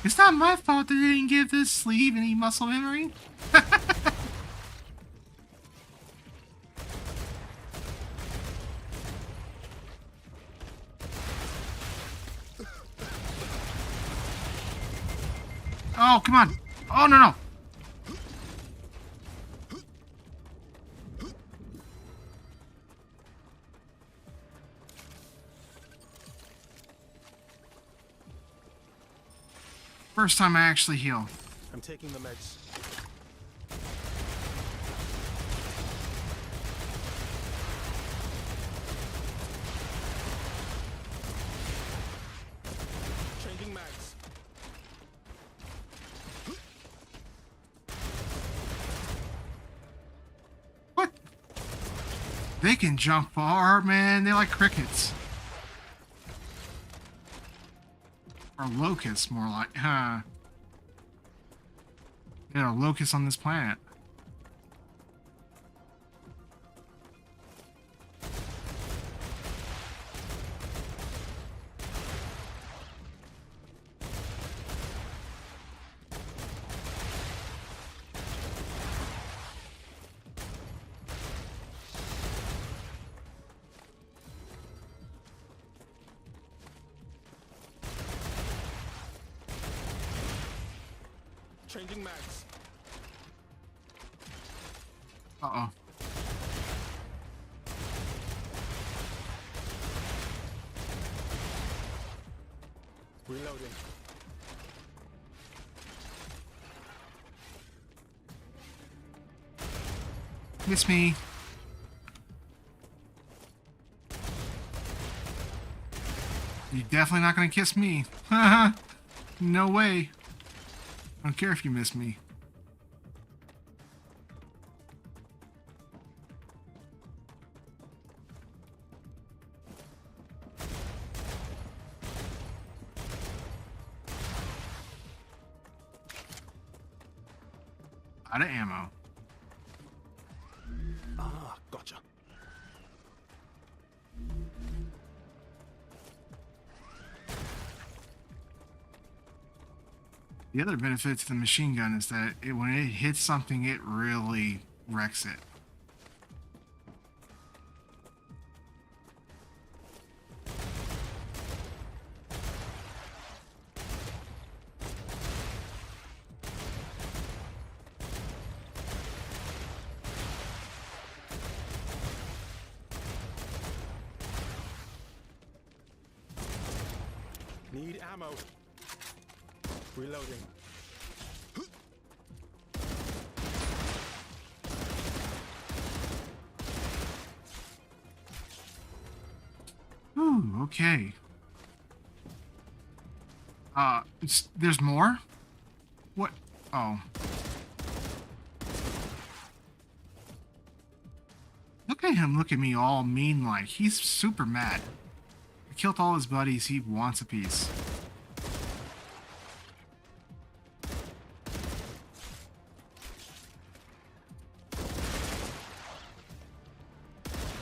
It's not my fault that they didn't give this sleeve any muscle memory. Oh, come on. Oh, no, no. First time I actually heal. I'm taking the meds. Changing mags. What? They can jump far, man. They're like crickets. Or locusts, more like. Huh. There are locusts on this planet. Changing mags. Uh-oh. Reloading. Miss me. You're definitely not gonna kiss me. No way. I don't care if you miss me. Out of ammo. Ah, gotcha. The other benefit to the machine gun is that when it hits something, it really wrecks it. Need ammo. Reloading. Ooh, okay. There's more? What? Oh. Look at him, look at me all mean like. He's super mad. I killed all his buddies, he wants a piece.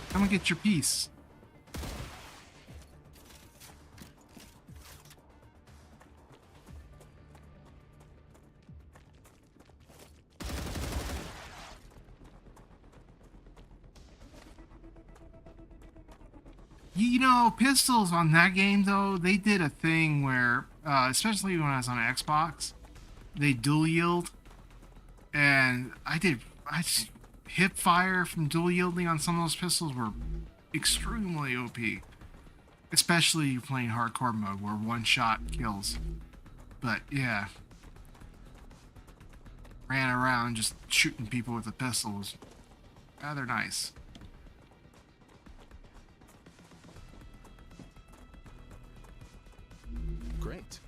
Come and get your piece. You know, pistols on that game, though, they did a thing where, especially when I was on Xbox, they dual yield. And hip fire from dual yielding on some of those pistols were extremely OP. Especially you're playing hardcore mode where one shot kills. But yeah. Ran around just shooting people with the pistol was rather nice. Great.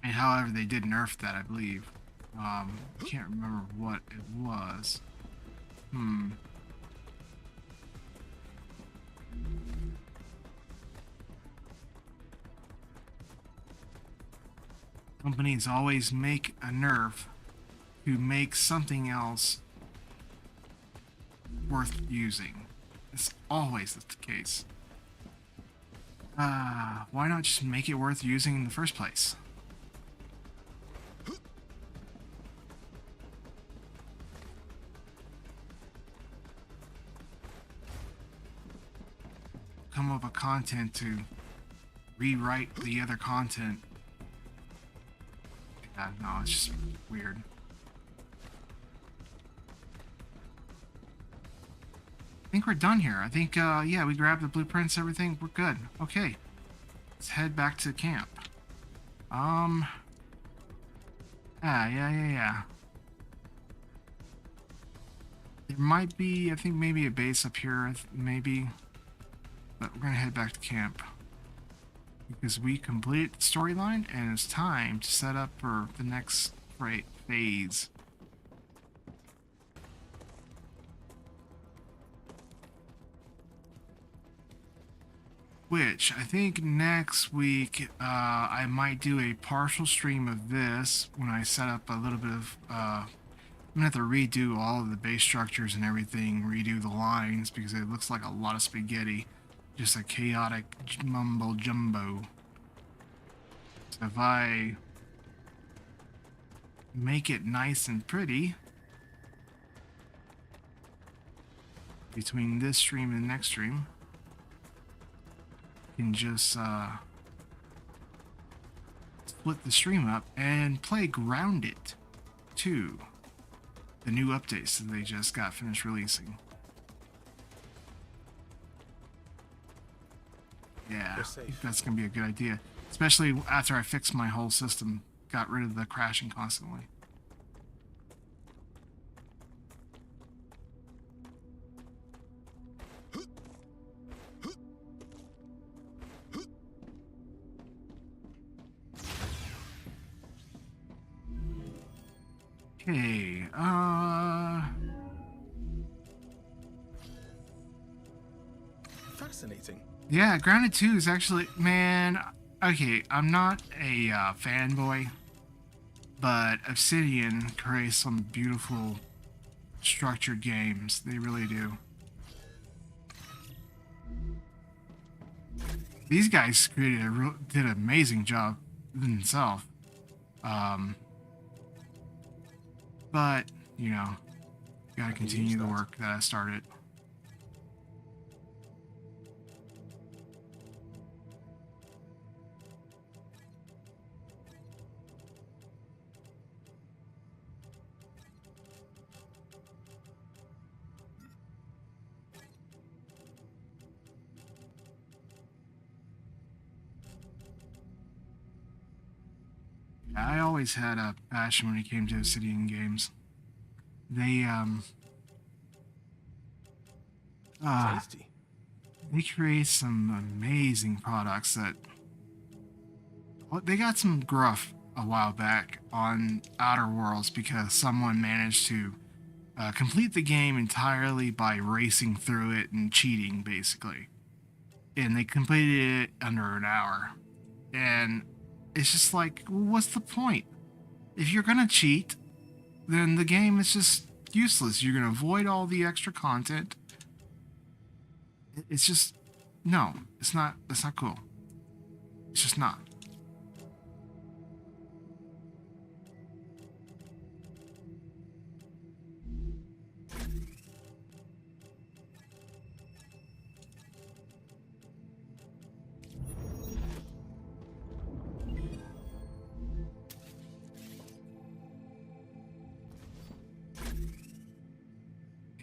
And however, they did nerf that, I believe. Can't remember what it was. Companies always make a nerf to make something else worth using. It's always the case. Why not just make it worth using in the first place? Come up with content to rewrite the other content. Yeah, no, it's just weird. I think we're done here. I think, yeah, we grabbed the blueprints, everything. We're good. Okay. Let's head back to camp. Yeah. There might be, I think, maybe a base up here, maybe. But we're gonna head back to camp. Because we completed the storyline, and it's time to set up for the next phase. Which, I think next week, I might do a partial stream of this when I set up a little bit of, I'm gonna have to redo all of the base structures and everything, redo the lines, because it looks like a lot of spaghetti. Just a chaotic mumbo jumbo. So if I make it nice and pretty between this stream and the next stream, I can just split the stream up and play Grounded 2, the new updates that they just got finished releasing. Yeah, I think that's gonna be a good idea, especially after I fix my whole system, got rid of the crashing constantly. Okay, Fascinating. yeah, Grounded 2 is actually, man, okay, I'm not a fanboy, but Obsidian creates some beautiful structured games. They really do. These guys did an amazing job themselves. But, you know, gotta continue the work that I started. I always had a passion when it came to Obsidian games. They, Tasty. they create some amazing products that... Well, they got some gruff a while back on Outer Worlds because someone managed to complete the game entirely by racing through it and cheating, basically. And they completed it under an hour. And it's just like, what's the point? If you're gonna cheat, then the game is just useless. You're gonna avoid all the extra content. It's just, no, it's not, that's not cool. It's just not.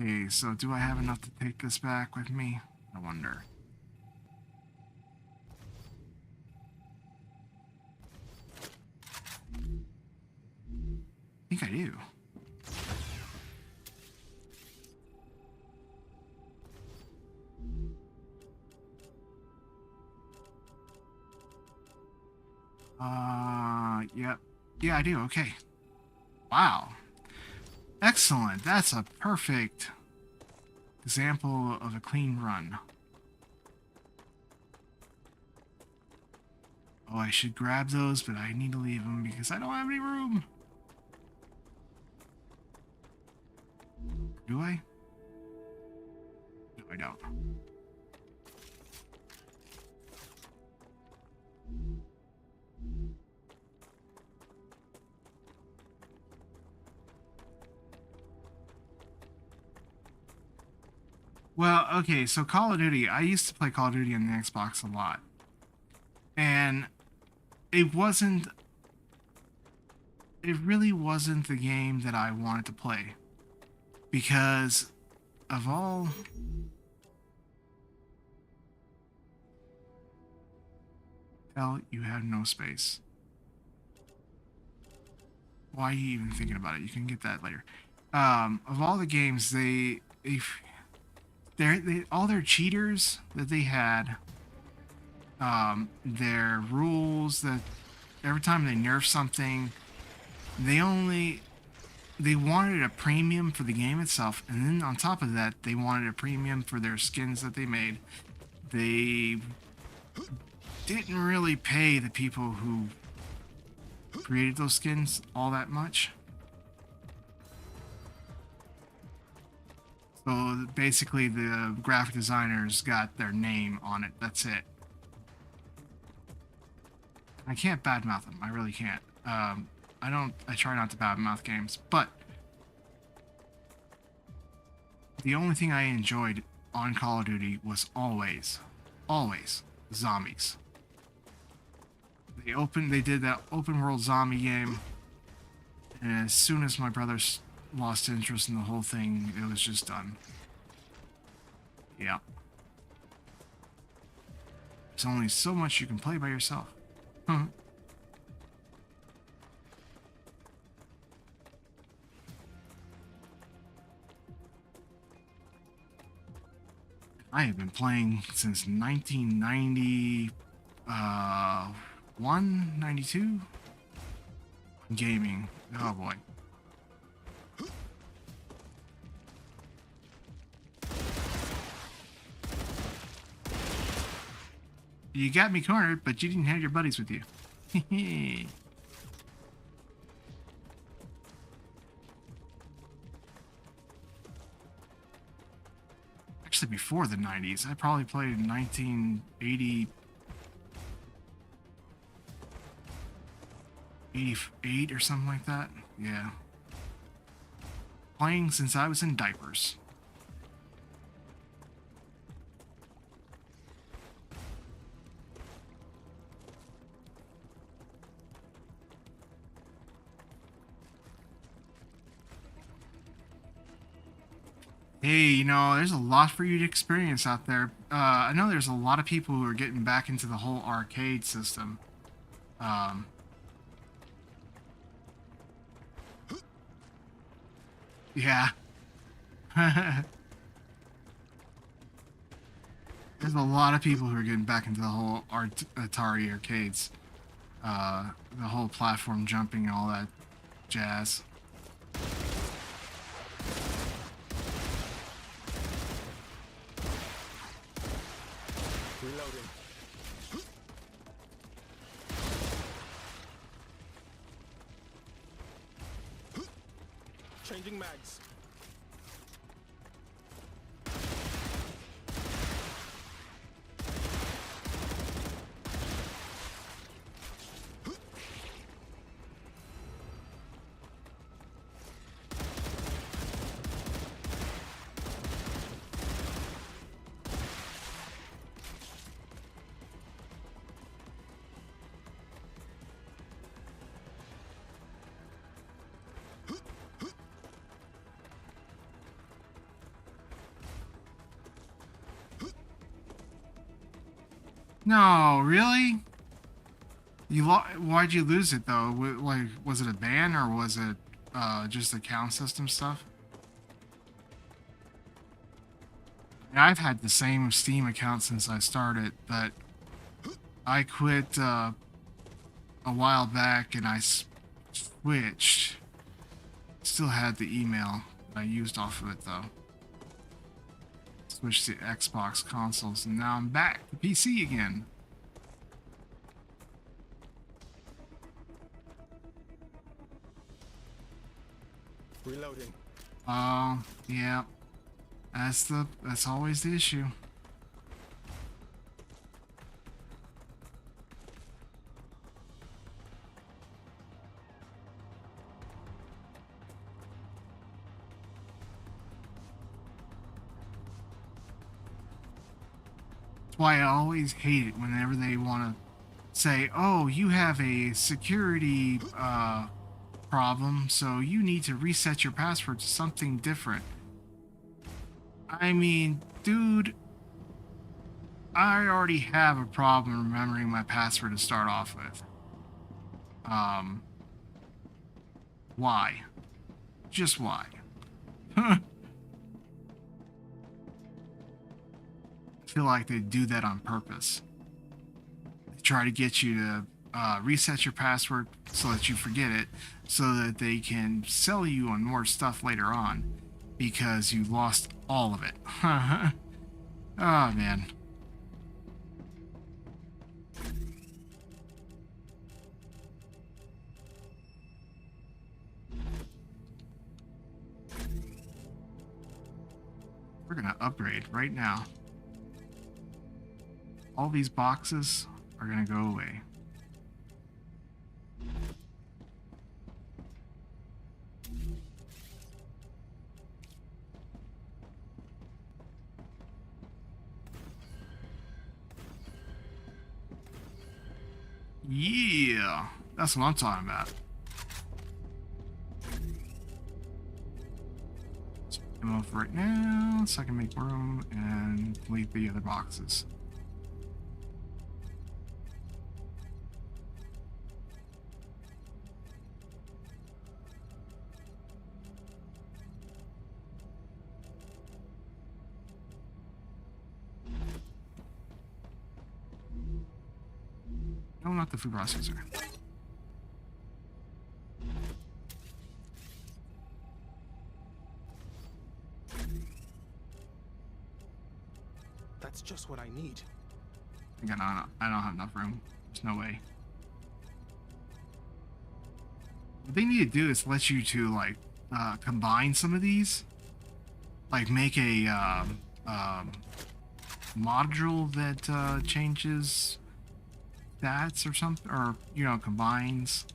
Okay, so do I have enough to take this back with me? I wonder. I think I do. Yep. Yeah, I do. Okay. Wow. Excellent. That's a perfect example of a clean run. Oh, I should grab those, but I need to leave them because I don't have any room. Do I? No, I don't. Well, okay, so Call of Duty, I used to play Call of Duty on the Xbox a lot. And it really wasn't the game that I wanted to play. Because of all... Hell, you have no space. Why are you even thinking about it? You can get that later. Of all the games, all their cheaters that they had, their rules that every time they nerf something, they wanted a premium for the game itself, and then on top of that, they wanted a premium for their skins that they made. They didn't really pay the people who created those skins all that much. So basically the graphic designers got their name on it. That's it. I can't badmouth them. I really can't. I try not to badmouth games, but the only thing I enjoyed on Call of Duty was always zombies. They did that open world zombie game, and as soon as my brothers lost interest in the whole thing, it was just done. Yeah. There's only so much you can play by yourself. Huh. I have been playing since 1991, 92? Gaming. Oh boy. You got me cornered, but you didn't have your buddies with you. Actually, before the 90s. I probably played in 1980... 88 or something like that. Yeah. Playing since I was in diapers. Hey, you know, there's a lot for you to experience out there. I know there's a lot of people who are getting back into the whole arcade system. Yeah. There's a lot of people who are getting back into the whole Atari arcades. The whole platform jumping and all that jazz. Reloading. Changing mags. No, really? Why'd you lose it though? Like, was it a ban or was it just account system stuff? Yeah, I've had the same Steam account since I started, but I quit a while back and I switched. Still had the email I used off of it though. Switched to Xbox consoles and now I'm back to PC again. Reloading. Oh, yeah. That's always the issue. That's why I always hate it whenever they want to say, "Oh, you have a security problem, so you need to reset your password to something different." I mean, dude, I already have a problem remembering my password to start off with. Why? Just why? I feel like they do that on purpose. They try to get you to reset your password so that you forget it, so that they can sell you on more stuff later on because you lost all of it. Oh man. We're gonna upgrade right now. All these boxes are gonna go away. Yeah, that's what I'm talking about. I'm off right now so I can make room and delete the other boxes. No, not the food processor. That's just what I need. Again, I don't have enough room. There's no way. What they need to do is let you to like combine some of these, like make a module that changes stats or something, or you know, combines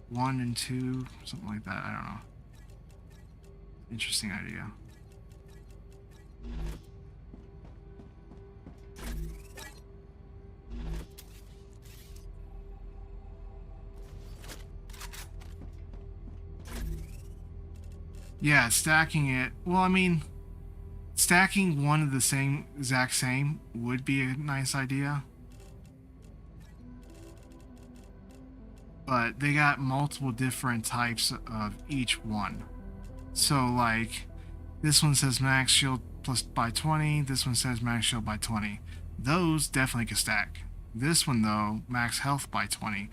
1 and 2, something like that. I don't know. Interesting idea. Yeah, stacking it. Well, I mean, stacking one of the same, exact same would be a nice idea. But they got multiple different types of each one. So, like, this one says max shield plus by 20. This one says max shield by 20. Those definitely can stack. This one though, max health by 20.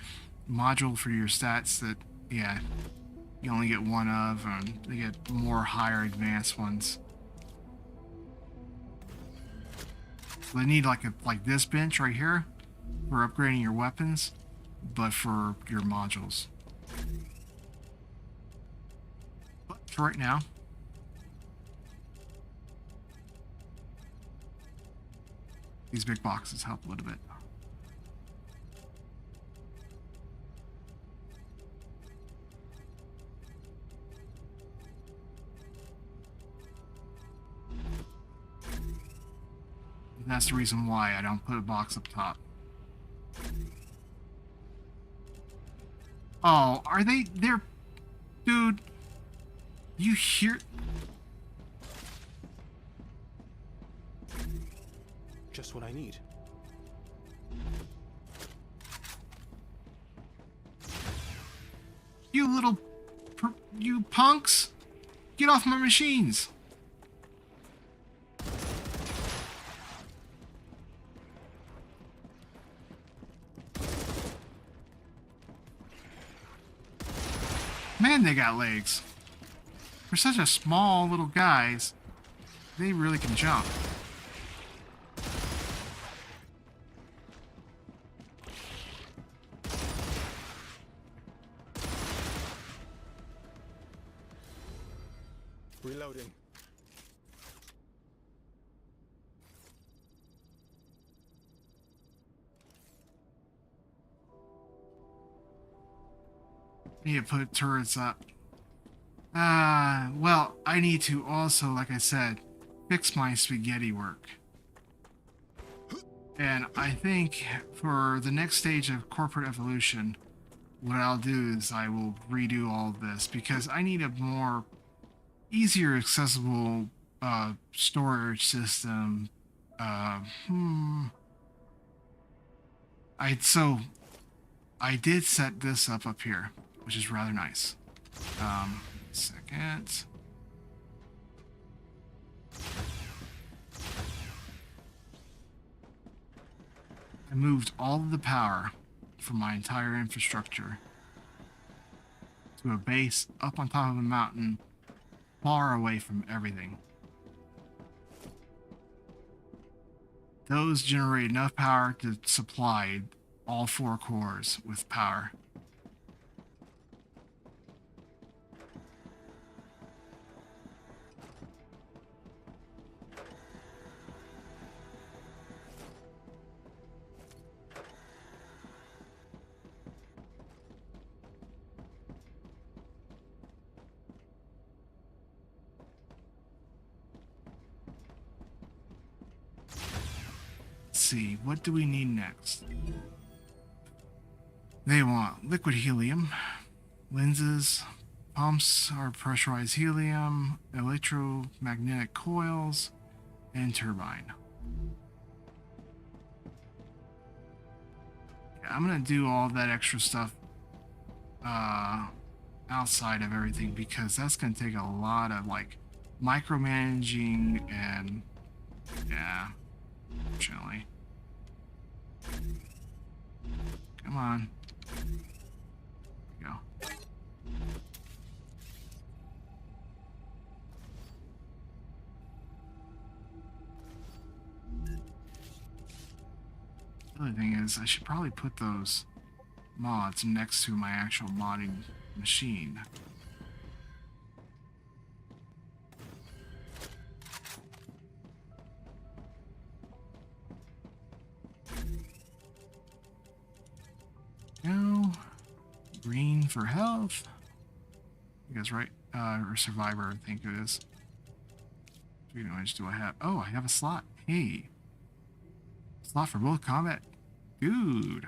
Module for your stats that, yeah, you only get one of, and they get more higher advanced ones. So they need like this bench right here for upgrading your weapons, but for your modules. But for right now, these big boxes help a little bit. And that's the reason why I don't put a box up top. Oh, are they? They're... Dude. You hear... Just what I need. You little... You punks! Get off my machines! Man, they got legs. For such a small little guys, they really can jump. Reloading. Need to put turrets up. Well, I need to also, like I said, fix my spaghetti work. And I think for the next stage of corporate evolution, what I'll do is I will redo all of this because I need a more easier accessible storage system. I did set this up here, which is rather nice. Second. I moved all of the power from my entire infrastructure to a base up on top of a mountain, far away from everything. Those generate enough power to supply all 4 cores with power. See, what do we need next? They want liquid helium, lenses, pumps are pressurized helium, electromagnetic coils, and turbine. Yeah, I'm gonna do all that extra stuff outside of everything because that's gonna take a lot of like micromanaging and yeah, unfortunately. Come on. Go. The other thing is, I should probably put those mods next to my actual modding machine. No. Green for health. You guys right? Or survivor, I think it is. How much do I have? Oh, I have a slot. Hey. Slot for both combat. Dude.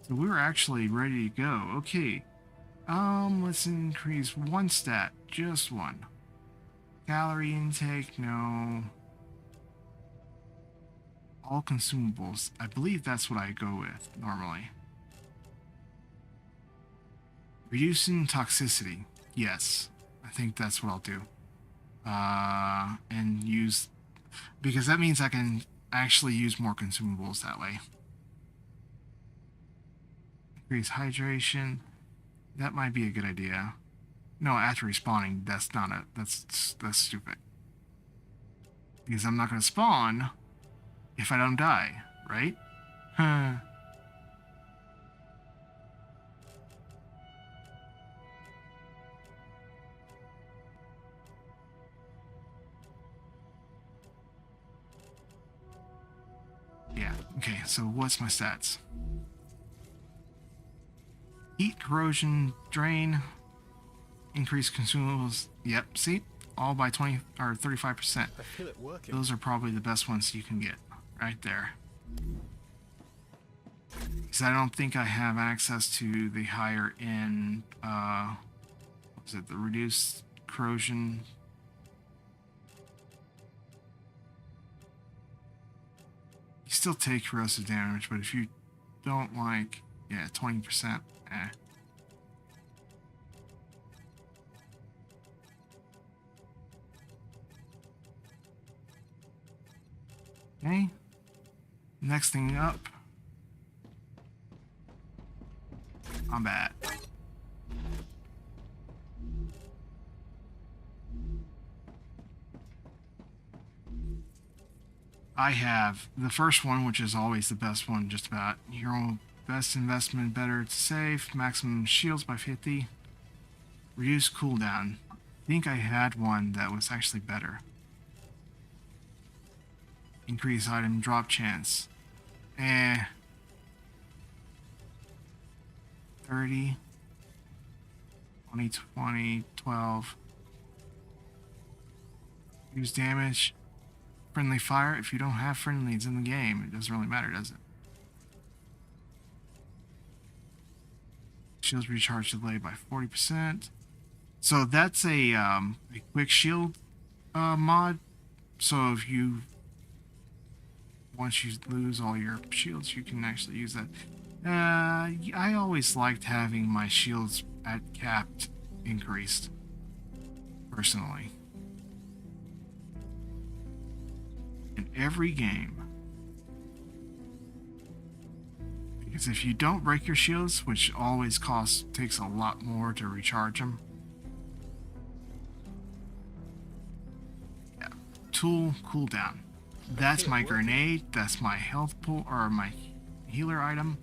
So we were actually ready to go. Okay. Let's increase one stat. Just one. Calorie intake, no. All consumables. I believe that's what I go with normally. Reducing toxicity. Yes, I think that's what I'll do. and use, because that means I can actually use more consumables that way. Increase hydration. That might be a good idea. No, after respawning, that's not a, that's stupid. Because I'm not going to spawn if I don't die, right? Huh. Yeah, okay, so what's my stats? Heat, corrosion, drain, increase consumables. Yep, see? All by 20 or 35%. I feel it working. Those are probably the best ones you can get right there. Because I don't think I have access to the higher end, what was it, the reduced corrosion. You still take corrosive damage, but if you don't like, yeah, 20%, eh. Okay. Next thing up. Combat. I have the first one, which is always the best one, just about. Hero best investment, better to save. Maximum shields by 50. Reduce cooldown. I think I had one that was actually better. Increase item drop chance. 30, 20, 20, 12. Use damage. Friendly fire. If you don't have friendlies in the game, it doesn't really matter, does it? Shields recharge delay by 40%. So that's a quick shield mod. So if you, once you lose all your shields, you can actually use that. I always liked having my shields at capped increased, personally. In every game. Because if you don't break your shields, which always takes a lot more to recharge them. Yeah. Tool cooldown. That's my grenade, that's my health pool, or my healer item.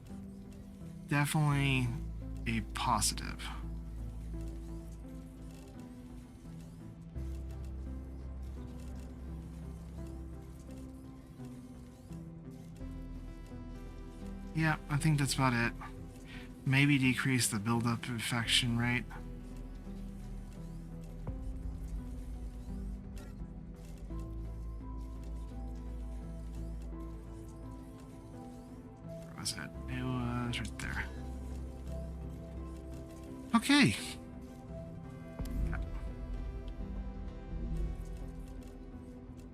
Definitely a positive. Yeah, I think that's about it. Maybe decrease the buildup infection rate. Where was it? It was right there. Okay.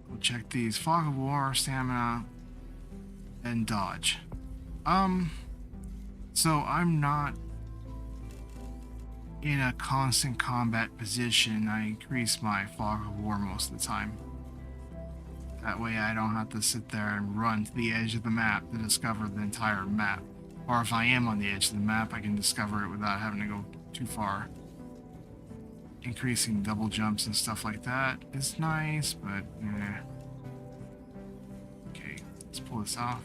We'll check these. Fog of War, stamina, and dodge. So I'm not in a constant combat position. I increase my Fog of War most of the time. That way I don't have to sit there and run to the edge of the map to discover the entire map. Or if I am on the edge of the map, I can discover it without having to go too far. Increasing double jumps and stuff like that is nice, but eh. Okay, let's pull this off.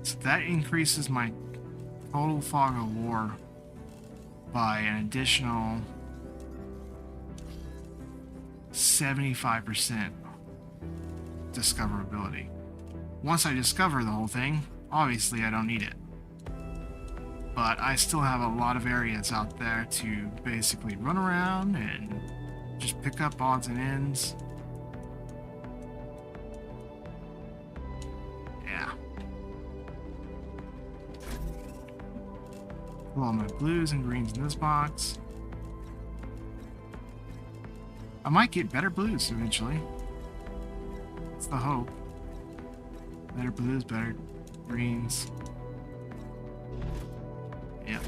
So that increases my total Fog of War by an additional 75% discoverability. Once I discover the whole thing, obviously I don't need it. But I still have a lot of areas out there to basically run around and just pick up odds and ends. Yeah. Put all my blues and greens in this box. I might get better blues eventually. That's the hope. Better blues, better greens. Yep.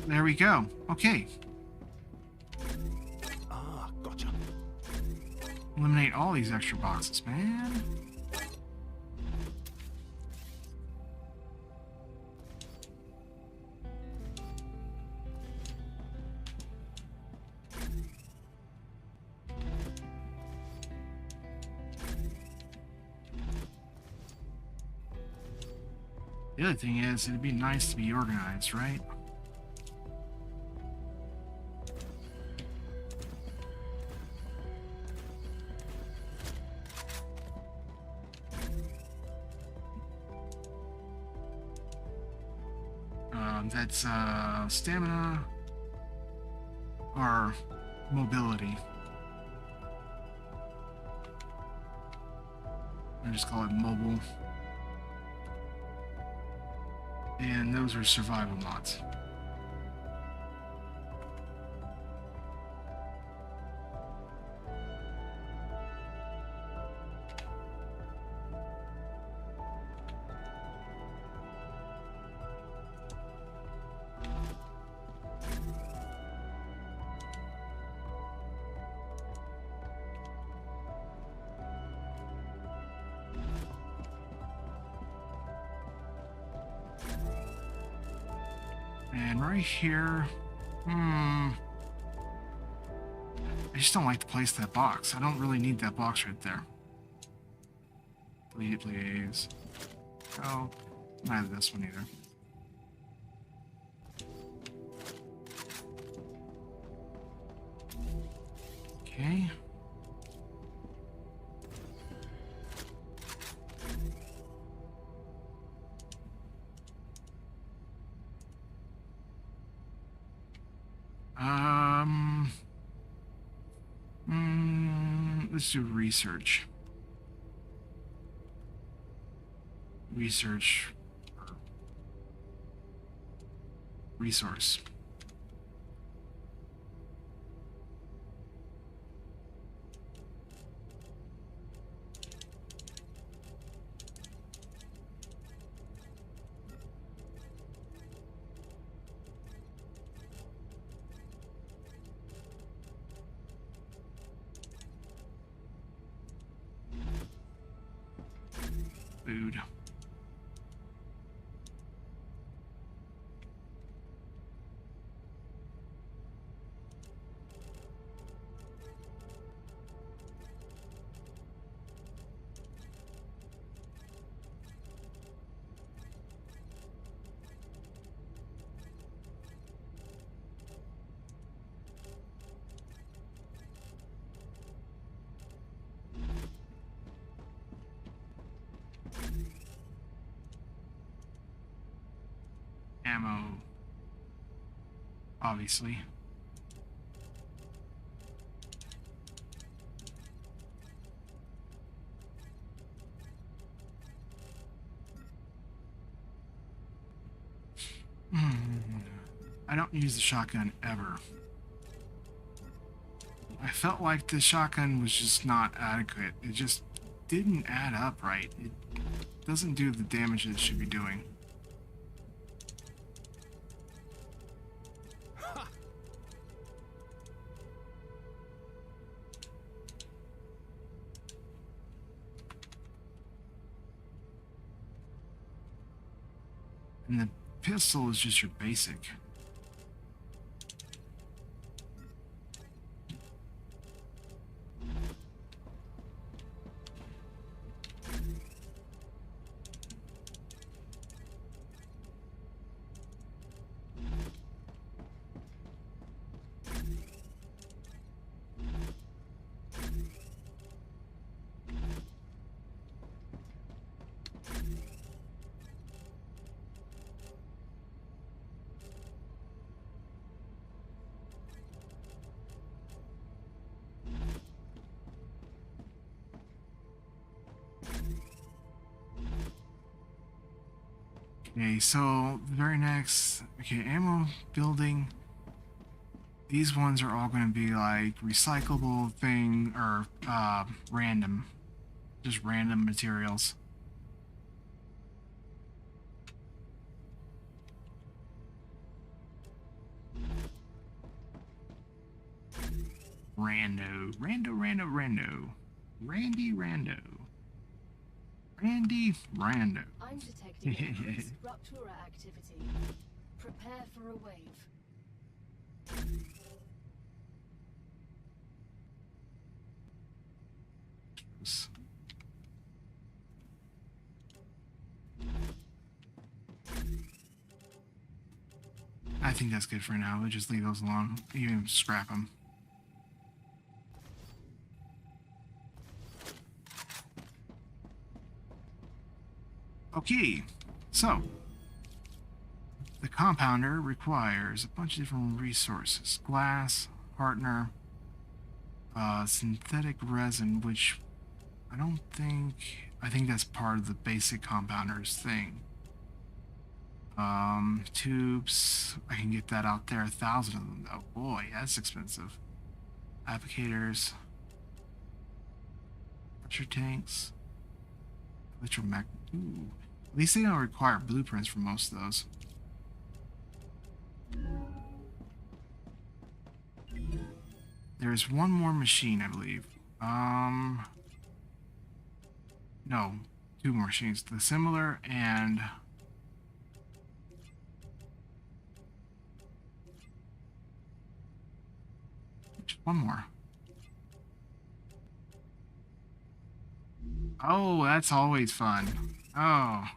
There we go. Okay. Ah, gotcha. Eliminate all these extra boxes, man. The other thing is, it'd be nice to be organized, right? That's stamina or mobility. I just call it mobile. And those are survival mods. And right here, I just don't like to place that box. I don't really need that box right there. Delete it, please. Oh, not this one either. Okay. Let's do research. Research. Resource. Food. Ammo, obviously. I don't use the shotgun ever. I felt like the shotgun was just not adequate. It just didn't add up right. It doesn't do the damage it should be doing. And the pistol is just your basic. Okay, so the very next, okay, ammo building. These ones are all going to be like recyclable thing or random, just random materials. Rando, Randy Rando. I'm detecting increased Rupture activity. Prepare for a wave. I think that's good for now. We'll just leave those alone. Even scrap them. Okay, so the compounder requires a bunch of different resources: glass, partner, synthetic resin, which I think that's part of the basic compounder's thing. Tubes, I can get that out there, 1,000 of them. Oh boy, that's expensive. Applicators, pressure tanks, electromagnet. Ooh. At least they don't require blueprints for most of those. There's one more machine, I believe. No, two more machines. The similar and just one more. Oh, that's always fun. Oh.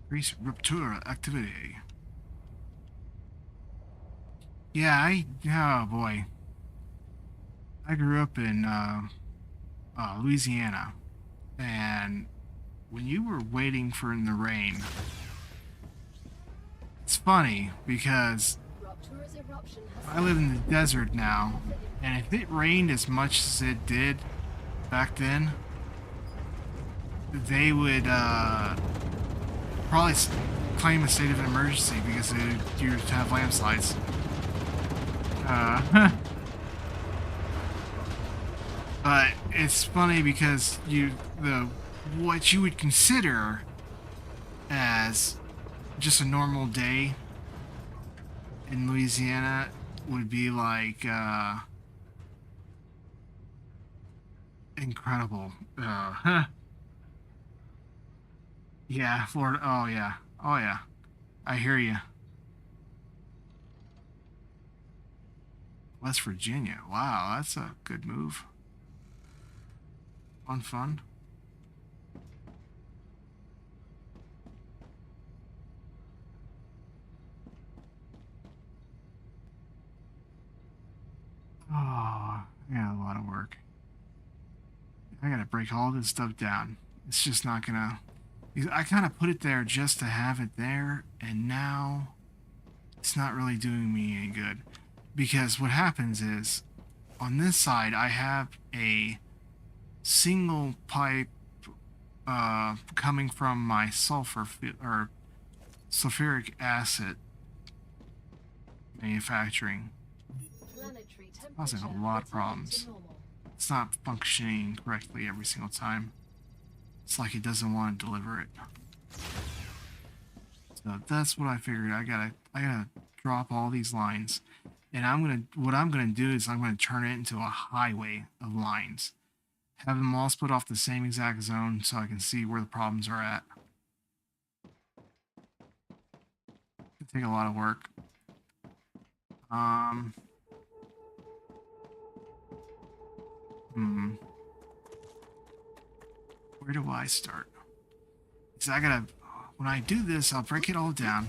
Increase Rupture activity. Yeah, oh boy. I grew up in Louisiana, and when you were waiting for in the rain, it's funny because I live in the desert now, and if it rained as much as it did back then, they would probably claim a state of emergency because you would have landslides. But it's funny because what you would consider as just a normal day in Louisiana would be like incredible. Yeah, Florida. Oh yeah. Oh yeah. I hear you. West Virginia. Wow, that's a good move. Fun. Oh, I got a lot of work. I gotta break all this stuff down. It's just not gonna... I kind of put it there just to have it there, and now it's not really doing me any good. Because what happens is, on this side, I have a single pipe coming from my sulfuric acid manufacturing. Causing a lot of problems. It's not functioning correctly every single time. It's like it doesn't want to deliver it. So that's what I figured. I gotta drop all these lines, and what I'm gonna do is I'm gonna turn it into a highway of lines. Have them all split off the same exact zone so I can see where the problems are at. It'll take a lot of work. Where do I start? Because when I do this, I'll break it all down,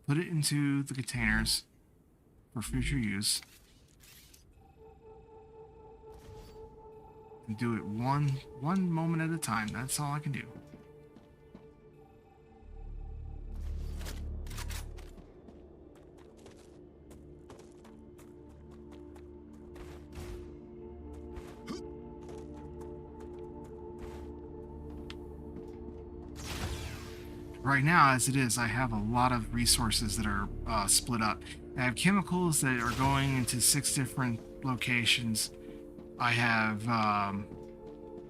put it into the containers for future use, and do it one moment at a time. That's all I can do. Right now, as it is, I have a lot of resources that are split up. I have chemicals that are going into 6 different locations. I have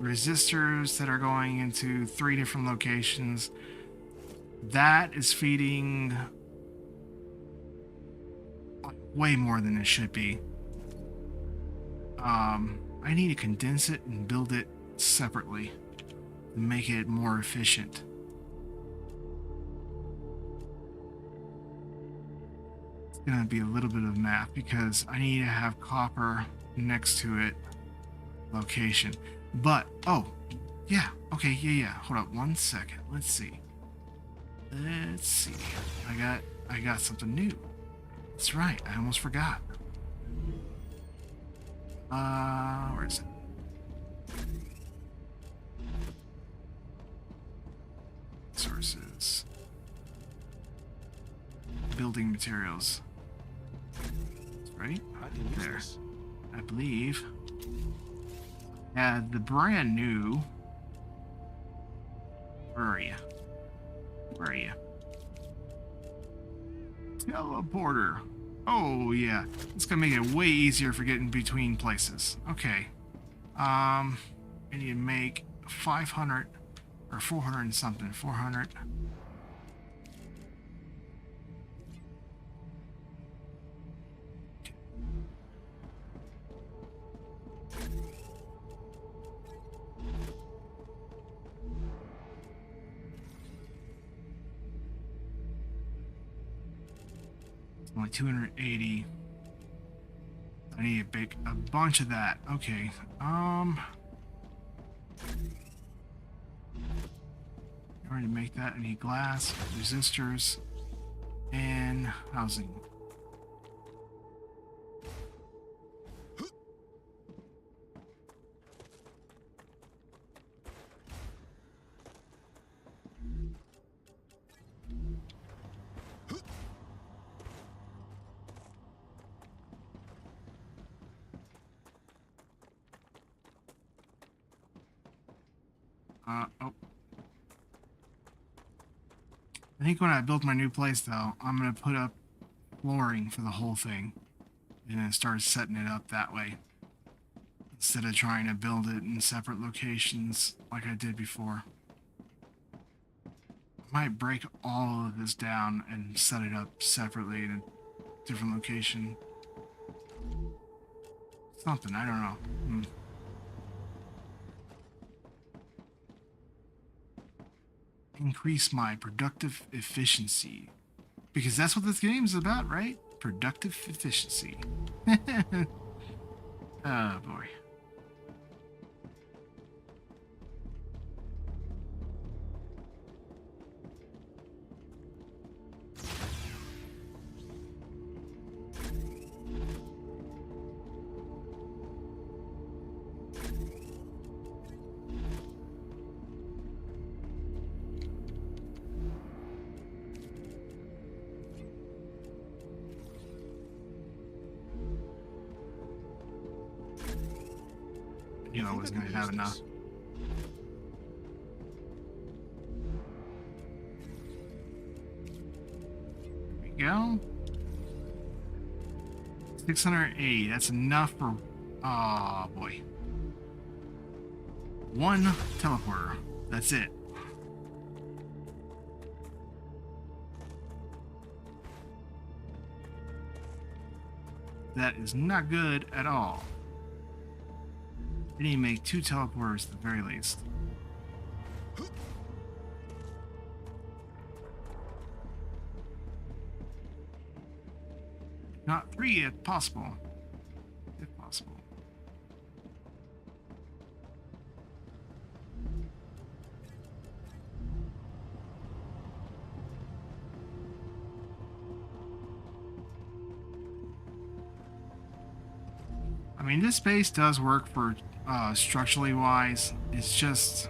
resistors that are going into 3 different locations. That is feeding way more than it should be. I need to condense it and build it separately to make it more efficient. It's gonna be a little bit of math because I need to have copper next to it location. But oh yeah, okay, yeah, hold up 1 second. Let's see. I got something new. That's right, I almost forgot. Where is it? Sources. Building materials. Right? There. I believe. Yeah, the brand new. Where are you? Where are you? Teleporter. Oh yeah, it's gonna make it way easier for getting between places. Okay. I need to make 500 or 400 and something. 400. Only 280. I need to bake a bunch of that. Okay. In order to make that, I need glass, resistors, and housing. Oh. I think when I build my new place, though, I'm going to put up flooring for the whole thing and then start setting it up that way instead of trying to build it in separate locations like I did before. I might break all of this down and set it up separately in a different location. Something, I don't know. Increase my productive efficiency. Because that's what this game is about, right? Productive efficiency. Oh boy. You know, I wasn't going to have enough. There we go. 680. That's enough for... Oh, boy. 1 teleporter. That's it. That is not good at all. I need to make 2 teleporters at the very least. Not 3 if possible. If possible. I mean, this base does work for structurally wise. It's just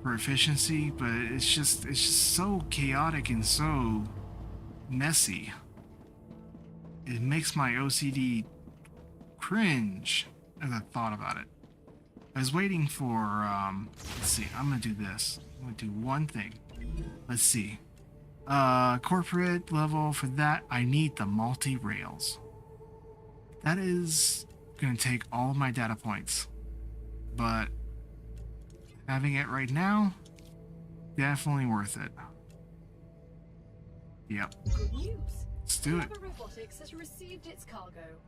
for efficiency, but it's just so chaotic and so messy. It makes my OCD cringe as I thought about it. I was waiting for, let's see, I'm gonna do this. I'm gonna do one thing. Let's see. Corporate level, for that, I need the multi-rails. That is gonna take all of my data points. But having it right now, definitely worth it. Yep. Good news. Let's do it. Clever Robotics has received its cargo.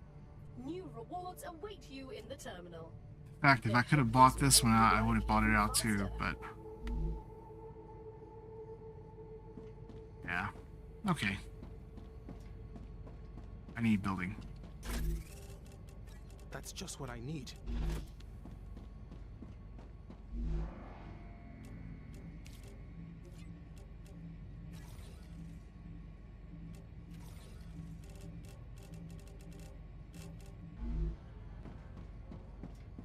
New rewards await you in the terminal. In fact, if I could have bought this one out, I would have bought it out too, but... yeah. Okay. I need building. That's just what I need.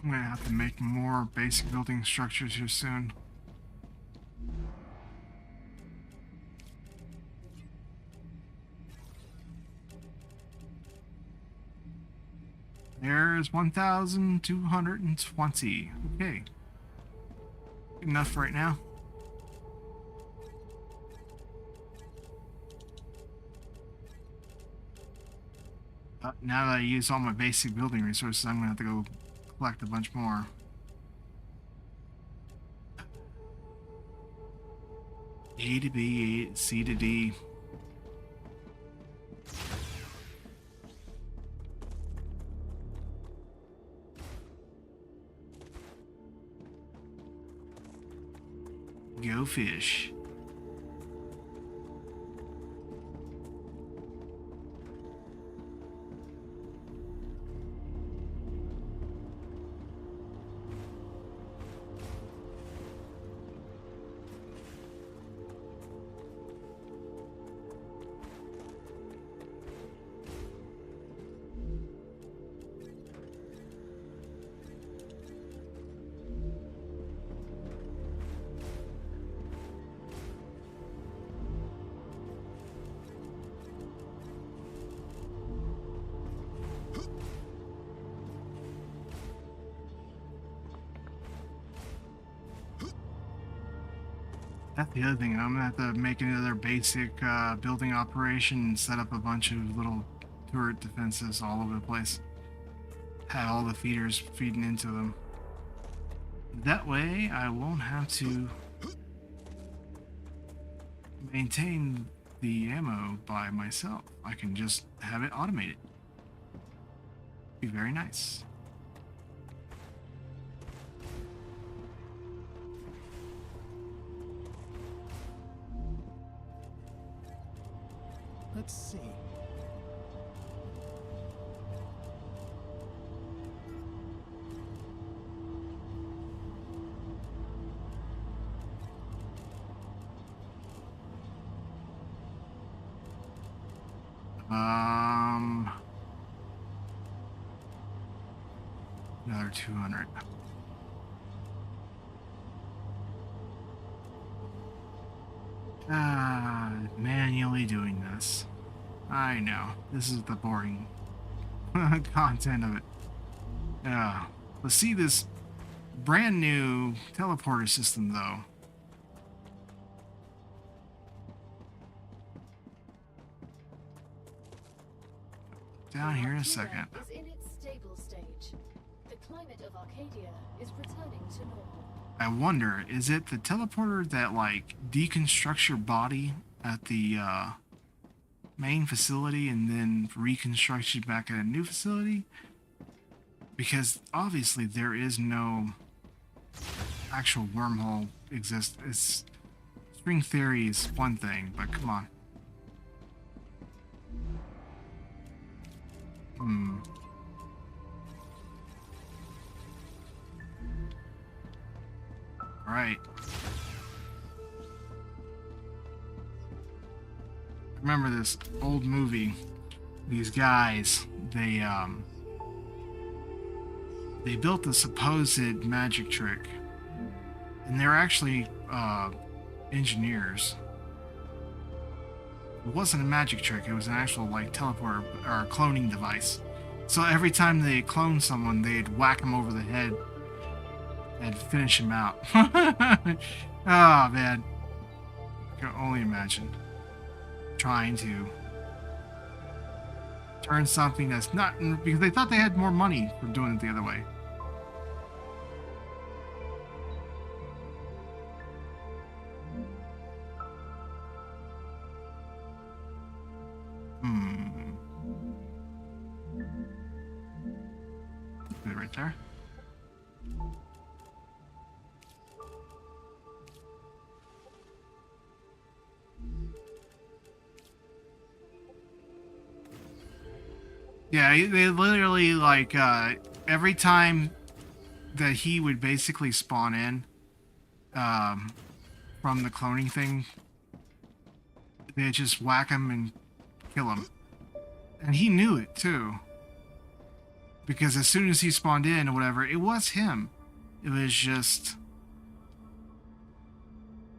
I'm gonna have to make more basic building structures here soon. There's 1,220. Okay. Good enough right now. Now that I use all my basic building resources, I'm gonna have to go collect a bunch more. A to B, C to D. Go fish. That's the other thing. I'm gonna have to make another basic building operation and set up a bunch of little turret defenses all over the place. Have all the feeders feeding into them. That way, I won't have to maintain the ammo by myself. I can just have it automated. Be very nice. Let's see. Another 200. Manually doing this. I know. This is the boring content of it. Let's see this brand new teleporter system, though. Down here in a second. Is in its stable stage. The climate of Arcadia is returning to normal. I wonder, is it the teleporter that, like, deconstructs your body at the main facility and then reconstructs you back at a new facility? Because obviously there is no actual wormhole exist. It's string theory is one thing, but come on. Alright. Remember this old movie. These guys, they built a supposed magic trick. And they're actually engineers. It wasn't a magic trick, it was an actual like teleporter or cloning device. So every time they cloned someone, they'd whack them over the head and finish him out. Oh, man. I can only imagine trying to turn something that's not, because they thought they had more money from doing it the other way. Good right there. Yeah, they literally, like, every time that he would basically spawn in, from the cloning thing, they just whack him and kill him. And he knew it, too. Because as soon as he spawned in or whatever, it was him. It was just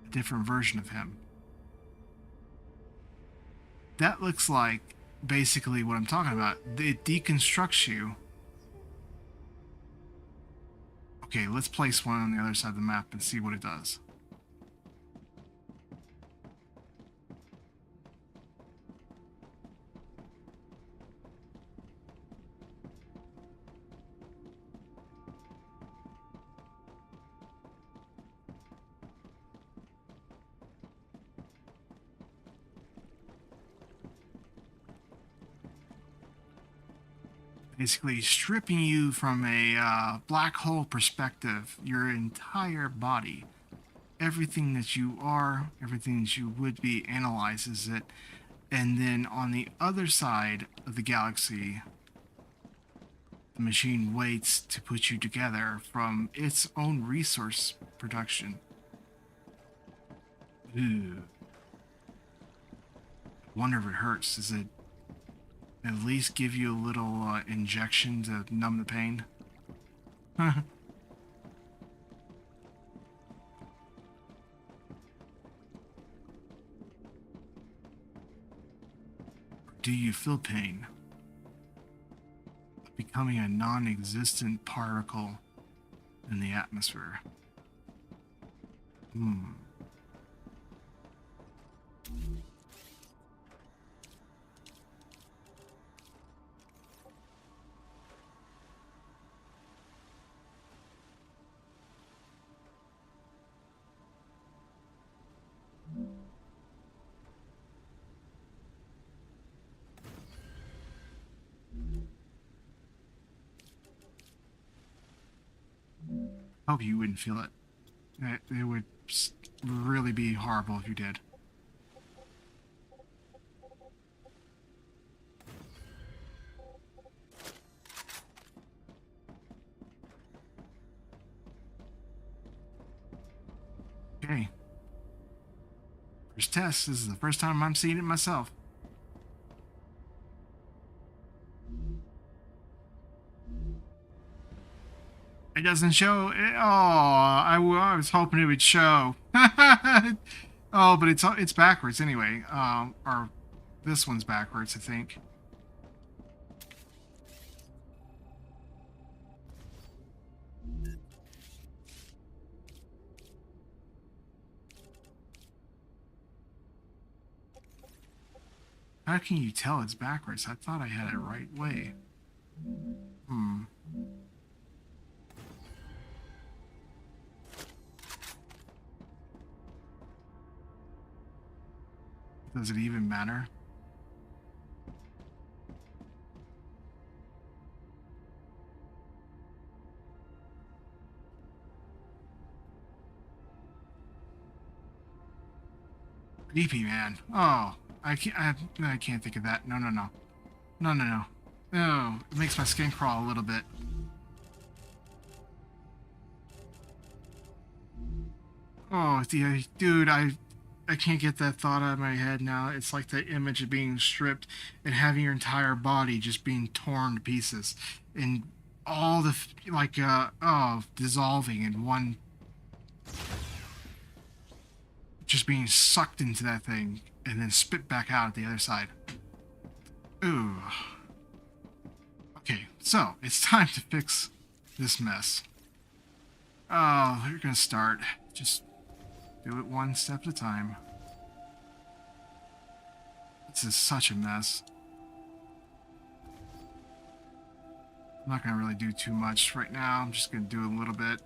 a different version of him. That looks like basically what I'm talking about. It deconstructs you. Okay, let's place one on the other side of the map and see what it does. Basically stripping you from a black hole perspective, your entire body. Everything that you are, everything that you would be, analyzes it. And then on the other side of the galaxy, the machine waits to put you together from its own resource production. Ooh. Wonder if it hurts. Does it at least give you a little injection to numb the pain? Do you feel pain? Becoming a non-existent particle in the atmosphere. Hope you wouldn't feel it. It would really be horrible if you did. Okay. First test. This is the first time I'm seeing it myself. It doesn't show. I was hoping it would show. Oh, but it's backwards anyway. Or this one's backwards, I think. How can you tell it's backwards? I thought I had it right way. Does it even matter? Creepy, man. Oh, I can't think of that. No. No, it makes my skin crawl a little bit. Oh, dude, I can't get that thought out of my head now. It's like the image of being stripped and having your entire body just being torn to pieces. And all the, dissolving in one... Just being sucked into that thing and then spit back out at the other side. Ooh. Okay, so it's time to fix this mess. Oh, you're gonna start. Just do it one step at a time. This is such a mess. I'm not gonna really do too much right now. I'm just gonna do a little bit.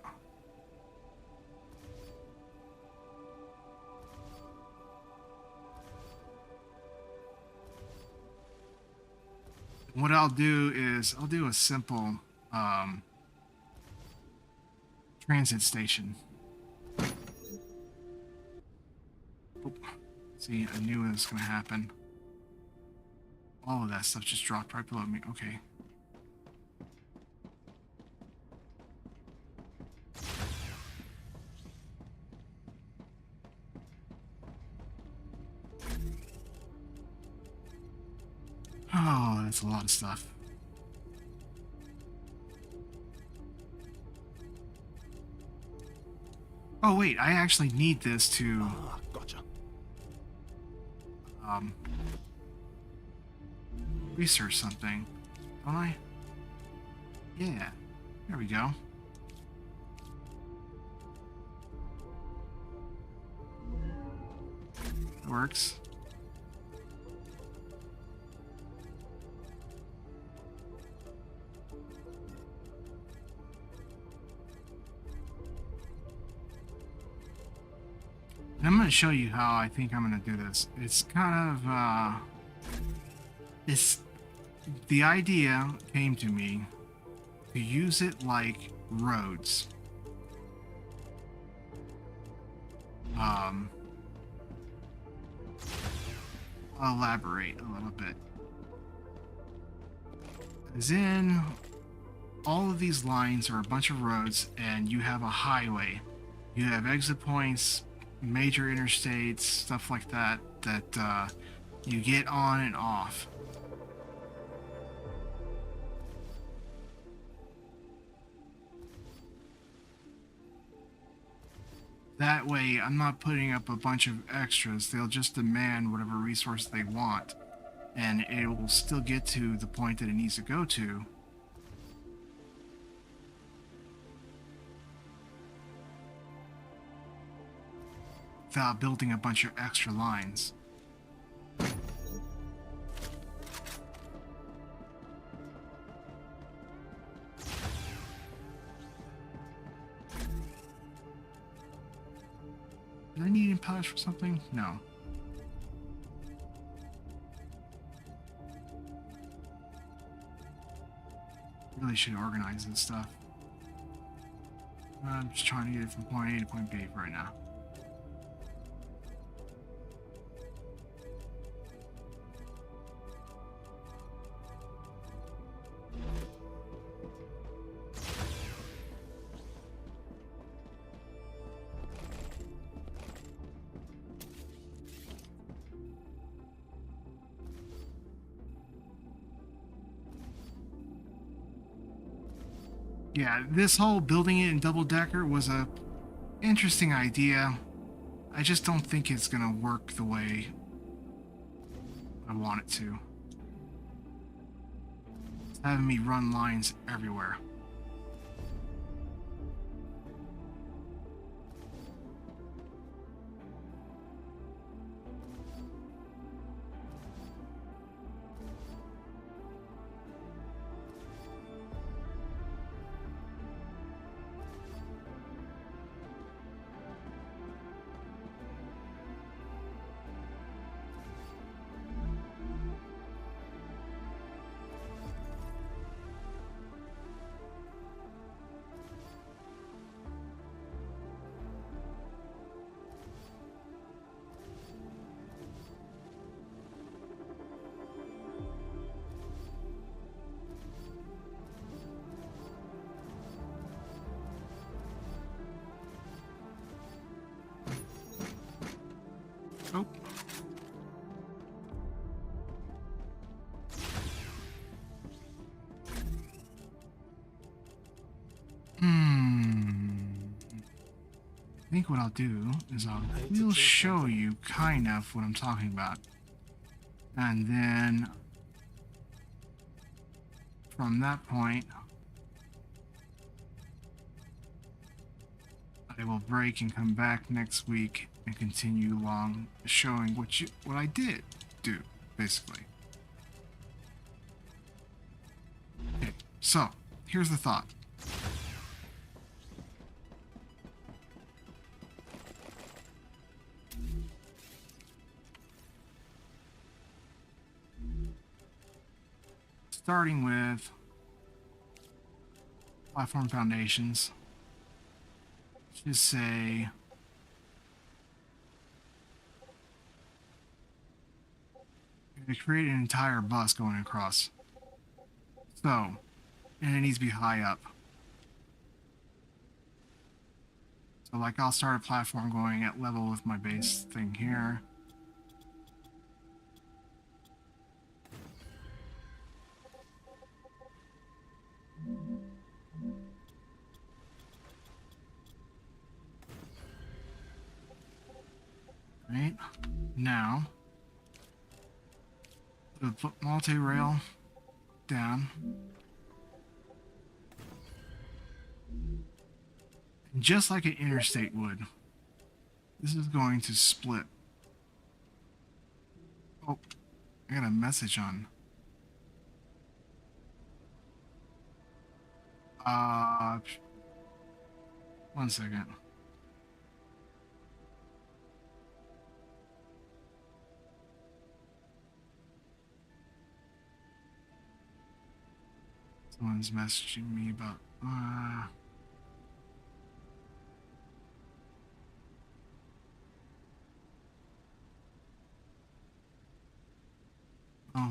What I'll do is I'll do a simple transit station. Oop. See, I knew it was going to happen. All of that stuff just dropped right below me. Okay. Oh, that's a lot of stuff. Oh wait, I actually need this to Gotcha. Research something, don't I? Yeah, there we go. That works. And I'm going to show you how I think I'm going to do this. It's kind of, the idea came to me to use it like roads. I'll elaborate a little bit. As in, all of these lines are a bunch of roads, and you have a highway. You have exit points, major interstates, stuff like that, that you get on and off. That way, I'm not putting up a bunch of extras. They'll just demand whatever resource they want, and it will still get to the point that it needs to go to. Without building a bunch of extra lines. Do I need impellers for something? No. Really should organize this stuff. I'm just trying to get it from point A to point B right now. Yeah, this whole building it in double-decker was a interesting idea. I just don't think it's gonna work the way I want it to. It's having me run lines everywhere. Oh. I think what I'll do is we'll show you kind of what I'm talking about. And then from that point, I will break and come back next week and continue along showing what I did do, basically. Okay, so here's the thought. Starting with platform foundations. Just say to create an entire bus going across. So, and it needs to be high up. So like I'll start a platform going at level with my base thing here. Right, now, put multi-rail down. And just like an interstate would, this is going to split. Oh, I got a message on. One second. Someone's messaging me about, oh,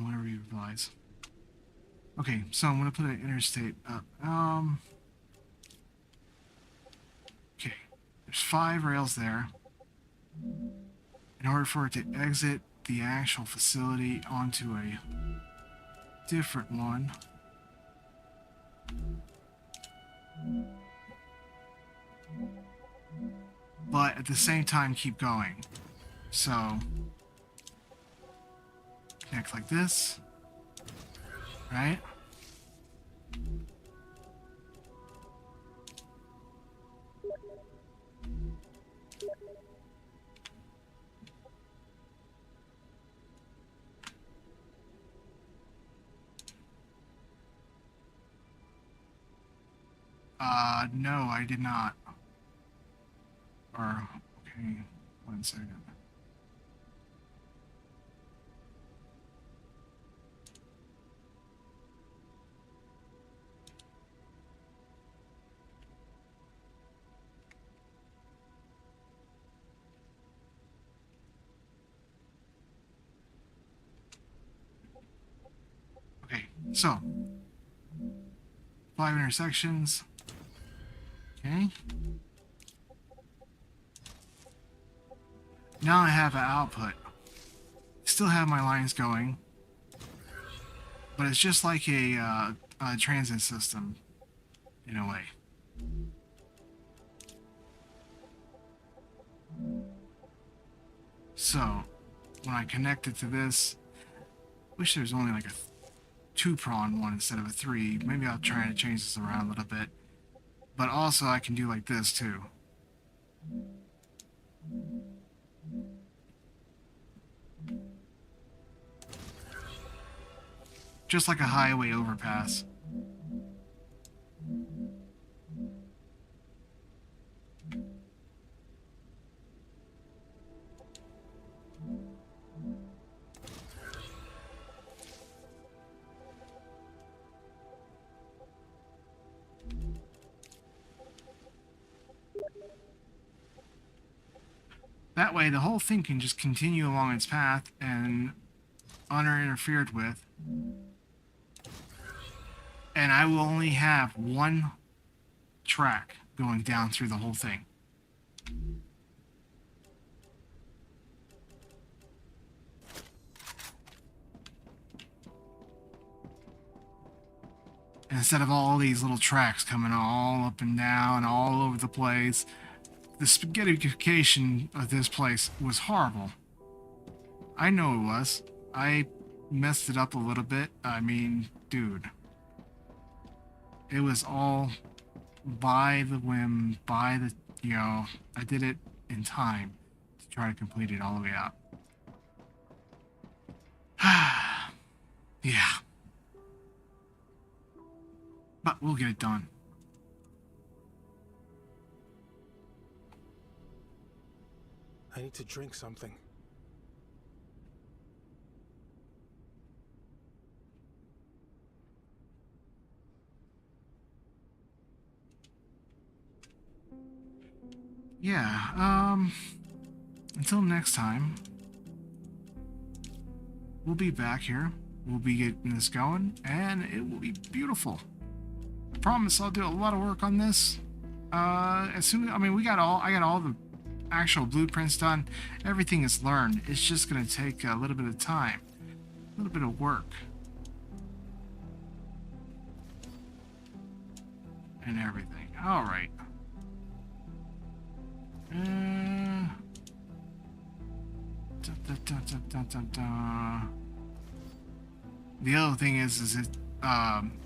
whenever you replies. Okay, so I'm gonna put an interstate up. Okay, there's 5 rails there. In order for it to exit the actual facility onto a different one, but at the same time keep going. So connect like this, right? No, I did not. Or, okay, 1 second. Okay, so 5 intersections. Okay. Now I have an output. Still have my lines going, but it's just like a transit system in a way. So when I connect it to this, wish there was only like a 2-prong one instead of a 3. Maybe I'll try to change this around a little bit. But also I can do like this too. Just like a highway overpass. That way, the whole thing can just continue along its path and uninterfered with. And I will only have 1 track going down through the whole thing. Instead of all these little tracks coming all up and down, all over the place. The spaghettification of this place was horrible. I know it was. I messed it up a little bit. I mean, dude. It was all by the whim, by the you know, I did it in time to try to complete it all the way out. Yeah. But we'll get it done. I need to drink something. Yeah, until next time, we'll be back here. We'll be getting this going, and it will be beautiful. I promise I'll do a lot of work on this. As soon as, I mean, I got all the actual blueprints done. Everything is learned. It's just gonna take a little bit of time, a little bit of work, and everything. All right. The other thing is that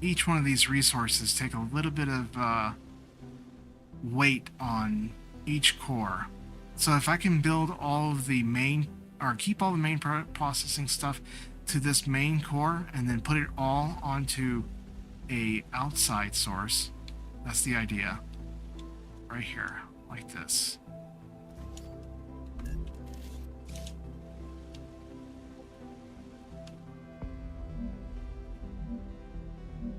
each one of these resources take a little bit of weight on each core. So if I can build all of the main, or keep all the main processing stuff to this main core, and then put it all onto a outside source, that's the idea. Right here, like this.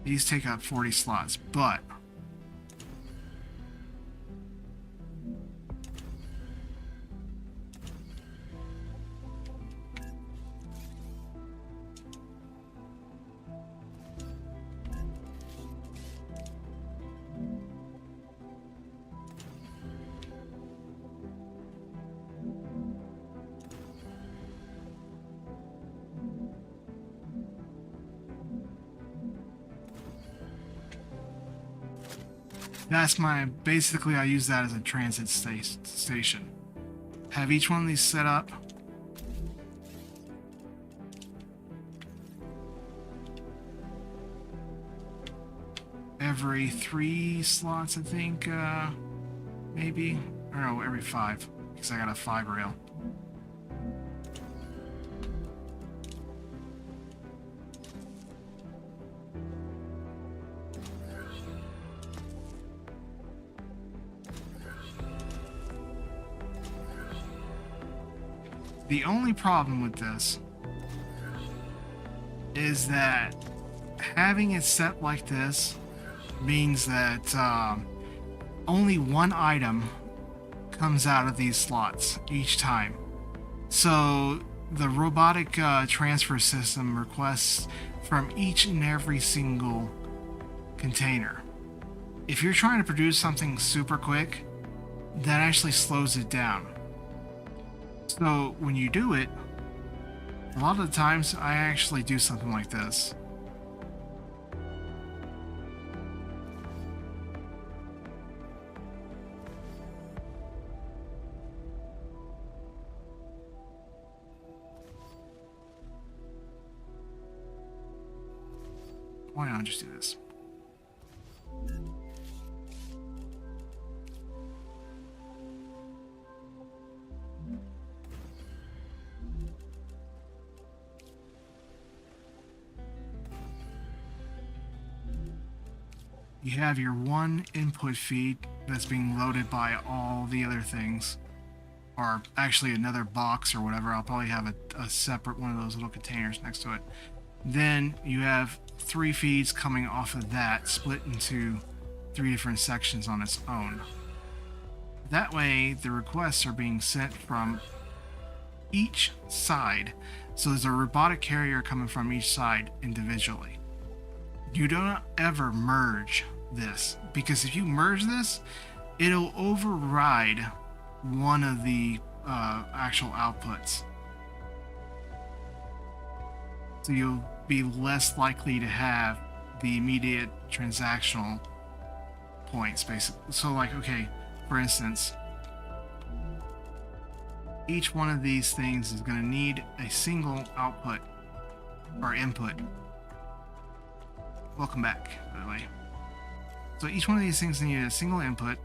These take up 40 slots, but that's basically I use that as a transit station. Have each one of these set up. Every 3 slots, I think, maybe. Or no, every 5, because I got a 5 rail. The only problem with this is that having it set like this means that only one item comes out of these slots each time. So the robotic transfer system requests from each and every single container. If you're trying to produce something super quick, that actually slows it down. So when you do it, a lot of the times I actually do something like this. Why not just do this? You have your one input feed that's being loaded by all the other things, or actually another box or whatever. I'll probably have a separate one of those little containers next to it. Then you have 3 feeds coming off of that, split into 3 different sections on its own. That way the requests are being sent from each side, so there's a robotic carrier coming from each side individually. You don't ever merge this, because if you merge this, it'll override one of the actual outputs. So you'll be less likely to have the immediate transactional points, basically. So like, okay, for instance, each one of these things is going to need a single output or input. Welcome back, by the way. So each one of these things need a single input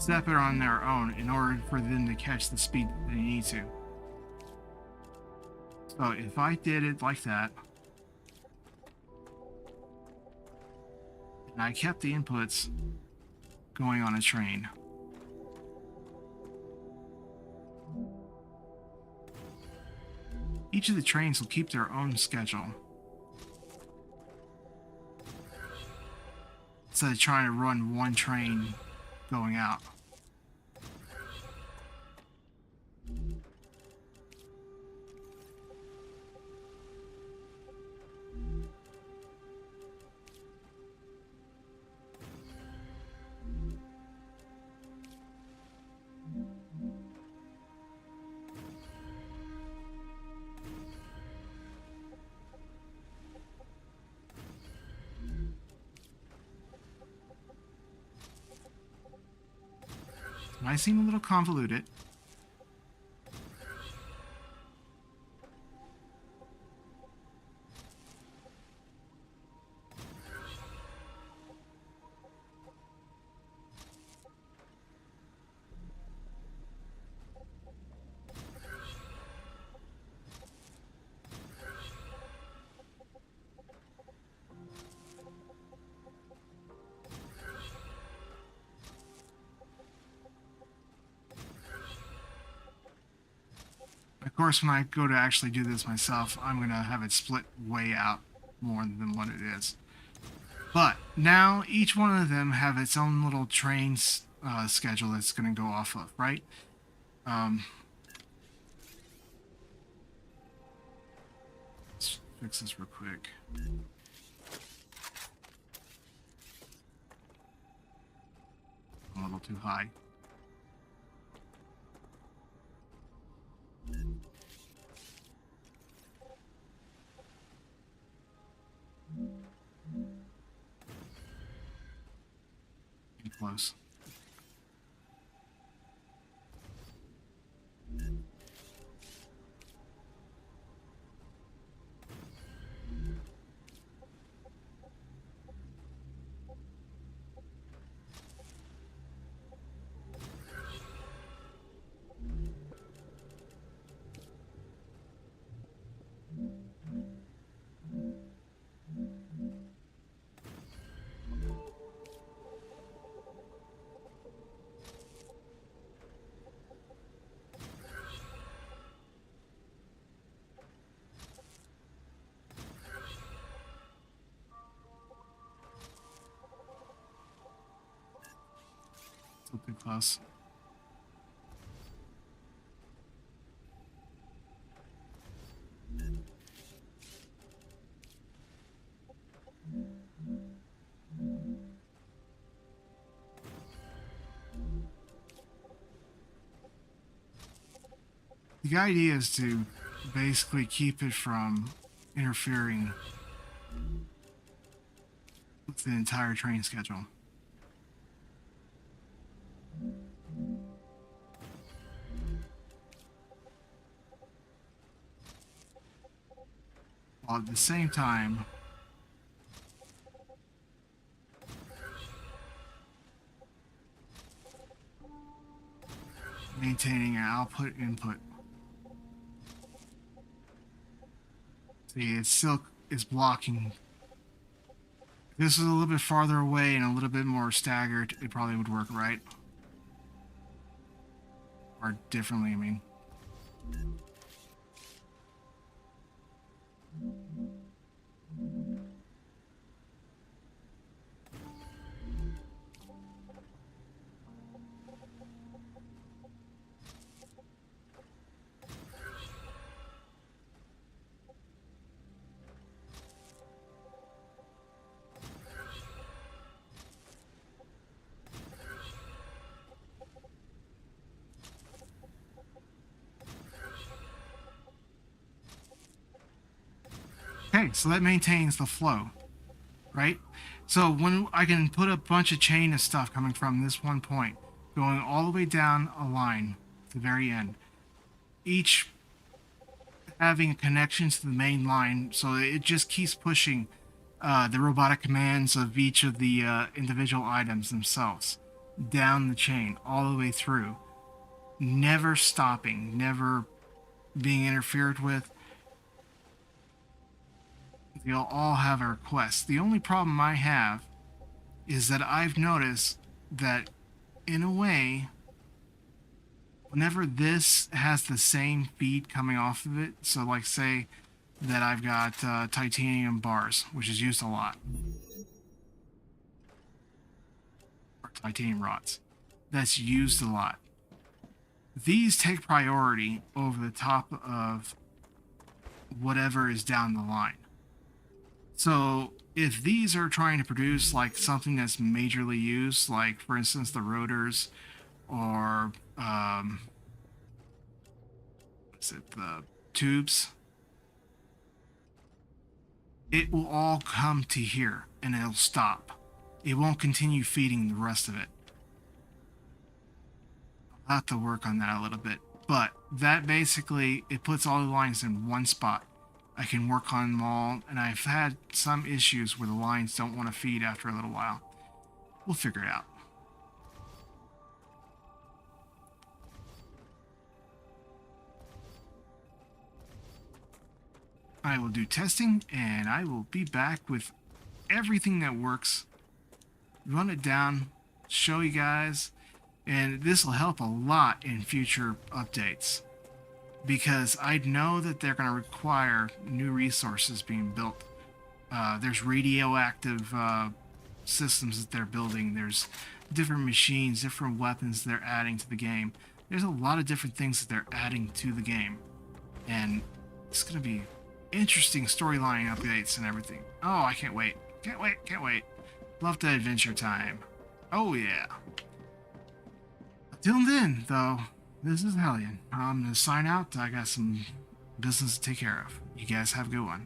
step it on their own in order for them to catch the speed they need to. So if I did it like that, and I kept the inputs going on a train, each of the trains will keep their own schedule. Instead of trying to run one train going out. Might seem a little convoluted. Of course, when I go to actually do this myself, I'm going to have it split way out more than what it is. But now each one of them have its own little train schedule that's going to go off of, right? Let's fix this real quick. I'm a little too high. Close. Too close. The idea is to basically keep it from interfering with the entire train schedule. While at the same time maintaining an output input. See, it still is blocking. If this is a little bit farther away and a little bit more staggered, it probably would work right. Or differently, I mean. Okay, so that maintains the flow, right? So when I can put a bunch of chain of stuff coming from this one point, going all the way down a line to the very end, each having a connection to the main line, so it just keeps pushing the robotic commands of each of the individual items themselves. down the chain, all the way through. Never stopping, never being interfered with. They'll all have a request. The only problem I have is that I've noticed that, in a way, whenever this has the same feed coming off of it, so like say that I've got titanium bars, which is used a lot, or titanium rods, that's used a lot. These take priority over the top of whatever is down the line. So if these are trying to produce like something that's majorly used, like for instance the rotors, or the tubes, it will all come to here and it'll stop. It won't continue feeding the rest of it. I'll have to work on that a little bit, but that basically, it puts all the lines in one spot. I can work on them all, and I've had some issues where the lines don't want to feed after a little while. We'll figure it out. I will do testing, and I will be back with everything that works, run it down, show you guys, and this will help a lot in future updates, because I know that they're going to require new resources being built. There's radioactive systems that they're building. There's different machines, different weapons they're adding to the game. There's a lot of different things that they're adding to the game, and it's going to be interesting storyline updates and everything. Oh, I can't wait. Can't wait. Love the adventure time. Oh yeah. Until then, though, this is Helyean. I'm going to sign out. I got some business to take care of. You guys have a good one.